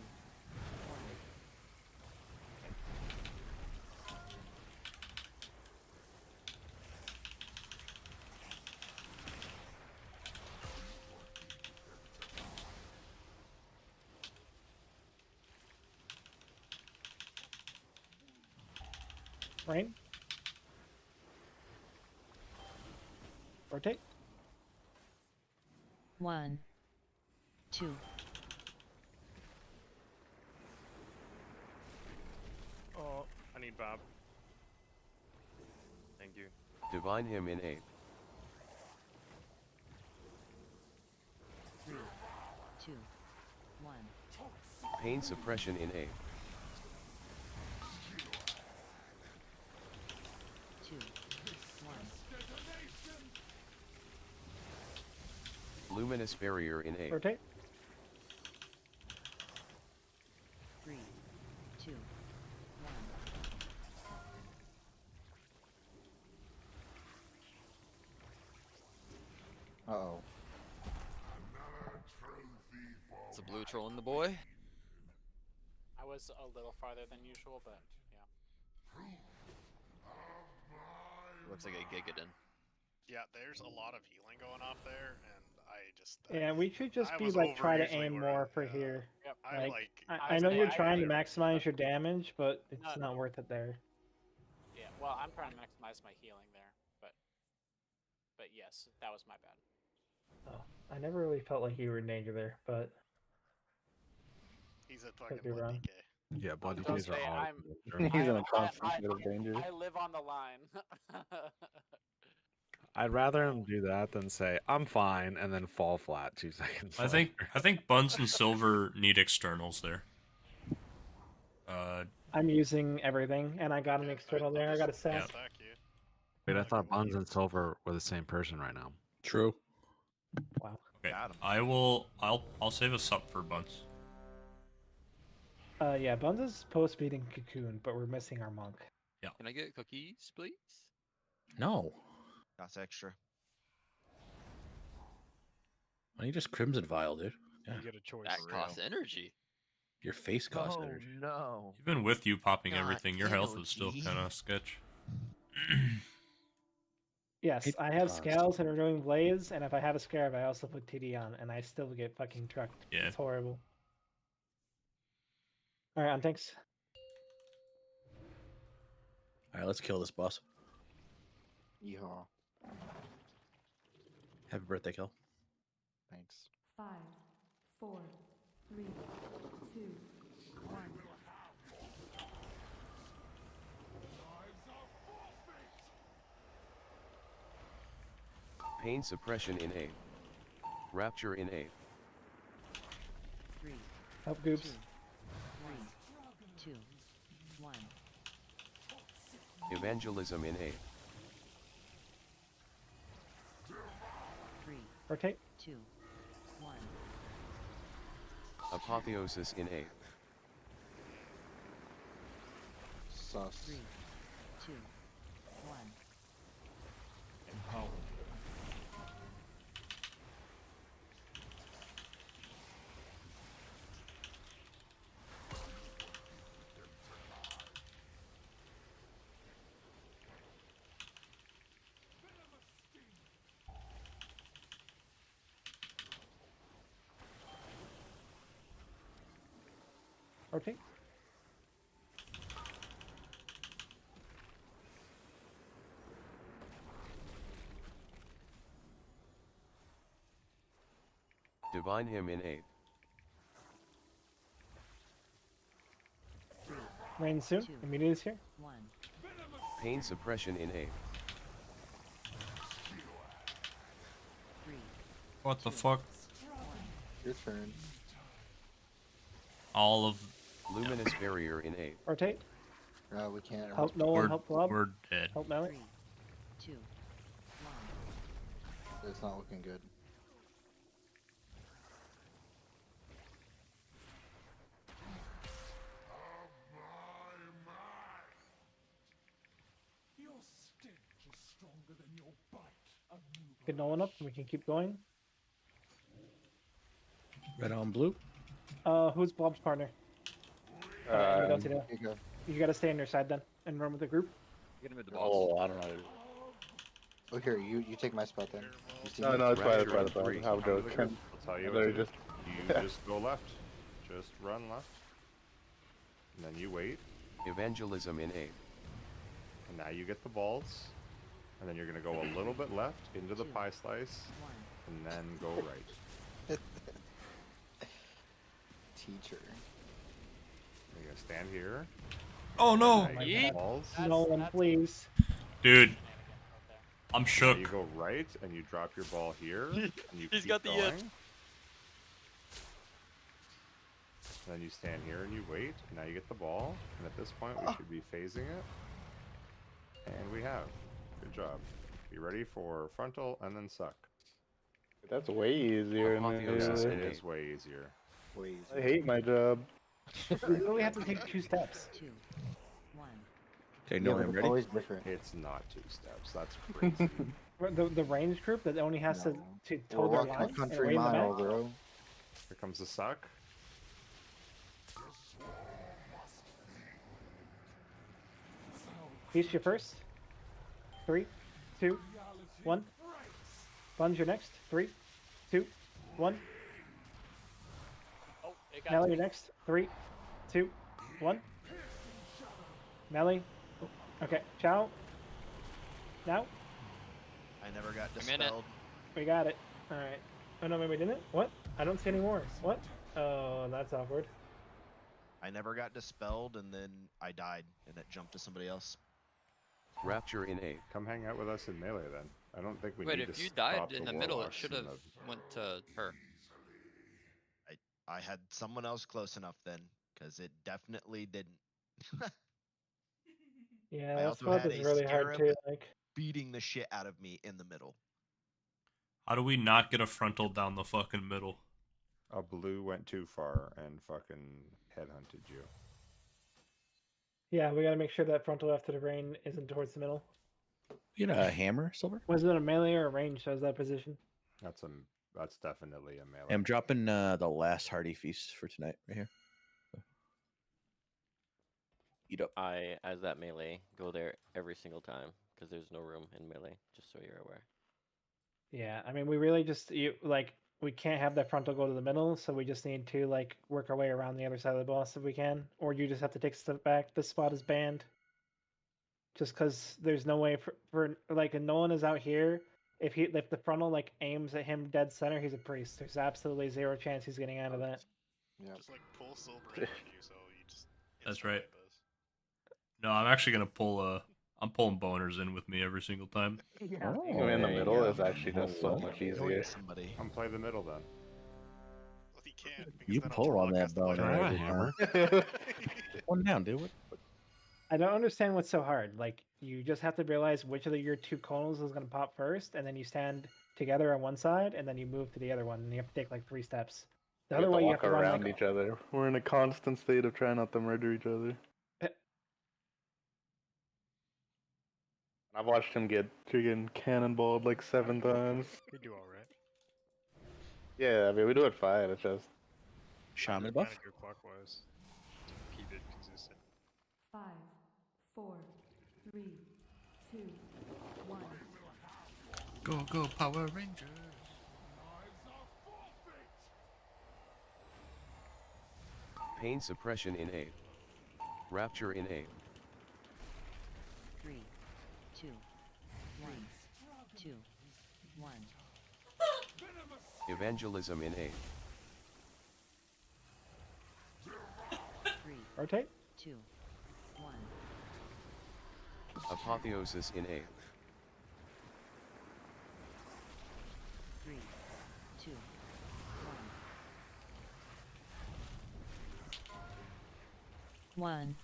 Rain. Rotate. 1, 2. Oh, I need Bob. Thank you. Divine him in A. 3, 2, 1. Pain suppression in A. 2, 1. Luminous barrier in A. Rotate. 3, 2, 1. Uh-oh. It's a blue trolling the boy. I was a little farther than usual, but yeah. Looks like a Gigadon. Yeah, there's a lot of healing going off there, and I just. Yeah, we should just I be was like over try to usually aim where more for here. Yep. I know you're trying to maximize your damage, but it's not worth it there. Yeah, well, I'm trying to maximize my healing there, but yes, that was my bad. Oh, I never really felt like you were in danger there, but He's a fucking could be wrong. DK. Yeah, blood Don't DKs are say all. He's in a constant state of danger. I live on the line. I'd rather him do that than say I'm fine and then fall flat 2 seconds. I think Buns and Silver need externals there. I'm using everything, and I got an external there. I got a sack. Wait, I thought Buns and Silver were the same person right now. True. Wow. Okay. I'll save a sup for Buns. Yeah, Buns is supposed to be in Cocoon, but we're missing our monk. Yeah. Can I get cookies, please? No. That's extra. Why don't you just Crimson Vial, dude? Yeah. You get a choice. That costs energy. Your face costs Oh energy. no. Even with you popping Not everything, your health is still energy. kind of sketch. Yes, I have scales and renewing blades, and if I have a scarab, I also put TD on, and I still get fucking trucked. Yeah. It's horrible. Alright, on tanks. Alright, let's kill this boss. Yeehaw. Happy birthday, Kel. Thanks. 5, Pain suppression in A. Rapture in A. 3, Help Goops. 2, 3, 2, 1. Evangelism in A. 3, Rotate. 2, 1. Apotheosis in A. Sus. 3, 2, 1. Oh. Rotate. Divine him in A. Rain soon. 2, Immediate is here. 1. Pain suppression in A. 3, What the fuck? Your turn. All of Luminous barrier in A. Rotate. We can't. Help Nolan. Help Blob. we're dead. Help Melly. 3, 2, 1. It's not looking good. Get Nolan up, and we can keep going. Red on blue. Who's Blob's partner? You gotta stay on your side then, and run with the group. You're gonna move the boss. I don't know. Oh, here, you take my spot then. No, it's fine. It's fine. I'll go. I'll tell you what to do. You just go left. Just run left. And then you wait. Evangelism in A. And now you get the balls. And then you're going to go a little bit left into the pie slice. And then go right. Teacher. You're going to stand here. Oh no! Now you get the balls. Nolan, please. Dude. I'm Now shook. you go right and you drop your ball here. And you He's keep got the going. it. Then you stand here and you wait. Now you get the ball. And at this point we should be phasing it. And we have. Good job. Be ready for frontal and then suck. That's way easier. Apotheosis It in A. is way easier. Way I hate my job. We only have to take 2 steps. 2, 1. Okay, Yeah, no, but I'm it's ready. always different. It's not 2 steps. That's crazy. The range group that only has to toe We're their walking line a and country away in the mile, back. bro. Here comes the suck. Beast you first. 3, 2, 1. Bunge your next. 3, 2, 1. Oh, it got Melly you're next. 3, 2, 1. Melly. Okay. Ciao. Now. I never got I'm in it. dispelled. We got it. Alright. Oh no, maybe we didn't? What? I don't see any more. What? Oh, that's awkward. I never got dispelled, and then I died, and it jumped to somebody else. Rapture in A. Come hang out with us in melee then. I don't think we Wait, need if to you died stop in the war middle, it walks should and have went to her. I had someone else close enough then, because it definitely didn't. Yeah, I that also spot had is a really hard scarab too. Like, beating the shit out of me in the middle. How do we not get a frontal down the fucking middle? A blue went too far and fucking headhunted you. yeah, we gotta make sure that frontal after the rain isn't towards the middle. You get a hammer, Silver? Was it a melee or a range? How's that position? That's definitely a melee. I'm dropping the last Hardy Feast for tonight right here. Eat up. I, as that melee, go there every single time because there's no room in melee. Just so you're aware. Yeah, I mean, we really just we can't have that frontal go to the middle, so we just need to like work our way around the other side of the boss if we can, or you just have to take a step back. This spot is banned. Just because there's no way for like, and Nolan is out here. If the frontal like aims at him dead center, he's a priest. There's absolutely 0 chance he's getting out of that. Yeah. Just like pull silver in front of you, so you just. That's right. No, I'm actually gonna pull I'm pulling boners in with me every single time. Being in the middle is actually just so much easier. Somebody. I'm play the middle then. Well, he can't. You pull on that bone. Can I have a hammer? One down, dude. What? I don't understand what's so hard. Like, you just have to realize which of your two conals is going to pop first, and then you stand together on one side, and then you move to the other one, and you have to take like 3 steps. The We other have to way, you walk have to run around like each other. We're in a constant state of trying not to murder each other. I've watched him get friggin' cannonballed like 7 times. We do alright. Yeah, I mean, we do it fine. It's just. Shaman Just buff? trying to go clockwise to keep it consistent. 5, 4, 3, 2, 1. Go, Power Rangers! Pain suppression in A. Rapture in A. 3, 2, 1, 2, 1. Evangelism in A. 3, Rotate. 2, 1. Apotheosis in A. 3, 2, 1. 1.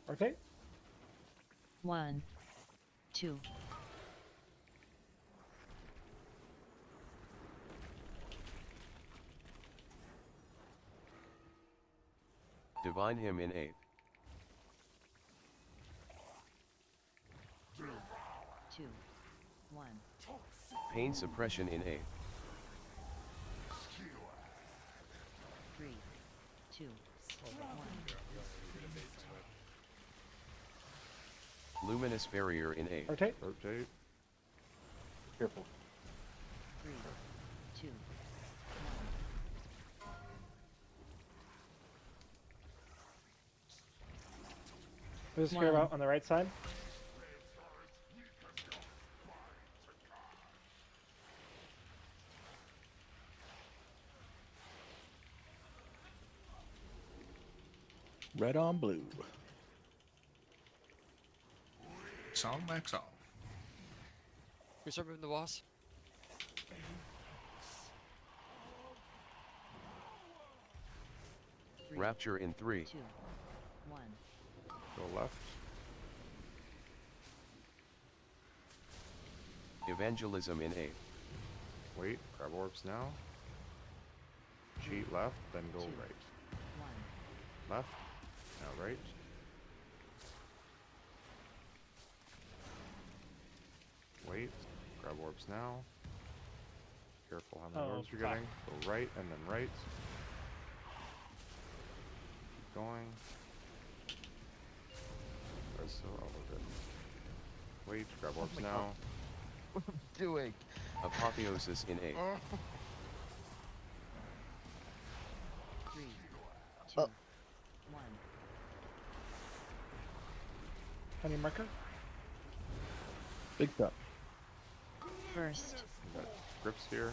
Rotate. 1, 2. Divine him in A. 3, 2, 1. Pain suppression in A. 3, 2, 1. Luminous barrier in A. Rotate. Rotate. Careful. 3, 2, There's a spear out on the right side. Red on blue. Max on. We start moving the boss. Rapture in 3. 2, 1. Go left. Evangelism in A. Wait, grab orbs now. Cheat left, then go 2, right. 1. Left, now right. Wait, grab orbs now. Careful how many Oh, orbs you're fuck. getting. Go right and then right. Keep going. That's so all of it. Wait, grab orbs my now. God. What am I doing? Apotheosis in A. 3, 2, 1. Any marker? Big cup. First. We got grips here.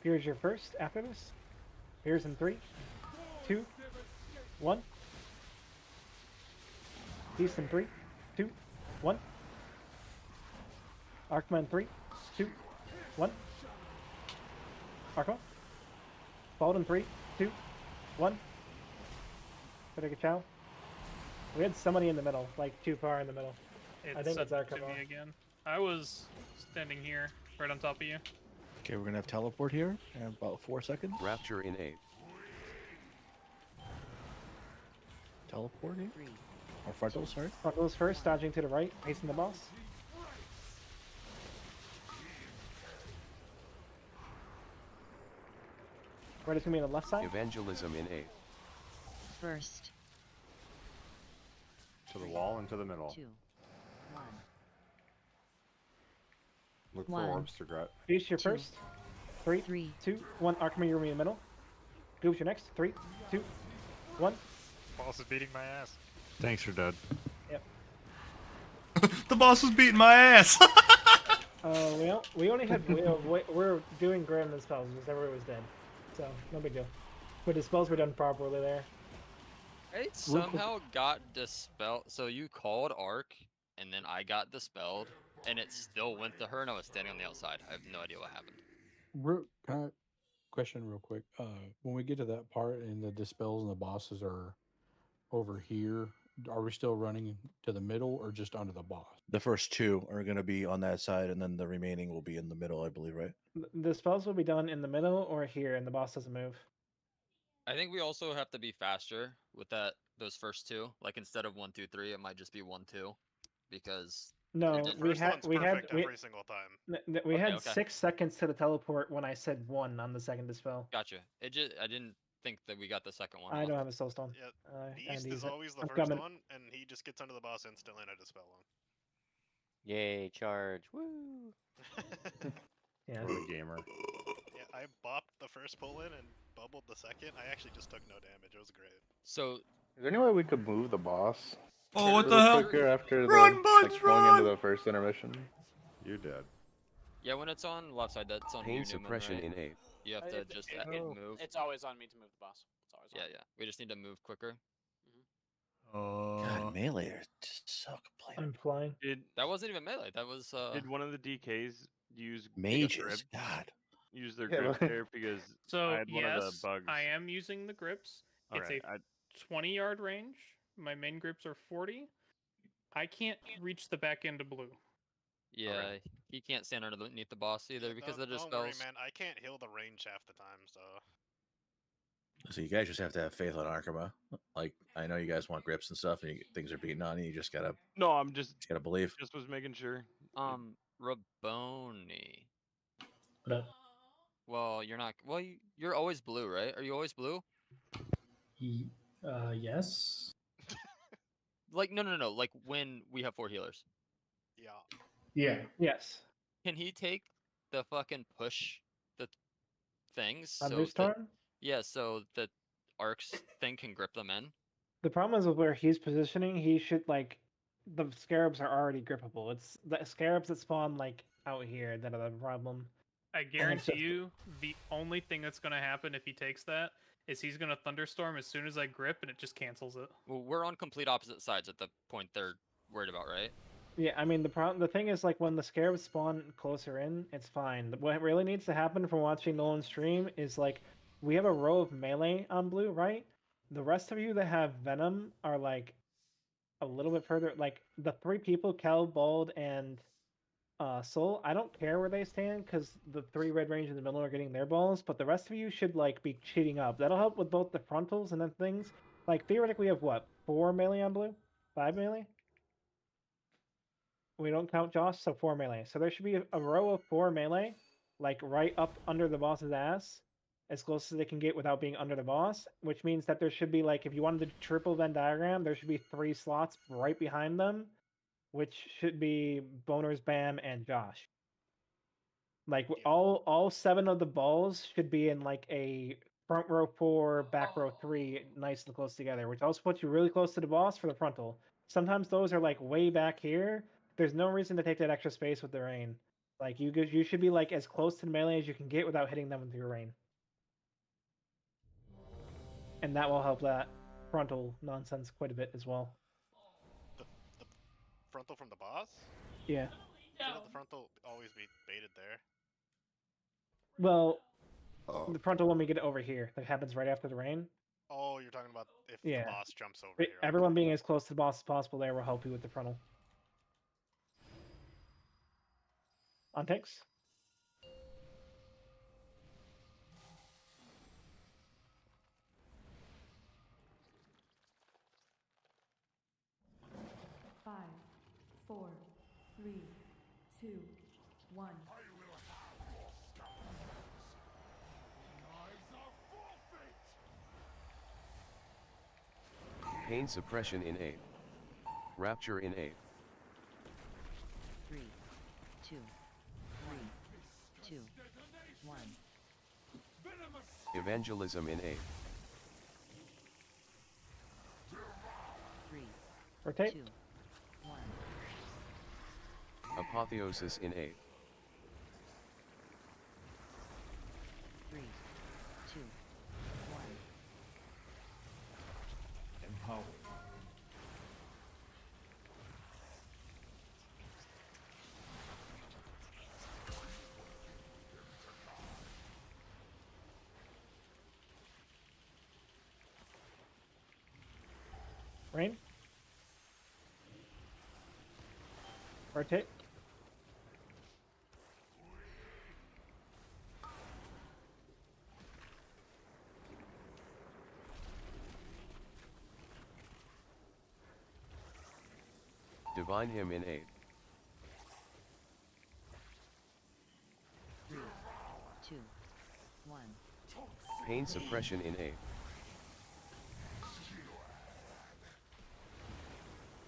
Here's your first after this. Here's in 3, 2, 1. Beast in 3, 2, 1. Arkma in 3, 2, 1. Arkma. Bald in 3, 2, 1. Take a chow. We had somebody in the middle, like too far in the middle. I think it's up to Arkma. me again. I was standing here, right on top of you. Okay, we're gonna have teleport here in about 4 seconds. Rapture in A. Teleporting. Or frontal, sorry. Frontals first, dodging to the right, facing the boss. Right is gonna be on the left side. Evangelism in A. First. To the wall and to the middle. 2, 1. Look for 1. orbs to grab. Beast, your 2. first. 3, 2, 1. Archimate, you're in the middle. Goobs, you're next. 3, 2, 1. Boss is beating my ass. Thanks for dead. Yep. The boss was beating my ass. We only had we're doing Grim and spells because everybody was dead, so no big deal. But the spells were done properly there. It somehow got dispelled. So you called Arc, and then I got dispelled, and it still went to her, and I was standing on the outside. I have no idea what happened. Question real quick. When we get to that part and the dispels and the bosses are over here, are we still running to the middle or just onto the boss? The first 2 are going to be on that side, and then the remaining will be in the middle, I believe, right? The spells will be done in the middle or here, and the boss doesn't move. I think we also have to be faster with those first 2. Like instead of 1, 2, 3, it might just be 1, 2, because no, we had every single time. We had Okay. 6 seconds to the teleport when I said 1 on the second dispel. Gotcha. I didn't think that we got the second one. I off. don't have a soulstone. Yeah, Beast is always the I'm first coming. one, and he just gets under the boss instantly and I dispel him. Yay, charge. Woo! Yeah. What a gamer. Yeah, I bopped the first pull in and bubbled the second. I actually just took no damage. It was great. So, is there any way we could move the boss? Oh, what a the little hell? Quicker after Run, buds, going run! into the first intermission. You did. Yeah, when it's on left side, that's on Pain you, Newman, suppression right? in 8. You have to just move. It's always on me to move the boss. It's always on. Yeah. We just need to move quicker. God, melee are just so complaining. I'm flying. That wasn't even melee. That was. Did one of the DKs use Mages? grip? God. Use their Yeah, grip there because So I had one of the yes, bugs. I am using the grips. It's Alright, a 20-yard range. My main grips are 40. I can't reach the back end of blue. Yeah, he can't stand underneath the boss either because of the Don't worry, dispels. man. I can't heal the range half the time, so. So you guys just have to have faith on Arkema. Like, I know you guys want grips and stuff, and things are beating on you. You just gotta. No, I'm just gotta believe. Just was making sure. Raboni. No. Well, you're not. Well, you're always blue, right? Are you always blue? Yes. Like no. Like when we have 4 healers. Yeah. Yeah. Yes. Can he take the fucking push the things? Thunderstorm? Yeah, so the arcs thing can grip them in. The problem is with where he's positioning. He should the scarabs are already grippable. It's the scarabs that spawn out here that are the problem. I guarantee you, the only thing that's going to happen if he takes that is he's going to thunderstorm as soon as I grip, and it just cancels it. Well, we're on complete opposite sides at the point they're worried about, right? Yeah, I mean the thing is when the scarabs spawn closer in, it's fine. What really needs to happen from watching Nolan's stream is we have a row of melee on blue, right? The rest of you that have venom are a little bit further. The 3 people, Kel, Bald, and Soul. I don't care where they stand because the 3 red range in the middle are getting their balls, but the rest of you should be cheating up. That'll help with both the frontals and then things. Theoretically, we have what, 4 melee on blue, 5 melee. We don't count Josh, so 4 melee. So there should be a row of 4 melee, right up under the boss's ass, as close as they can get without being under the boss, which means that there should be, if you wanted to triple Venn diagram, there should be 3 slots right behind them, which should be Boners, Bam, and Josh. All 7 of the balls should be in, a front row 4, back row 3, nice and close together, which also puts you really close to the boss for the frontal. Sometimes those are, way back here. There's no reason to take that extra space with the rain. You should be as close to the melee as you can get without hitting them with your rain. And that will help that frontal nonsense quite a bit as well. The frontal from the boss? Yeah. Shouldn't the frontal always be baited there? Well, the frontal when we get it over here, that happens right after the rain. Oh, you're talking about if Yeah. the boss jumps over here. Everyone being as close to the boss as possible there will help you with the frontal. On ticks? Five, 4, 3, 2, 1. Pain suppression in 8. Rapture in 8. 3, 2, 3, 2, 1. Evangelism in 8. 3, Rotate. 2, 1. Apotheosis in 8. 3, 2, 1. Empower. Rain. Rotate. Divine him in 8. 3, 2, 1. Pain suppression in 8.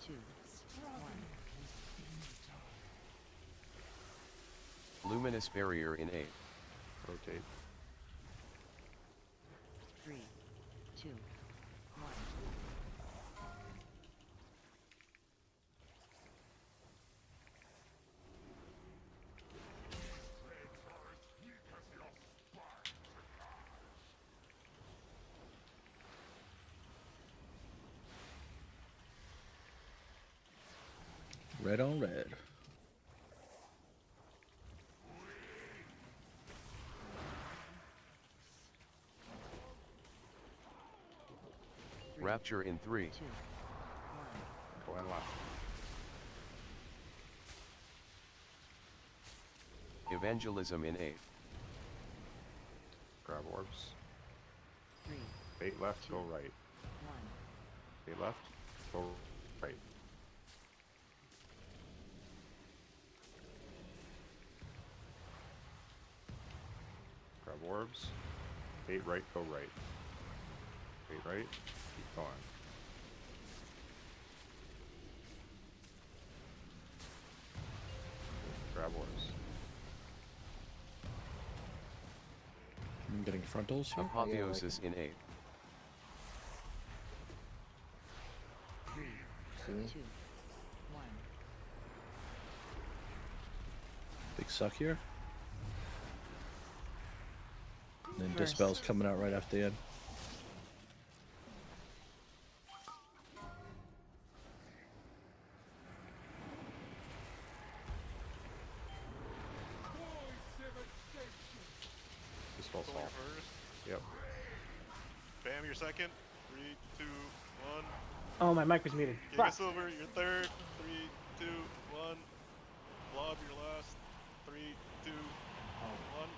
2, 1. Luminous barrier in 8. Rotate. 3, 2, 1. Red on red. Rapture in 3. 2, 1. Go in left. Evangelism in 8. Grab orbs. 3, Bait left, go right. 1. Bait left, go right. Grab orbs. Bait right, go right. Bait right, keep going. Grab orbs. I'm getting frontals here. Apotheosis in 8. 3, See? 2, 1. Big suck here. And then First. Dispel's coming out right after the end. Dispel Soul salt. first. Yep. Bam, your second. 3, 2, 1. Oh, my mic was muted. Giga Fuck. Silver, your third. 3, 2, 1. Blob, your last. 3, 2, 1.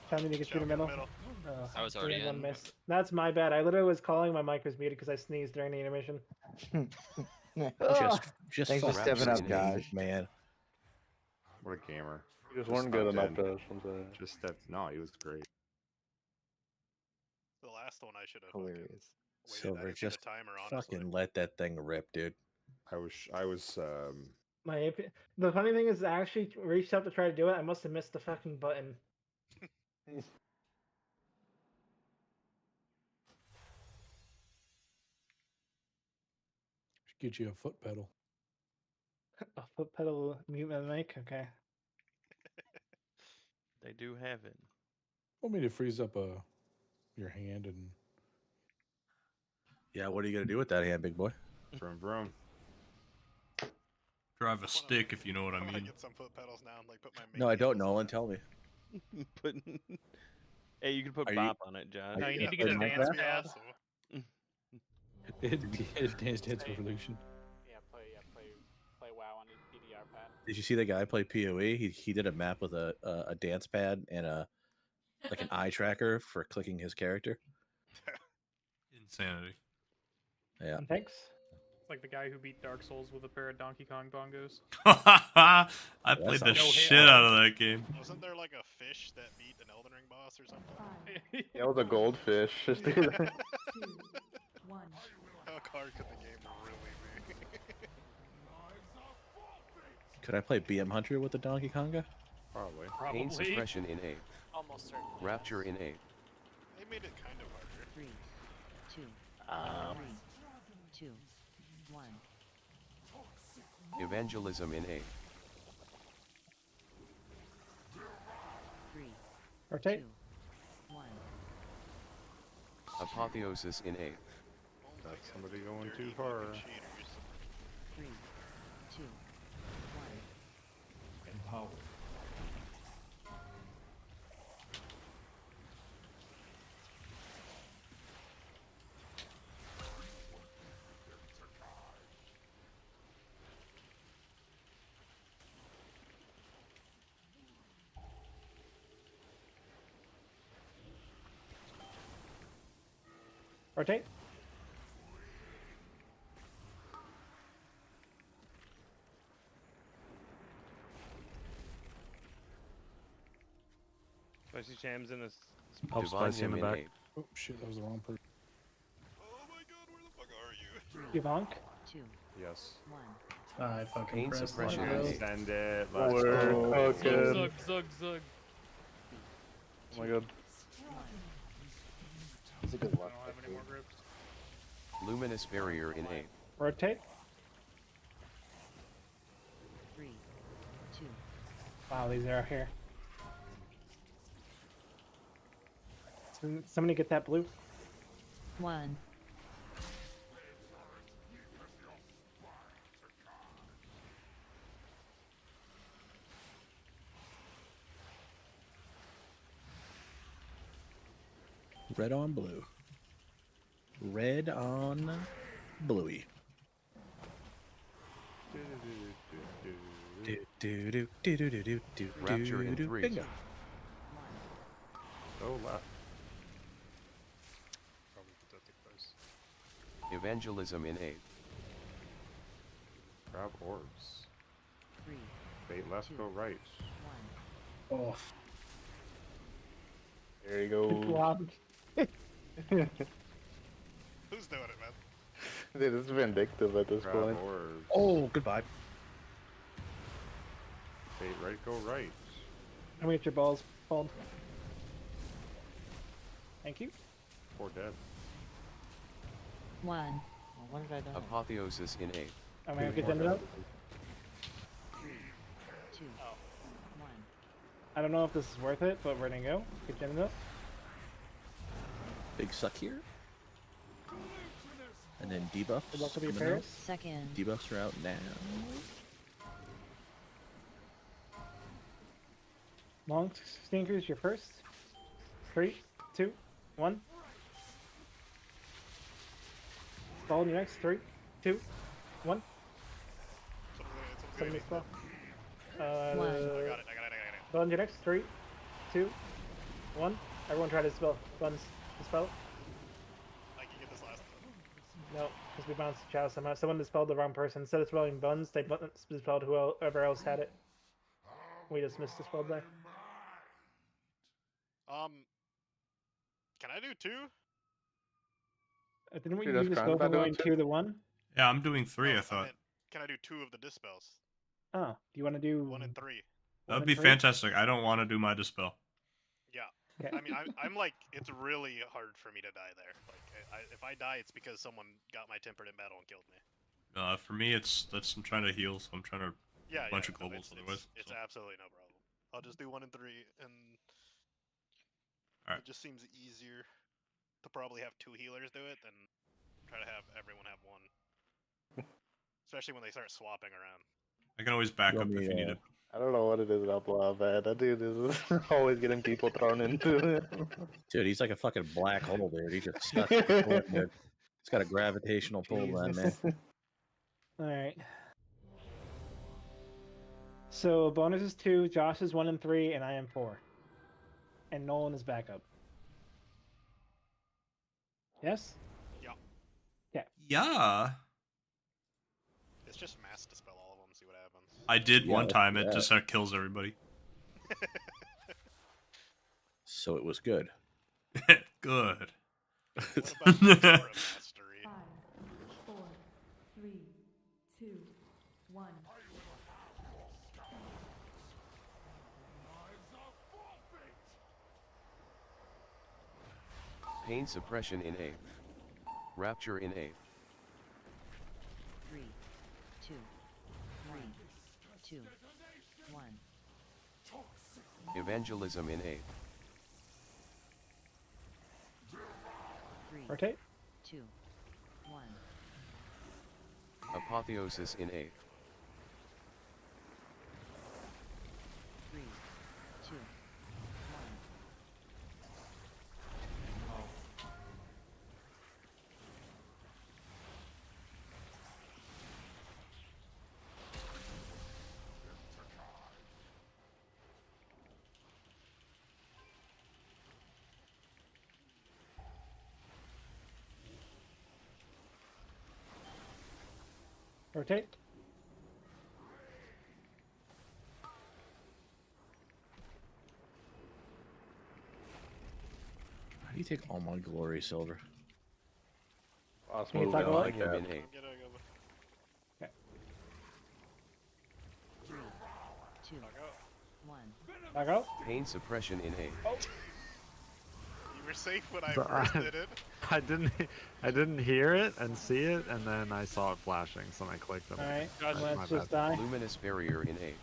Tell me to get through the middle. Oh, I was already one in. miss. That's my bad. I literally was calling. My mic was muted because I sneezed during the intermission. Just Thanks for fuck stepping up, me, guys. man. What a gamer. You just weren't good stepped enough in. to sometimes. Just stepped. No, he was great. The last one I should have. Hilarious. Waited. I Silver, didn't see just the timer, honestly. fucking let that thing rip, dude. I was My AP the funny thing is, I actually reached out to try to do it. I must have missed the fucking button. Should get you a foot pedal. A foot pedal mute my mic. Okay. They do have it. Want me to freeze up your hand and Yeah, what are you gonna do with that hand, big boy? Vroom vroom. Drive a stick, if you know what I I want to mean. get some foot pedals now and like put my. No, I don't, Nolan. Tell me. Hey, you can put Are you- bop on it, Josh. No, you need to Yeah, get a play dance Minecraft? pad. it Dance Revolution. Yeah, play WoW on a DDR pad. Did you see the guy play PoE? He did a map with a dance pad and a like an eye tracker for clicking his character. Insanity. Yeah. Thanks. It's like the guy who beat Dark Souls with a pair of Donkey Kong bongos. I played the No hit. shit out of that game. Wasn't there like a fish that beat an Elden Ring boss or something? Yeah, it was a goldfish. Just do that. 2, 1. How hard could the game really be? Could I play BM Hunter with the Donkey Konga? Probably. Probably. Pain suppression in A. Almost certainly. Rapture in A. They made it kind of harder. 3, 2, 3, 2, 1. Evangelism in A. 3, Rotate. 2, 1. Apotheosis in A. That's somebody going too far. 3, 2, 1. Empower. Rotate. Spicy Cham's in this. Help Spicy in the back. Oh shit, that was the wrong person. Yvonne. 2, Yes. 1. I fucking Pain pressed suppression like in this. A. Send it. Let's Word. go. Oh, Zug, good. zug, zug, zug. Oh my god. It's a good I luck. don't have any more groups. Luminous barrier in A. Rotate. 3, 2, Wow, these are here. Somebody get that blue. 1. Red on blue. Red on bluey. Rapture in 3. Bingo. Go left. Probably pathetic place. Evangelism in A. Grab orbs. 3, Bait left, go right. 1. Oh, There you go. Block. Who's doing it, man? Dude, it's vindictive at this Grab point. orbs. Oh, goodbye. Bait right, go right. Let me get your balls pulled. Thank you. Poor dead. 1. Oh, what did I do? Apotheosis in A. I'm gonna get them up. 3, 2, 1. I don't know if this is worth it, but we're gonna go. Get them up. Big suck here. And then debuffs. Good luck with your coming out. pairs. Second. Debuffs are out now. Long stinkers, your first. 3, 2, 1. Spell on your next. 3, 2, 1. Somebody spell. I got it. Spell on your next. 3, 2, 1. Everyone try to spell. Buns. Dispel. I can get this last one. No, because we bounced the chow somehow. Someone dispelled the wrong person. Instead of spelling buns, they dispelled whoever else had it. We just misdispelled there. Can I do 2? Didn't we Dude, that's just kind go of from bad going doing 2 to 1? Yeah, I'm doing 3, I I thought. meant, can I do 2 of the dispels? Oh, do you want to do 1 and 3. That would be fantastic. I don't want to do my dispel. Yeah. Okay. I mean, I'm like, it's really hard for me to die there. Like, if I die, it's because someone got my tempered in battle and killed me. For me, I'm trying to heal, so I'm trying to Yeah, bunch yeah, of globals otherwise. It's absolutely no problem. I'll just do 1 and 3, and Alright. it just seems easier to probably have 2 healers do it than try to have everyone have 1. Especially when they start swapping around. I can always back up if you need it. I don't know what it is about Blob, man. That dude is always getting people thrown into it. Dude, he's like a fucking black hole, dude. He just sucks. Dude. He's got a gravitational pull, man. Alright. So bonus is 2, Josh is 1 and 3, and I am 4. And Nolan is backup. Yes? Yeah. Yeah. Yeah. It's just mass dispel all of them, see what happens. I did one time. It yeah. just kills everybody. So it was good. Good. What about Aura Mastery? 5, 4, 3, 2, 1. Pain suppression in A. Rapture in A. 3, 2, 3, 2, 1. Evangelism in A. 3, Rotate. 2, 1. Apotheosis in A. 3, 2, 1. Rotate. How do you take all my glory, Silver? Boss Can you move, talk I about like it? that. In A. Okay. 3, 2, 1. Back out. Pain suppression in A. You were safe when I So first did it. I didn't hear it and see it, and then I saw it flashing, so I clicked on it. Alright, That's let's my just bad. die. Luminous barrier in A.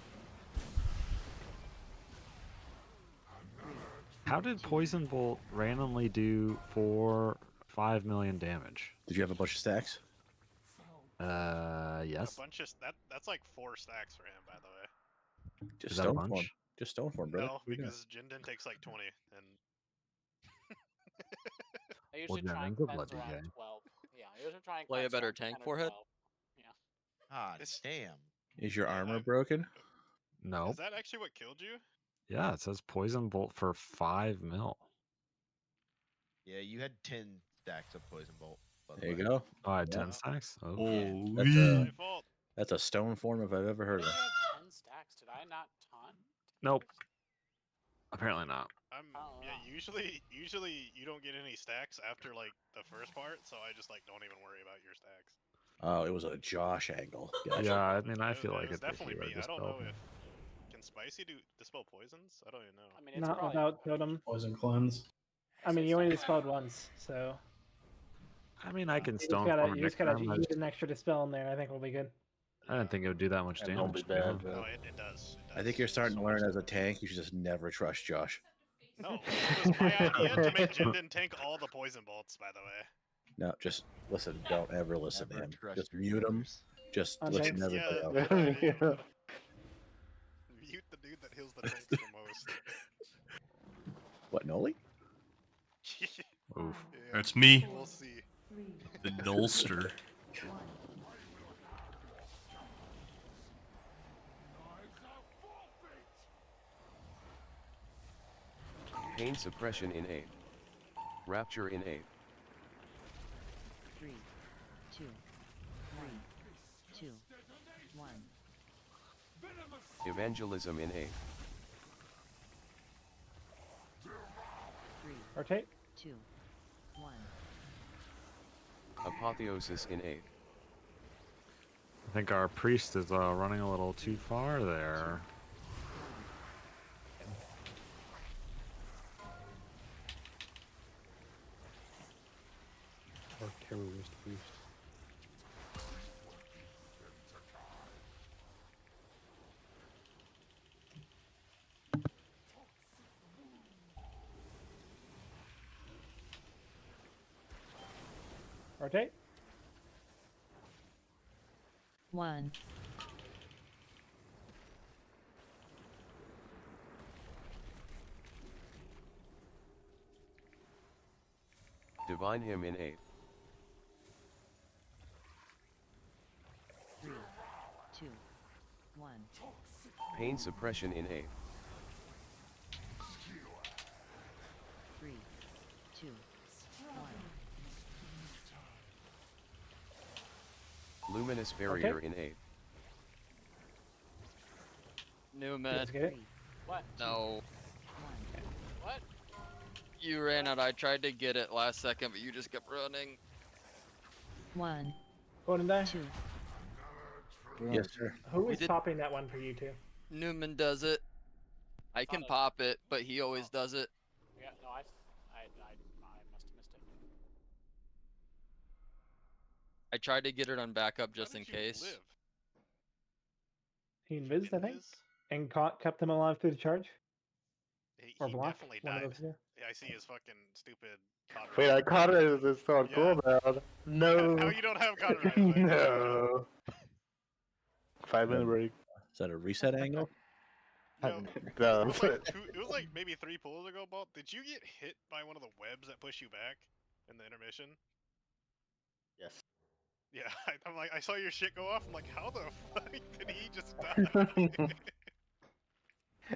How did Poison Bolt randomly do 5 million damage? Did you have a bunch of stacks? Yes. A bunch of that's like 4 stacks for him, by the way. Just Is that a stone form. bunch? Just stone form, brother. No, What are you doing? because Jinden takes like 20, and I usually try and Jennings a cleanse bloody around guy. 12. Yeah, I usually try and Play a cleanse better around tank 10 or forehead? 12. Yeah. Ah, damn. Is your Yeah, armor broken? No. is that actually what killed you? Yeah, it says Poison Bolt for 5 mil. Yeah, you had 10 stacks of poison bolt. By the There you way. go. Oh, I had Yeah. 10 stacks? Oh. That's My a, fault. that's a stone form if I've ever heard I of. think you had 10 stacks. Did I not taunt? Nope. Apparently not. Usually you don't get any stacks after like the first part, so I just like don't even worry about your stacks. Oh, it was a Josh angle. Gotcha. Yeah, I mean, I It- feel it like was it's if definitely you me. were I don't know dispelled. if can Spicy dispel poisons? I don't even know. I mean, it's Not probably without totem. Poison cleanse. I mean, you only dispelled once, so I mean, I can you just stone gotta form you next just gotta time. eat an extra dispel in there. I think we'll be good. I didn't think it would do that much And don't damage. be to be bad, honest. but- No, it does. It does. I think you're starting to so learn much as a damage. tank. You should just never trust Josh. No, it was my idea to make Jinden tank all the poison bolts. By the way. No, just listen. Don't ever listen to Never him. trust Just your mute him. users. Just On listen tanks? to everybody Yeah, else. good idea. Mute the dude that heals the tanks the most. What, Noli? Oof. Yeah, That's me. We'll see. 3, The Dulster. 1. Pain suppression in A. Rapture in A. 3, 2, 3, 2, 1. Evangelism in A. 3, Rotate. 2, 1. Apotheosis in A. I think our priest is running a little too far there. Or terrorist boost. Rotate. 1. Divine him in A. 3, 2, 1. Pain suppression in A. 3, 2, 1. Luminous barrier in A. Newman. Let's get it. What? No. What? You ran out. I tried to get it last second, but you just kept running. 1, Go and die. 2. Yes, sir. Who We is did- popping that one for you two? Newman does it. I can pop it, but he always does it. Yeah, no, I must have missed it. I tried to get it on backup just in case. He invised, I think, and kept him alive through the charge. Or block. Definitely One died. of those two. Yeah, I see his fucking stupid. Wait, I caught it as it's on cooldown. No. How you don't have Conrad? No. 5-minute break. Is that a reset angle? Yo, No. it was like maybe 3 pulls ago, Bolt. Did you get hit by one of the webs that push you back in the intermission? Yes. Yeah, I'm like, I saw your shit go off. I'm like, how the fuck did he just die?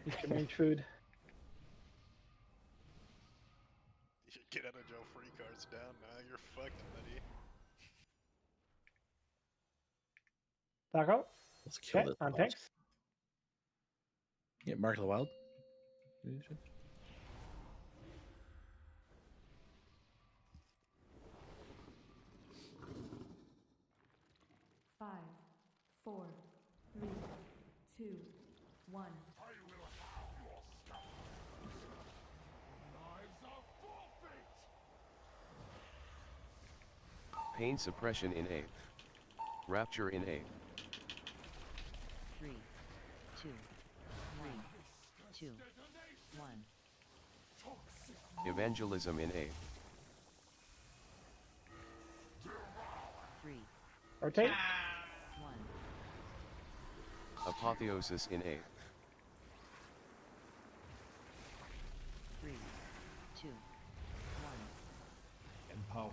You should make food. You should get out of jail free cards down now. You're fucked, buddy. Taco. Let's kill Okay, this on boss. tanks. Yeah, Mark of the Wild. 5, 4, 3, 2, 1. Pain suppression in A. Rapture in A. 3, 2, 3, 2, 1. Evangelism in A. 3, Rotate. 1. Apotheosis in A. 3, 2, 1. Empowered.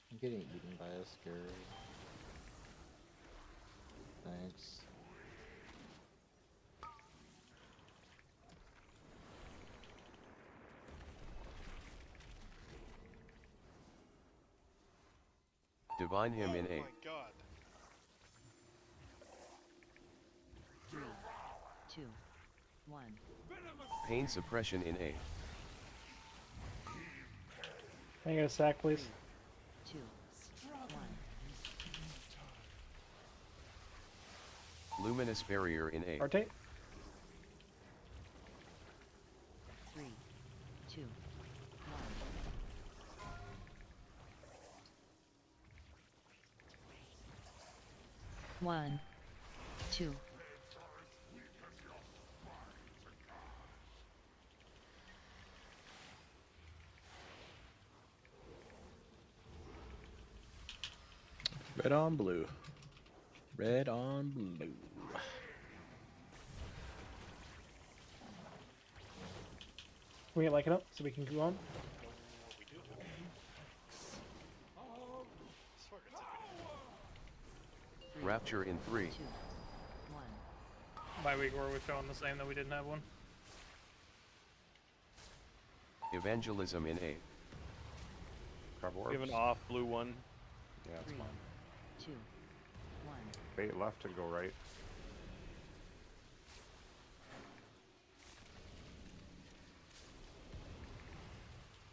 I'm getting eaten by a scary. Thanks. Divine him in A. Oh my god. 3, 2, 1. Pain suppression in A. Can I get a sack, please? 2, 1. Luminous barrier in A. Rotate. 3, 2, 1. 1, 2. Red on blue. Red on blue. Can we get like it up so we can go on? Rapture in 3. 2, 1. By week were we showing the same that we didn't have one? Evangelism in A. Crab We have an orbs. off blue one. Yeah, it's 3, fine. 2, 1. Bait left and go right.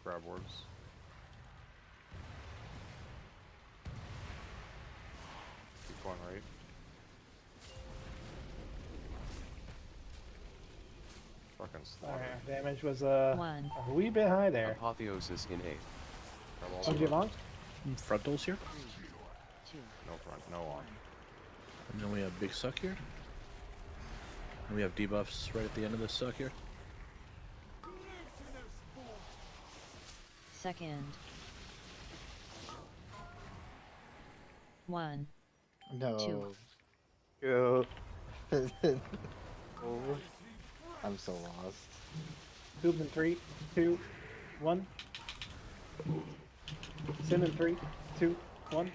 Crab orbs. Keep going right. Fucking slaughter. Alright, damage was One. a wee bit high there. Apotheosis in A. Crab all Some over. Javon? Frontals here. 3, 2, No front, no on. And then we have big suck here. And we have debuffs right at the end of the suck here. Second. 1. No. 2. I'm so lost. Tube in 3, 2, 1. Sim in 3, 2, 1.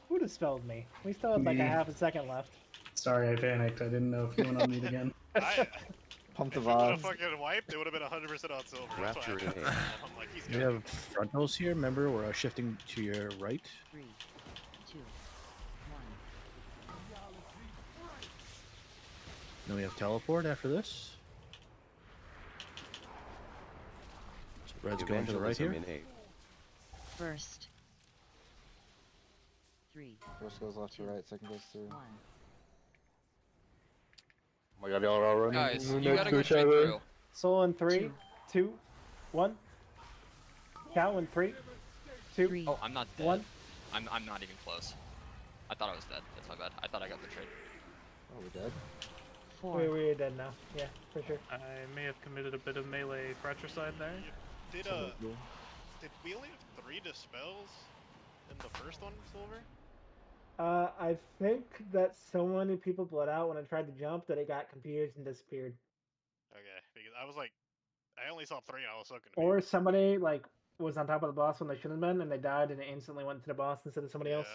Who dispelled me? We still had like a Me. half a second left. Sorry, I panicked. I didn't know if you went on mute again. Pump the If we would have boss. fucking wiped, it would have been 100% on silver. That's why Rapture in A. I'm like, he's We got have frontals here. Remember, we're shifting to your right. 3, 2, 1. Then we have teleport after this. So red's going to the right here. Evangelism in A. First. 3. First goes left to right, second goes through. 1. Oh my god, y'all are all running Guys, you next gotta to go each straight other. through. Soul in 3, 2, 1. Cow in 3, 2, Oh, I'm not dead. 1. I'm not even close. I thought I was dead. That's my bad. I thought I got betrayed. Oh, we're dead? 4. We're dead now. Yeah, for sure. I may have committed a bit of melee fratricide there. Did we only have 3 dispels in the first one, Silver? I think that so many people bled out when I tried to jump that it got confused and disappeared. Okay, because I was like, I only saw 3 and I was so confused. Or somebody like was on top of the boss when they shouldn't have been, and they died, and it instantly went to the boss instead of somebody else.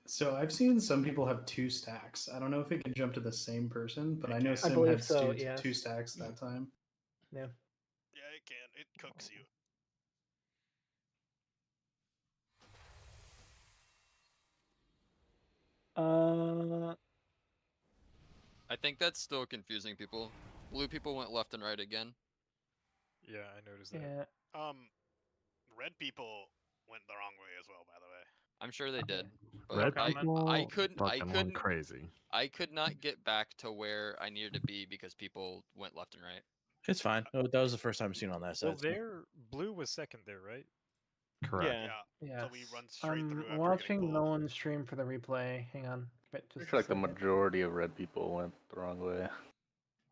So I've seen some people have 2 stacks. I don't know if it can jump to the same person, but I know I Sim believe had so, yes. 2 stacks that time. Yeah. Yeah, it can. It cooks you. I think that's still confusing people. Blue people went left and right again. Yeah, I noticed that. Yeah. Red people went the wrong way as well, by the way. I'm sure they did. But Red I people couldn't went crazy. I could not get back to where I needed to be because people went left and right. It's fine. Oh, that was the first time I've seen it on that Well, side. there, blue was second there, right? Correct. Yeah. So we run straight I'm through after watching Nolan's stream for the replay. Hang on. I feel like the majority of red people went the wrong way.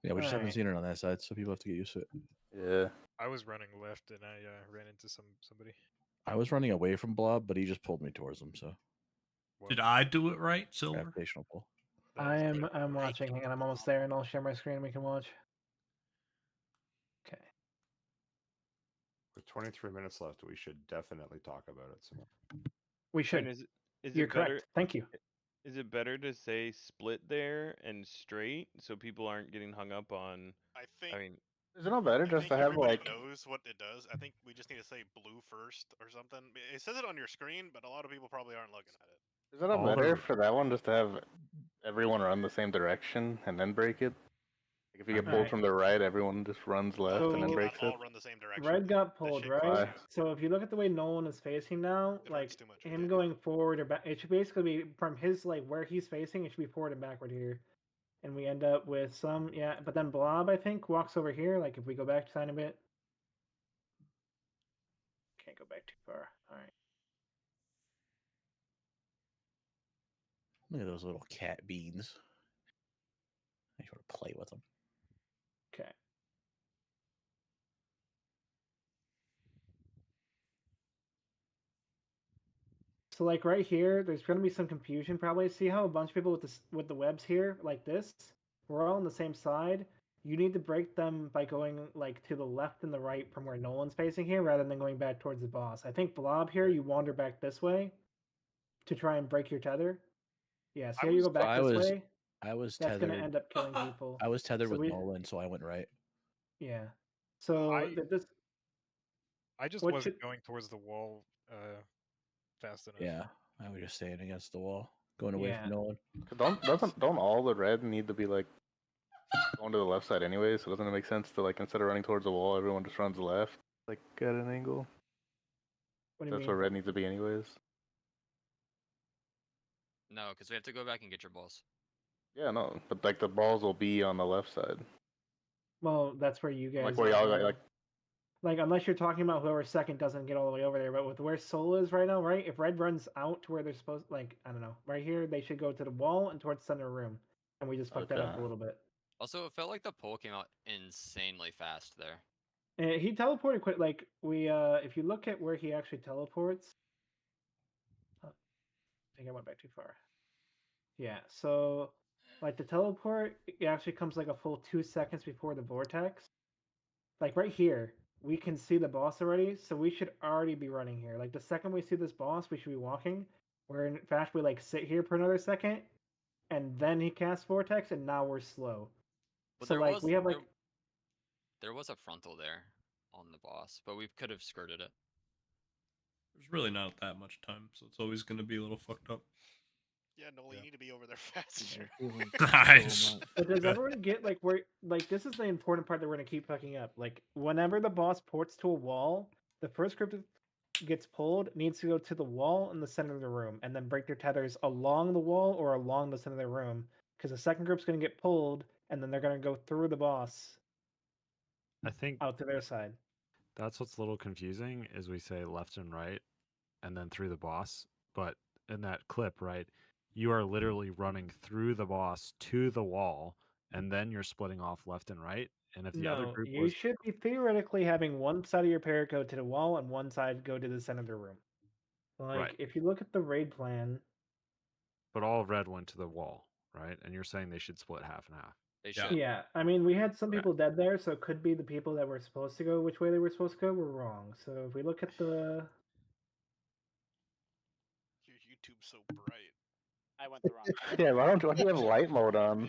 Yeah, we just haven't Alright. seen it on that side, so people have to get used to it. Yeah. I was running left and I ran into somebody. I was running away from Blob, but he just pulled me towards him, so. Did I do it right, Silver? Gravitational pull. I'm watching. Hang on, I'm almost there, and I'll share my screen and we can watch. Okay. With 23 minutes left, we should definitely talk about it. So. We should. And is You're it better, correct. Thank you. Is it better to say split there and straight so people aren't getting hung up on? I think. I mean, is it not better I just think to have everybody like? knows what it does. I think we just need to say blue first or something. It says it on your screen, but a lot of people probably aren't looking at it. Is it not better for that one just to have everyone run the same direction and then break it? Like if you get pulled Alright. from the right, everyone just runs left and then So- breaks it. All run the same direction. Red got pulled, right? Why? So if you look at the way Nolan is facing now, like him going forward or back, it should basically be from his like where he's facing. It should be forward and backward here, and we end up with some But then Blob, I think, walks over here. Like if we go back a tiny bit, can't go back too far. All right. Look at those little cat beans. I just want to play with them. Okay. So like right here, there's going to be some confusion probably. See how a bunch of people with the webs here like this? We're all on the same side. You need to break them by going like to the left and the right from where Nolan's facing here, rather than going back towards the boss. I think Blob here, you wander back this way to try and break your tether. Yeah, see how you go back this way? I was That's tethered. going to end up killing people. I was tethered So with we- Nolan, so I went right. Yeah. So this. I just What wasn't should- going towards the wall fast enough. Yeah, I was just staying against the wall, going away Yeah. from Nolan. Don't all the red need to be like going to the left side anyway? So doesn't it make sense to like instead of running towards the wall, everyone just runs left, like at an angle? What do you That's where mean? red needs to be anyways. No, because we have to go back and get your balls. Yeah, no, but like the balls will be on the left side. Well, that's where you guys. Like where y'all are. got Like, unless you're talking about whoever second doesn't get all the way over there, but with where Soul is right now, right? If red runs out to where they're supposed, like, I don't know, right here, they should go to the wall and towards the center room. And we just fucked that up a Okay. little bit. Also, it felt like the poll came out insanely fast there. And he teleported quick. Like, if you look at where he actually teleports, I think I went back too far. Yeah, so, like, the teleport, it actually comes like a full 2 seconds before the vortex. Like, right here, we can see the boss already, so we should already be running here. Like, the second we see this boss, we should be walking. Where in fact, we, like, sit here for another second, and then he casts Vortex, and now we're slow. But so, there like, was we have, like... there was a frontal there on the boss, but we could have skirted it. There's really not that much time, so it's always going to be a little fucked up. Yeah, Noli, you need to be over there faster. Nice. But does everyone get like where like this is the important part that we're gonna keep fucking up. Like whenever the boss ports to a wall, the first group that gets pulled needs to go to the wall in the center of the room and then break their tethers along the wall or along the center of the room. Because the second group's gonna get pulled and then they're gonna go through the boss I think out to their side. that's what's a little confusing is we say left and right and then through the boss, but in that clip, right, you are literally running through the boss to the wall and then you're splitting off left and right. And if the other No, group you was should be theoretically having one side of your parrot go to the wall and one side go to the center of the room. Like right, if you look at the raid plan, but all of red went to the wall, right? And you're saying they should split half and half. They Yeah. should. yeah, I mean, we had some Okay. people dead there, so it could be the people that were supposed to go which way they were supposed to go were wrong. So if we look at the Your YouTube's so bright. I went the wrong way. Yeah, why do you have light mode on?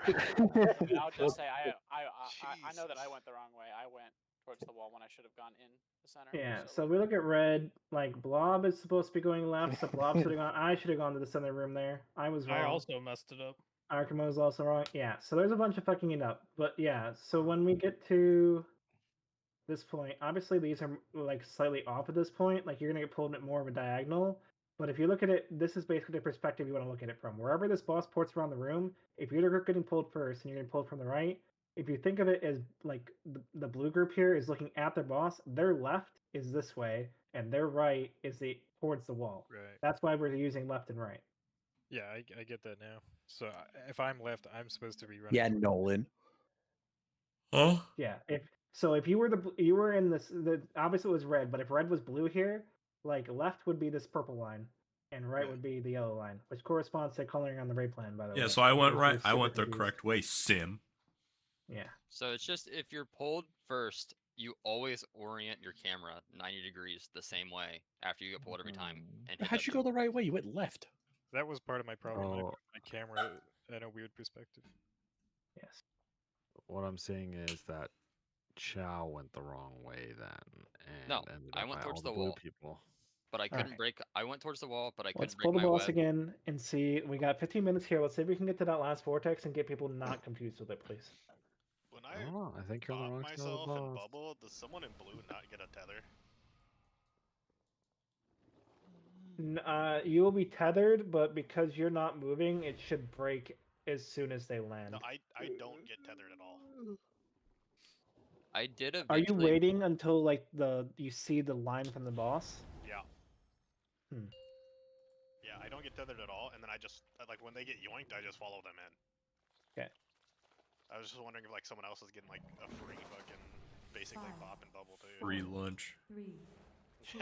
And I'll just say I know that I went the wrong way. I went towards the wall when I should have gone in the center. yeah, so we look at red. Like Blob is supposed to be going left, so Blob should have gone. I should have gone to the center room there. I was wrong. I also messed it up. Arkamo is also wrong. Yeah, so there's a bunch of fucking it up. But yeah, so when we get to this point, obviously these are like slightly off at this point. Like you're gonna get pulled at more of a diagonal. But if you look at it, this is basically the perspective you want to look at it from. Wherever this boss ports around the room, if you're the group getting pulled first and you're getting pulled from the right, if you think of it as like the blue group here is looking at their boss, their left is this way and their right is towards the wall. Right. That's why we're using left and right. Yeah, I get that now. So if I'm left, I'm supposed to be running. Yeah, Nolan. Huh? Yeah, if you were in this, obviously it was red, but if red was blue here, like left would be this purple line, and right would be the yellow line, which corresponds to coloring on the raid plan, by the way. Yeah, so I went If right. you're I super went the confused. correct way, Sim. Yeah. So it's just if you're pulled first, you always orient your camera 90 degrees the same way after you get pulled every time. And hit How'd you W. go the right way? You went left. That was part of my problem. I Oh. put my camera in a weird perspective. Yes. What I'm seeing is that Chow went the wrong way then. And No, ended I up went by towards all the blue wall. people. But I couldn't Alright. break. I went towards the wall, but I Let's couldn't pull break the my boss web. again and see. We got 15 minutes here. Let's see if we can get to that last vortex and get people not confused with it, please. When I don't know. I think you're on the pop wrong side of the myself in boss. bubble, does someone in blue not get a tether? You will be tethered, but because you're not moving, it should break as soon as they land. No, I don't get tethered at all. I did Are you eventually. waiting until like you see the line from the boss? Yeah. Hmm. Yeah, I don't get tethered at all, and then I just like when they get yoinked, I just follow them in. Okay. I was just wondering if like someone else is getting like a free fucking basically pop and bubble too. Free lunch. 3, 2,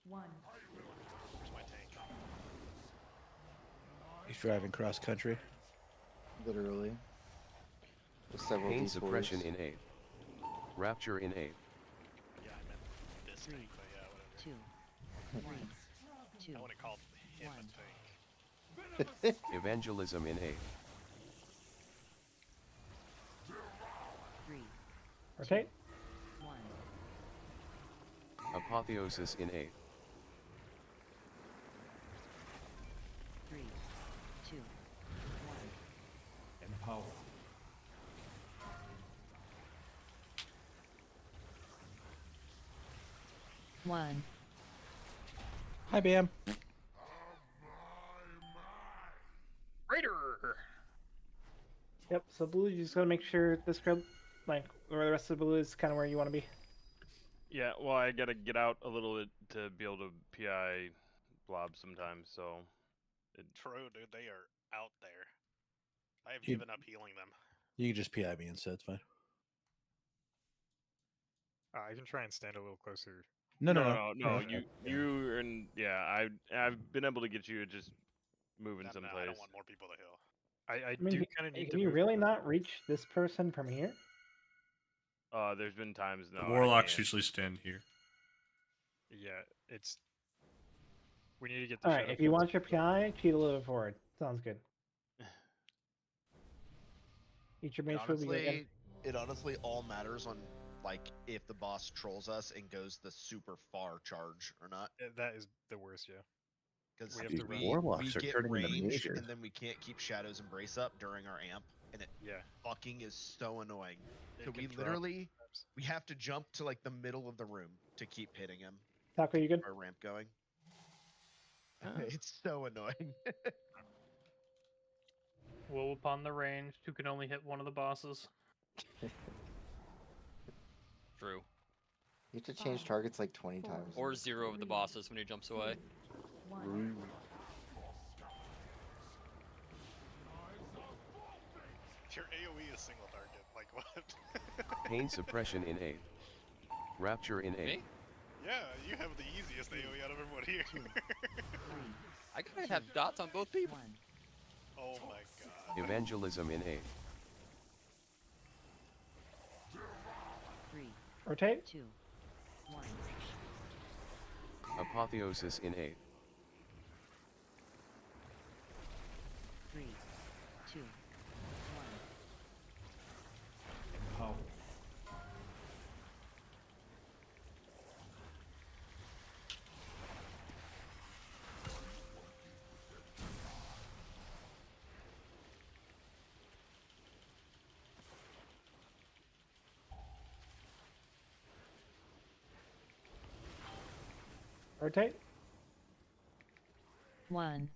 1. Where's my tank? He's driving cross country. Literally. Just several Pain detours. suppression in 8. Rapture in 8. Yeah, I meant this tank, but yeah, whatever. 2, 1, 2. I wouldn't call him a tank. Evangelism in 8. 3, Okay. 1. Apotheosis in 8. 3, 2, 1. Empower. One. Hi, Bam. Raider. Yep. So blue, you just gotta make sure this group, like, or the rest of the blue is kind of where you want to be. Yeah, well, I gotta get out a little bit to be able to PI Blob sometimes, so. True, dude, they are out there. I have You- given up healing them. You can just PI me instead. It's fine. I can try and stand a little closer. No, Yeah. you and yeah, I've been able to get you just moving No, I someplace. don't want more people to heal. I I mean, do kind of need can to you move really not reach this person from here? There's been times no. The I warlocks can't. usually stand here. Yeah, it's. We need to get the. All right. If you want your PI, cheat a little forward. Sounds good. Eat your It mace food. we go again. honestly all matters on like if the boss trolls us and goes the super far charge or not. That is the worst, yeah. because We have These to run. warlocks we are get turning into range mages. and then we can't keep Shadow's Embrace up during our amp, and it Yeah. fucking is so annoying. It So can we drop literally sometimes. we have to jump to like the middle of the room to keep hitting him. Taco, you good? Our ramp going. It's so annoying. Will upon the range, who can only hit one of the bosses. True. You have to change targets like 20 times. Or 0 of the bosses when he jumps away. Your AoE is single target. Like what? Pain suppression in A. Rapture in A. Me? Yeah, you have the easiest AoE out of everyone here. I gotta have dots on both people. Oh my god. Evangelism in A. 3, Rotate. 2, 1. Apotheosis in A. 3, 2, 1. Oh. Rotate. 1.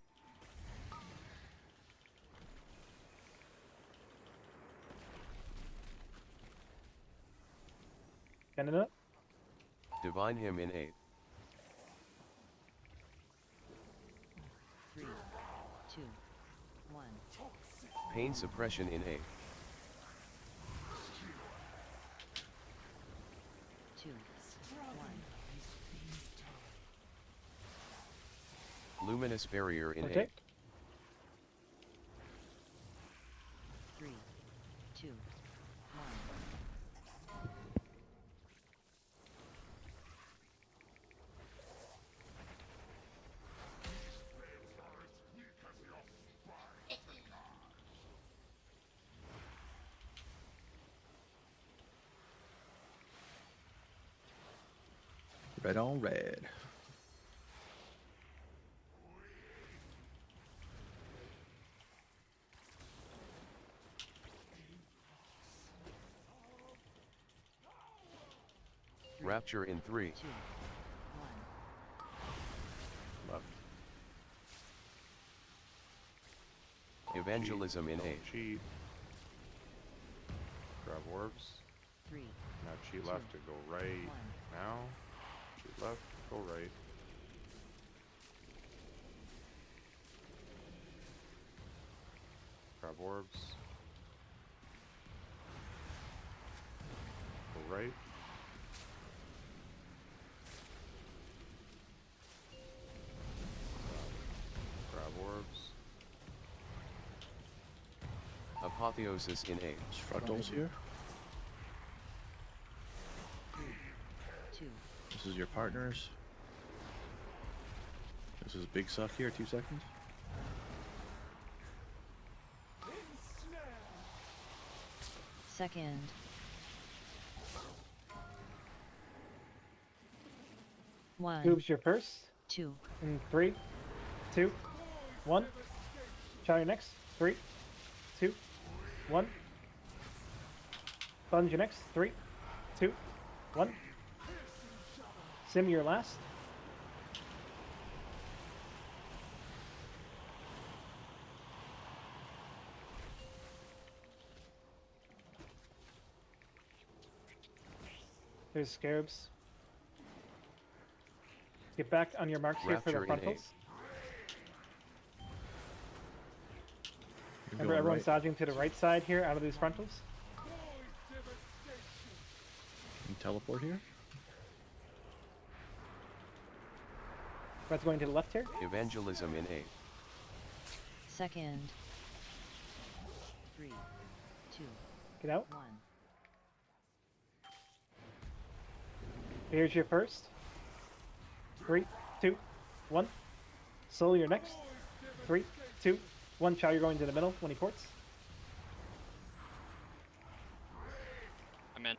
Send it up. Divine him in A. 3, 2, 1. Pain suppression in A. 2, 1. Luminous barrier in Okay. A. 3, 2, 1. Red on red. Rapture in 3. 2, 1. Left. Evangelism in A. Cheat. Grab orbs. 3, Now cheat left to go right. 1. Now. Cheat left, go right. Grab orbs. Go right. Grab orbs. Apotheosis in A. There's fractals here. 2. This is your partners. This is Big Suck here, 2 seconds. Second. One. Goob's your first. 2. In 3, 2, 1. Shadow your next. 3, 2, 1. Sponge your next. 3, 2, 1. Sim your last. There's scarabs. Get back on your marks here for the Rapture in A. frontals. You're Remember, going everyone's right. dodging to the right side here out of these frontals. You teleport here. Red's going to the left here. Evangelism in A. Second. 3, 2, Get out. 1. Here's your first. 3, 2, 1. Soul your next. 3, 2, 1. Chow, you're going to the middle when he ports. I'm in.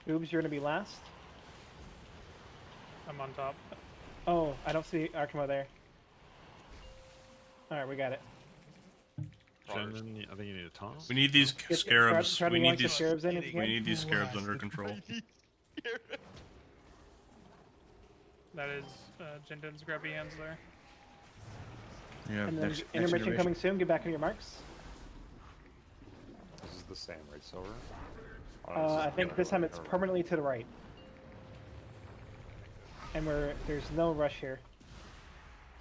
Oobs, you're going to be last. I'm on top. Oh, I don't see Arkamo there. Alright, we got it. Shannon, I think you need a taunt. We need these scarabs. try to We yank need the these. scarabs in if you We can. need these scarabs under control. That is Jinden's grabby hands there. Yeah. And then Next intermission coming soon. Get back on your marks. This is the same, right, Silver? I think this time it's permanently to the right. And there's no rush here.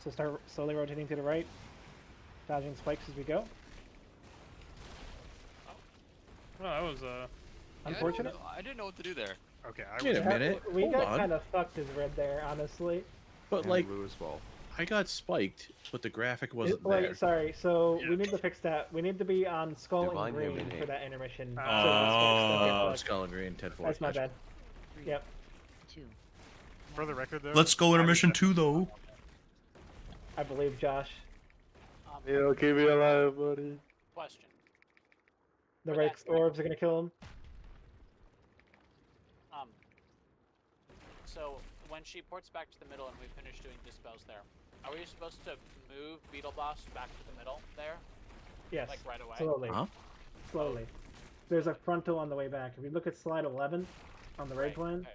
So start slowly rotating to the right, dodging spikes as we go. Well, that was unfortunate. I didn't know what to do there. Okay, Wait a minute. We Hold got on. kind of fucked as red there, honestly. But And like, blue as well. I got spiked, but the graphic wasn't Wait, there. sorry. So we need to fix that. We need to be on skull Divine and green him in for A. that intermission. Oh, skull and green, 10-4. That's my bad. Yep. 2. For the record, though. Let's go intermission 2 though. I believe Josh. Yeah, keep me alive, buddy. Question. The For red that- orbs are gonna kill him. So when she ports back to the middle and we finish doing dispels there, are we supposed to move Beetle Boss back to the middle there? Yes. Like right away? Slowly. Huh? Slowly. There's a frontal on the way back. If you look at slide 11 on the raid plan, Okay.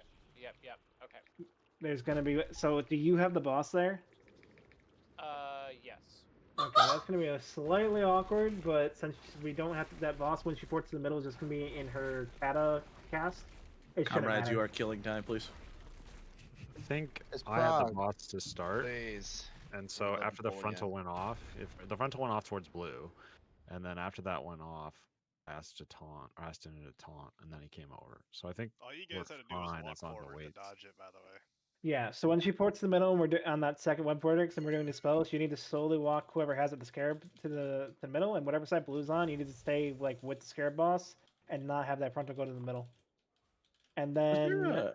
Yep. Okay. there's gonna be. So do you have the boss there? Yes. Okay, that's gonna be a slightly awkward, but since we don't have that boss when she ports to the middle is just gonna be in her kata cast. It shouldn't Comrades, matter. you are killing time, please. I think It's I had the Prague. boss to start, Please. and so Let after the him pull frontal again. went off, if the frontal went off towards blue, and then after that went off, I asked him to taunt, and then he came over. So I think All you we're guys had to do was fine walk as long as the forward to weights. dodge it, by the way. Yeah, so when she ports to the middle and we're on that second web vortex and we're doing the spells, you need to slowly walk whoever has it, the scarab, to the middle, and whatever side blue's on, you need to stay like with the scarab boss and not have that frontal go to the middle. And then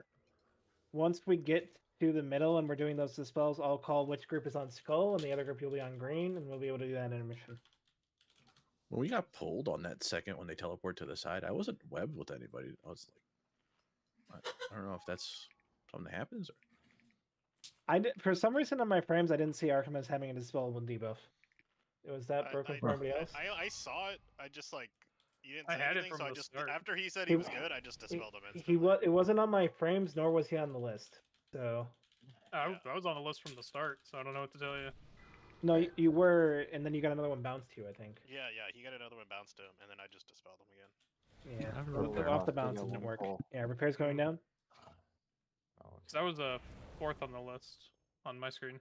once we get to the middle and we're doing those dispels, I'll call which group is on skull and the other group will be on green, and we'll be able to do that intermission. When we got pulled on that second when they teleport to the side, I wasn't webbed with anybody. I was like, I don't know if that's something that happens. Or... For some reason on my frames, I didn't see Arkham as having a dispellable debuff. Was that broken for everybody else? I saw it. I just like you didn't I say had it anything, from so I the just start. after he said he was good, I just dispelled him instantly. It wasn't on my frames, nor was he on the list. So I was on the list from the start, so I don't know what to tell you. no, you were, and then you got another one bounced to you, I think. Yeah, he got another one bounced to him, and then I just dispelled him again. Yeah, off the bounce didn't work. Yeah, repairs going down. So I was fourth on the list on my screen.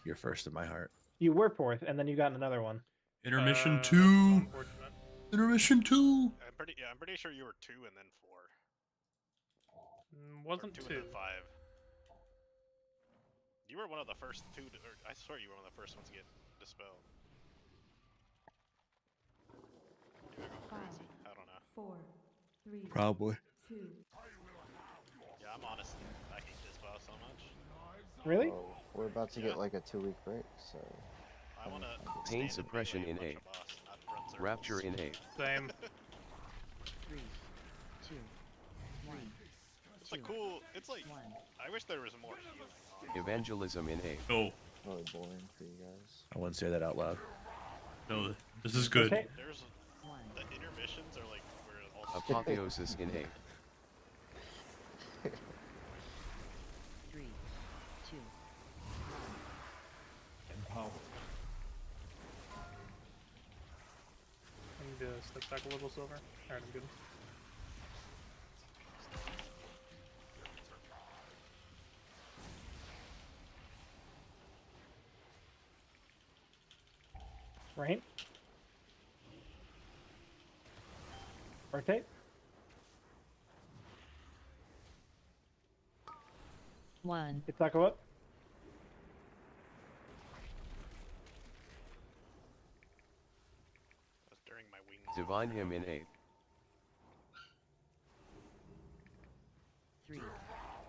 You're first in my heart. You were fourth, and then you got another one. Intermission That's 2. unfortunate. Intermission 2. I'm pretty sure you were 2 and then 4. Wasn't 2 2. and then 5. You were one of the first 2. I swear you were one of the first ones to get dispelled. Maybe I go crazy. I don't know. 4, 3, Probably. 2. Yeah, I'm honestly. I hate dispel so much. Really? Oh, we're about to get like a 2-week break, so. I want to. Pain suppression in A. Rapture in A. Same. 3, 2, 1. It's like cool. It's like. I wish there was more healing. Honestly. Evangelism in A. Oh. Really boring for you guys. I wouldn't say that out loud. No, this is good. Okay. There's the intermissions are like where it also. Apotheosis in A. 3, 2, Empowered. I need to step back a little, Silver. Alright, I'm good. Right? Rotate. 1. Itako up. That's during my wings. Divine him in A. 3,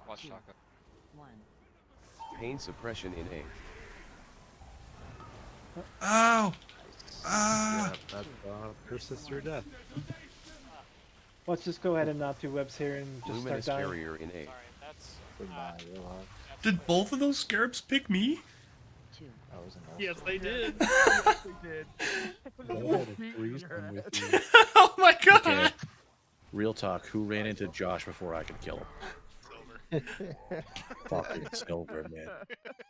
Watch 2, Shaka. 1. Pain suppression in A. Ow! Yeah, that persists your death. Let's just go ahead and not do webs here and just Luminous start dying. barrier in A. Sorry, that's Goodbye, Willow. that's Did both of those scarabs pick me? 2. I was in Yes, they did. Yes, we did. Oh my god! Okay. Real talk. Who ran into Josh before I could kill him? Fucking Silver, man.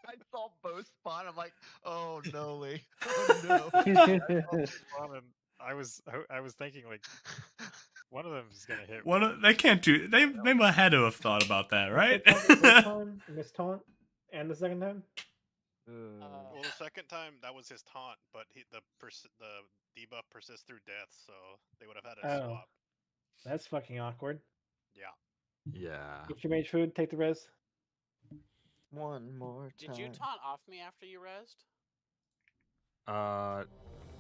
I saw both spawn. I'm like, oh no, Lee. Oh no. I was thinking like one of them is gonna hit. They can't do. They had to have thought about that, right? Miss taunt, and the second time. Well, the second time that was his taunt, but the debuff persists through death, so they would have had a swap. That's fucking awkward. Yeah. Yeah. Get your mage food. Take the res. One more time. Did you taunt off me after you rezzed?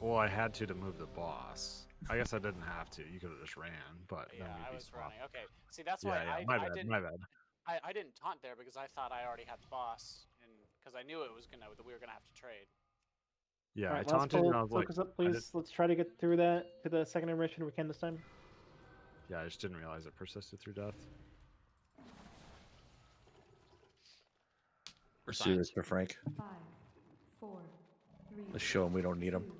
Well, I had to move the boss. I guess I didn't have to. You could have just ran, but Yeah, then I was swapped. running. Okay, see that's why my I bad. didn't. My bad. I didn't taunt there because I thought I already had the boss, and because I knew we were gonna have to trade. Yeah, All right, I taunted and I was like, focus up, please. Let's try to get through that to the second intermission if we can this time. yeah, I just didn't realize it persisted through death. We're serious for Frank. 5, 4, 3. Let's show him we don't need him.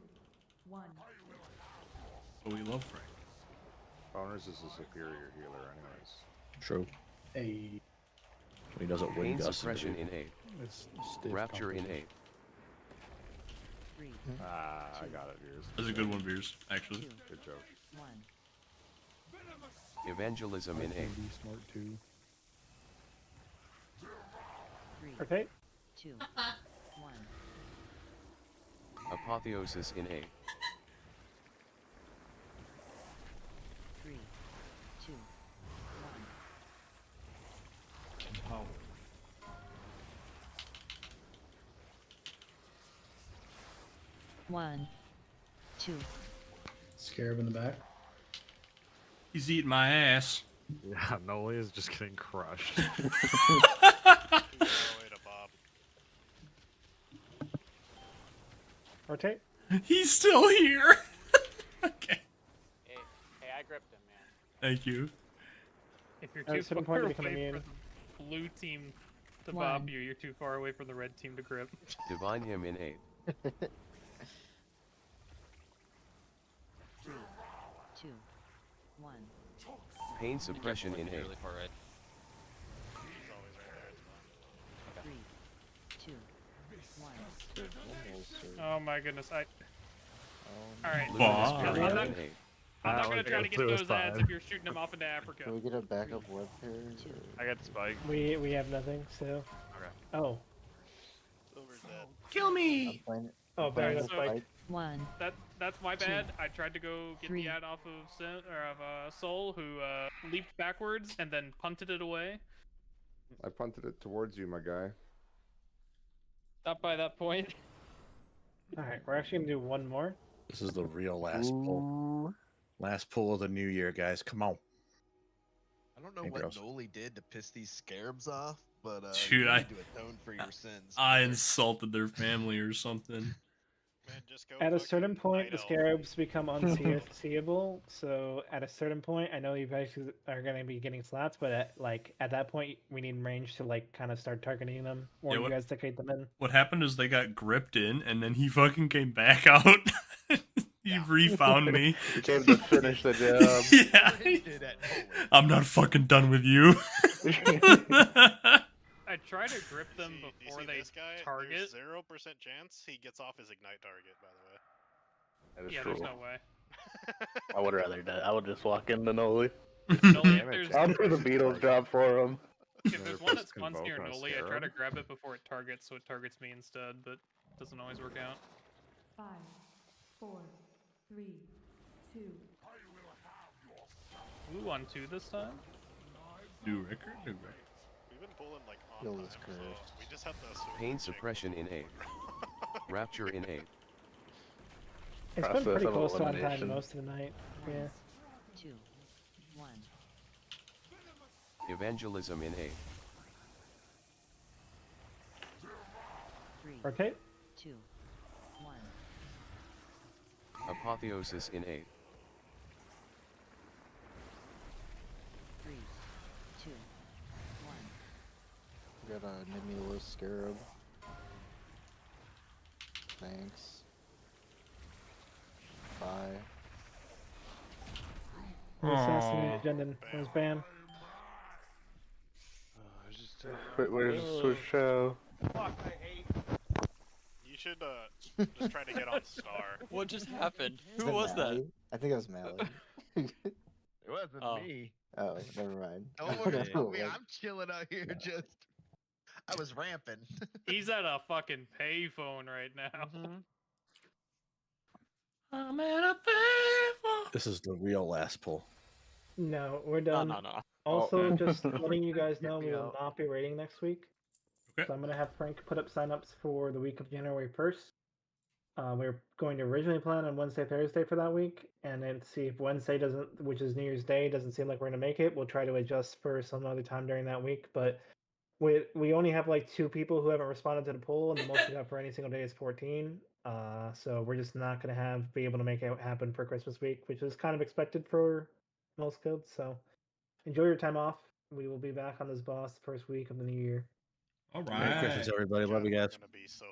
1. But we love Frank. Boners is a superior healer, anyways. True. Hey. When he does it, Pain wind gust. suppression in 8. It's stiff Rapture in composition. 8. 3. I got it, Veers. That's a good one, Veers. Actually. Good joke. 1. Evangelism in 8. Be smart too. 3. Okay. 2. 1. Apotheosis in 8. 3. 2. 1. Oh. One. 2. Scarab in the back. He's eating my ass. Yeah, Noley is just getting crushed. Rotate. He's still here. Okay. Hey, I gripped him, man. Thank you. If you're At a too certain far point, away they become immune. from the blue team to One. bob you, you're too far away from the red team to grip. Divine him in 8. 3. 2. 1. Pain suppression in 8. Really far right. 3. 2. 1. Oh my goodness, Alright. Wow. I'm not in 8. gonna try to get those ads if you're shooting them off into Africa. Can we get a backup web pair? I got spike. We have nothing, so. Okay. Oh. Silver's dead. Kill me. Oh, Alright, bad. so 1. that's my bad. I tried to go get 3. the ad off of Soul, who leaped backwards and then punted it away. I punted it towards you, my guy. Not by that point. Alright, we're actually gonna do one more. This is the real last pull. Last pull of the new year, guys. Come on. I don't know Hey, what girls. Noley did to piss these scarabs off, but Dude, you I- need to atone for your sins. I insulted their family or something. Man, just go At a fucking certain point, Night the Elf. scarabs become unseeable. So at a certain point, I know you guys are going to be getting slots, but at that point, we need range to kind of start targeting them, or Yeah, you what- guys dictate them in. What happened is they got gripped in, and then he fucking came back out. He refound me. He came to finish the job. Yeah. Did at Poland. I'm not fucking done with you. I try to grip them Do you before see they this guy? target. There's 0% chance he gets off his ignite target, by the way. That is Yeah, true. there's no way. I would rather die. I would just walk into Noley. Noley, if there's, I'll do the Beatles job for him. if there's one that Can spawns both near on a Noley, I try scarab? to grab it before it targets, so it targets me instead, but it doesn't always work out. 5, 4, 3, 2. Ooh, on 2 this time? New record, new record. We've been pulling like on Kill time, this so cursed. we just have to. Pain suppression in 8. Rapture in 8. It's been Process pretty of close to on time elimination. most of the night. Yeah. 2. 1. Evangelism in 8. 3. Rotate. 2. 1. Apotheosis in 8. 3. 2. 1. Got a Nimulus Scarab. Thanks. Bye. The assassinated agenda was banned. Where's Swishell? Fuck, I hate. You should just try to get on Star. What just happened? Is Who was that? Mally? I think it was Mally. It wasn't Oh. me. Oh, never mind. Don't look at me. I'm chilling out here. Just, I was ramping. He's at a fucking payphone right now. I'm at a payphone. This is the real last pull. No, we're done. No. Also, Oh. just letting you guys know we Yeah. will not be raiding next week. Okay. So I'm gonna have Frank put up signups for the week of January 1st. We were going to originally plan on Wednesday, Thursday for that week, and then see if Wednesday doesn't, which is New Year's Day, doesn't seem like we're gonna make it. We'll try to adjust for some other time during that week. But we only have like 2 people who haven't responded to the poll, and the most we got for any single day is 14. So we're just not gonna be able to make it happen for Christmas week, which is kind of expected for most guilds. So enjoy your time off. We will be back on this boss the first week of the new year. All Merry Christmas, right. everybody. Love you guys.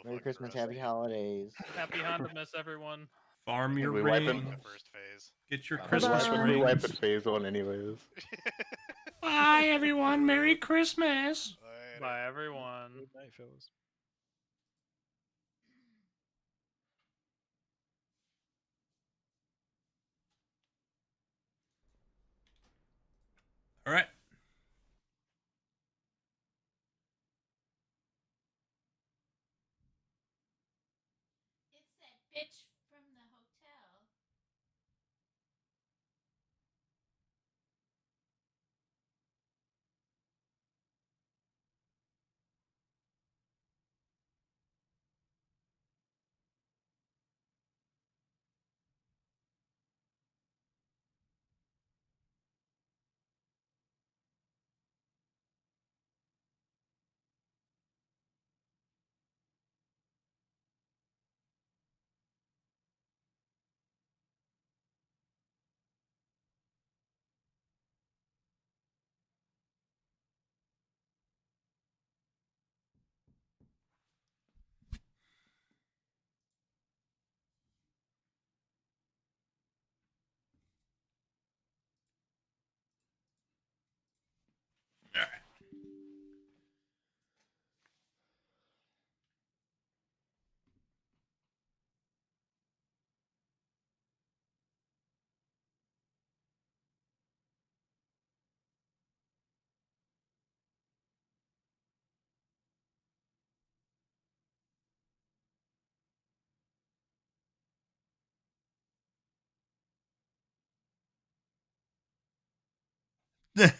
Merry Christmas, happy holidays. Happy Hondamas, everyone. Farm your We rings. wiping- First phase. Get your We Christmas we wipe rings. at phase 1 anyways. Bye, everyone. Merry Christmas. Bye, everyone. Good night, fellas. All right. It's that bitch from the hotel.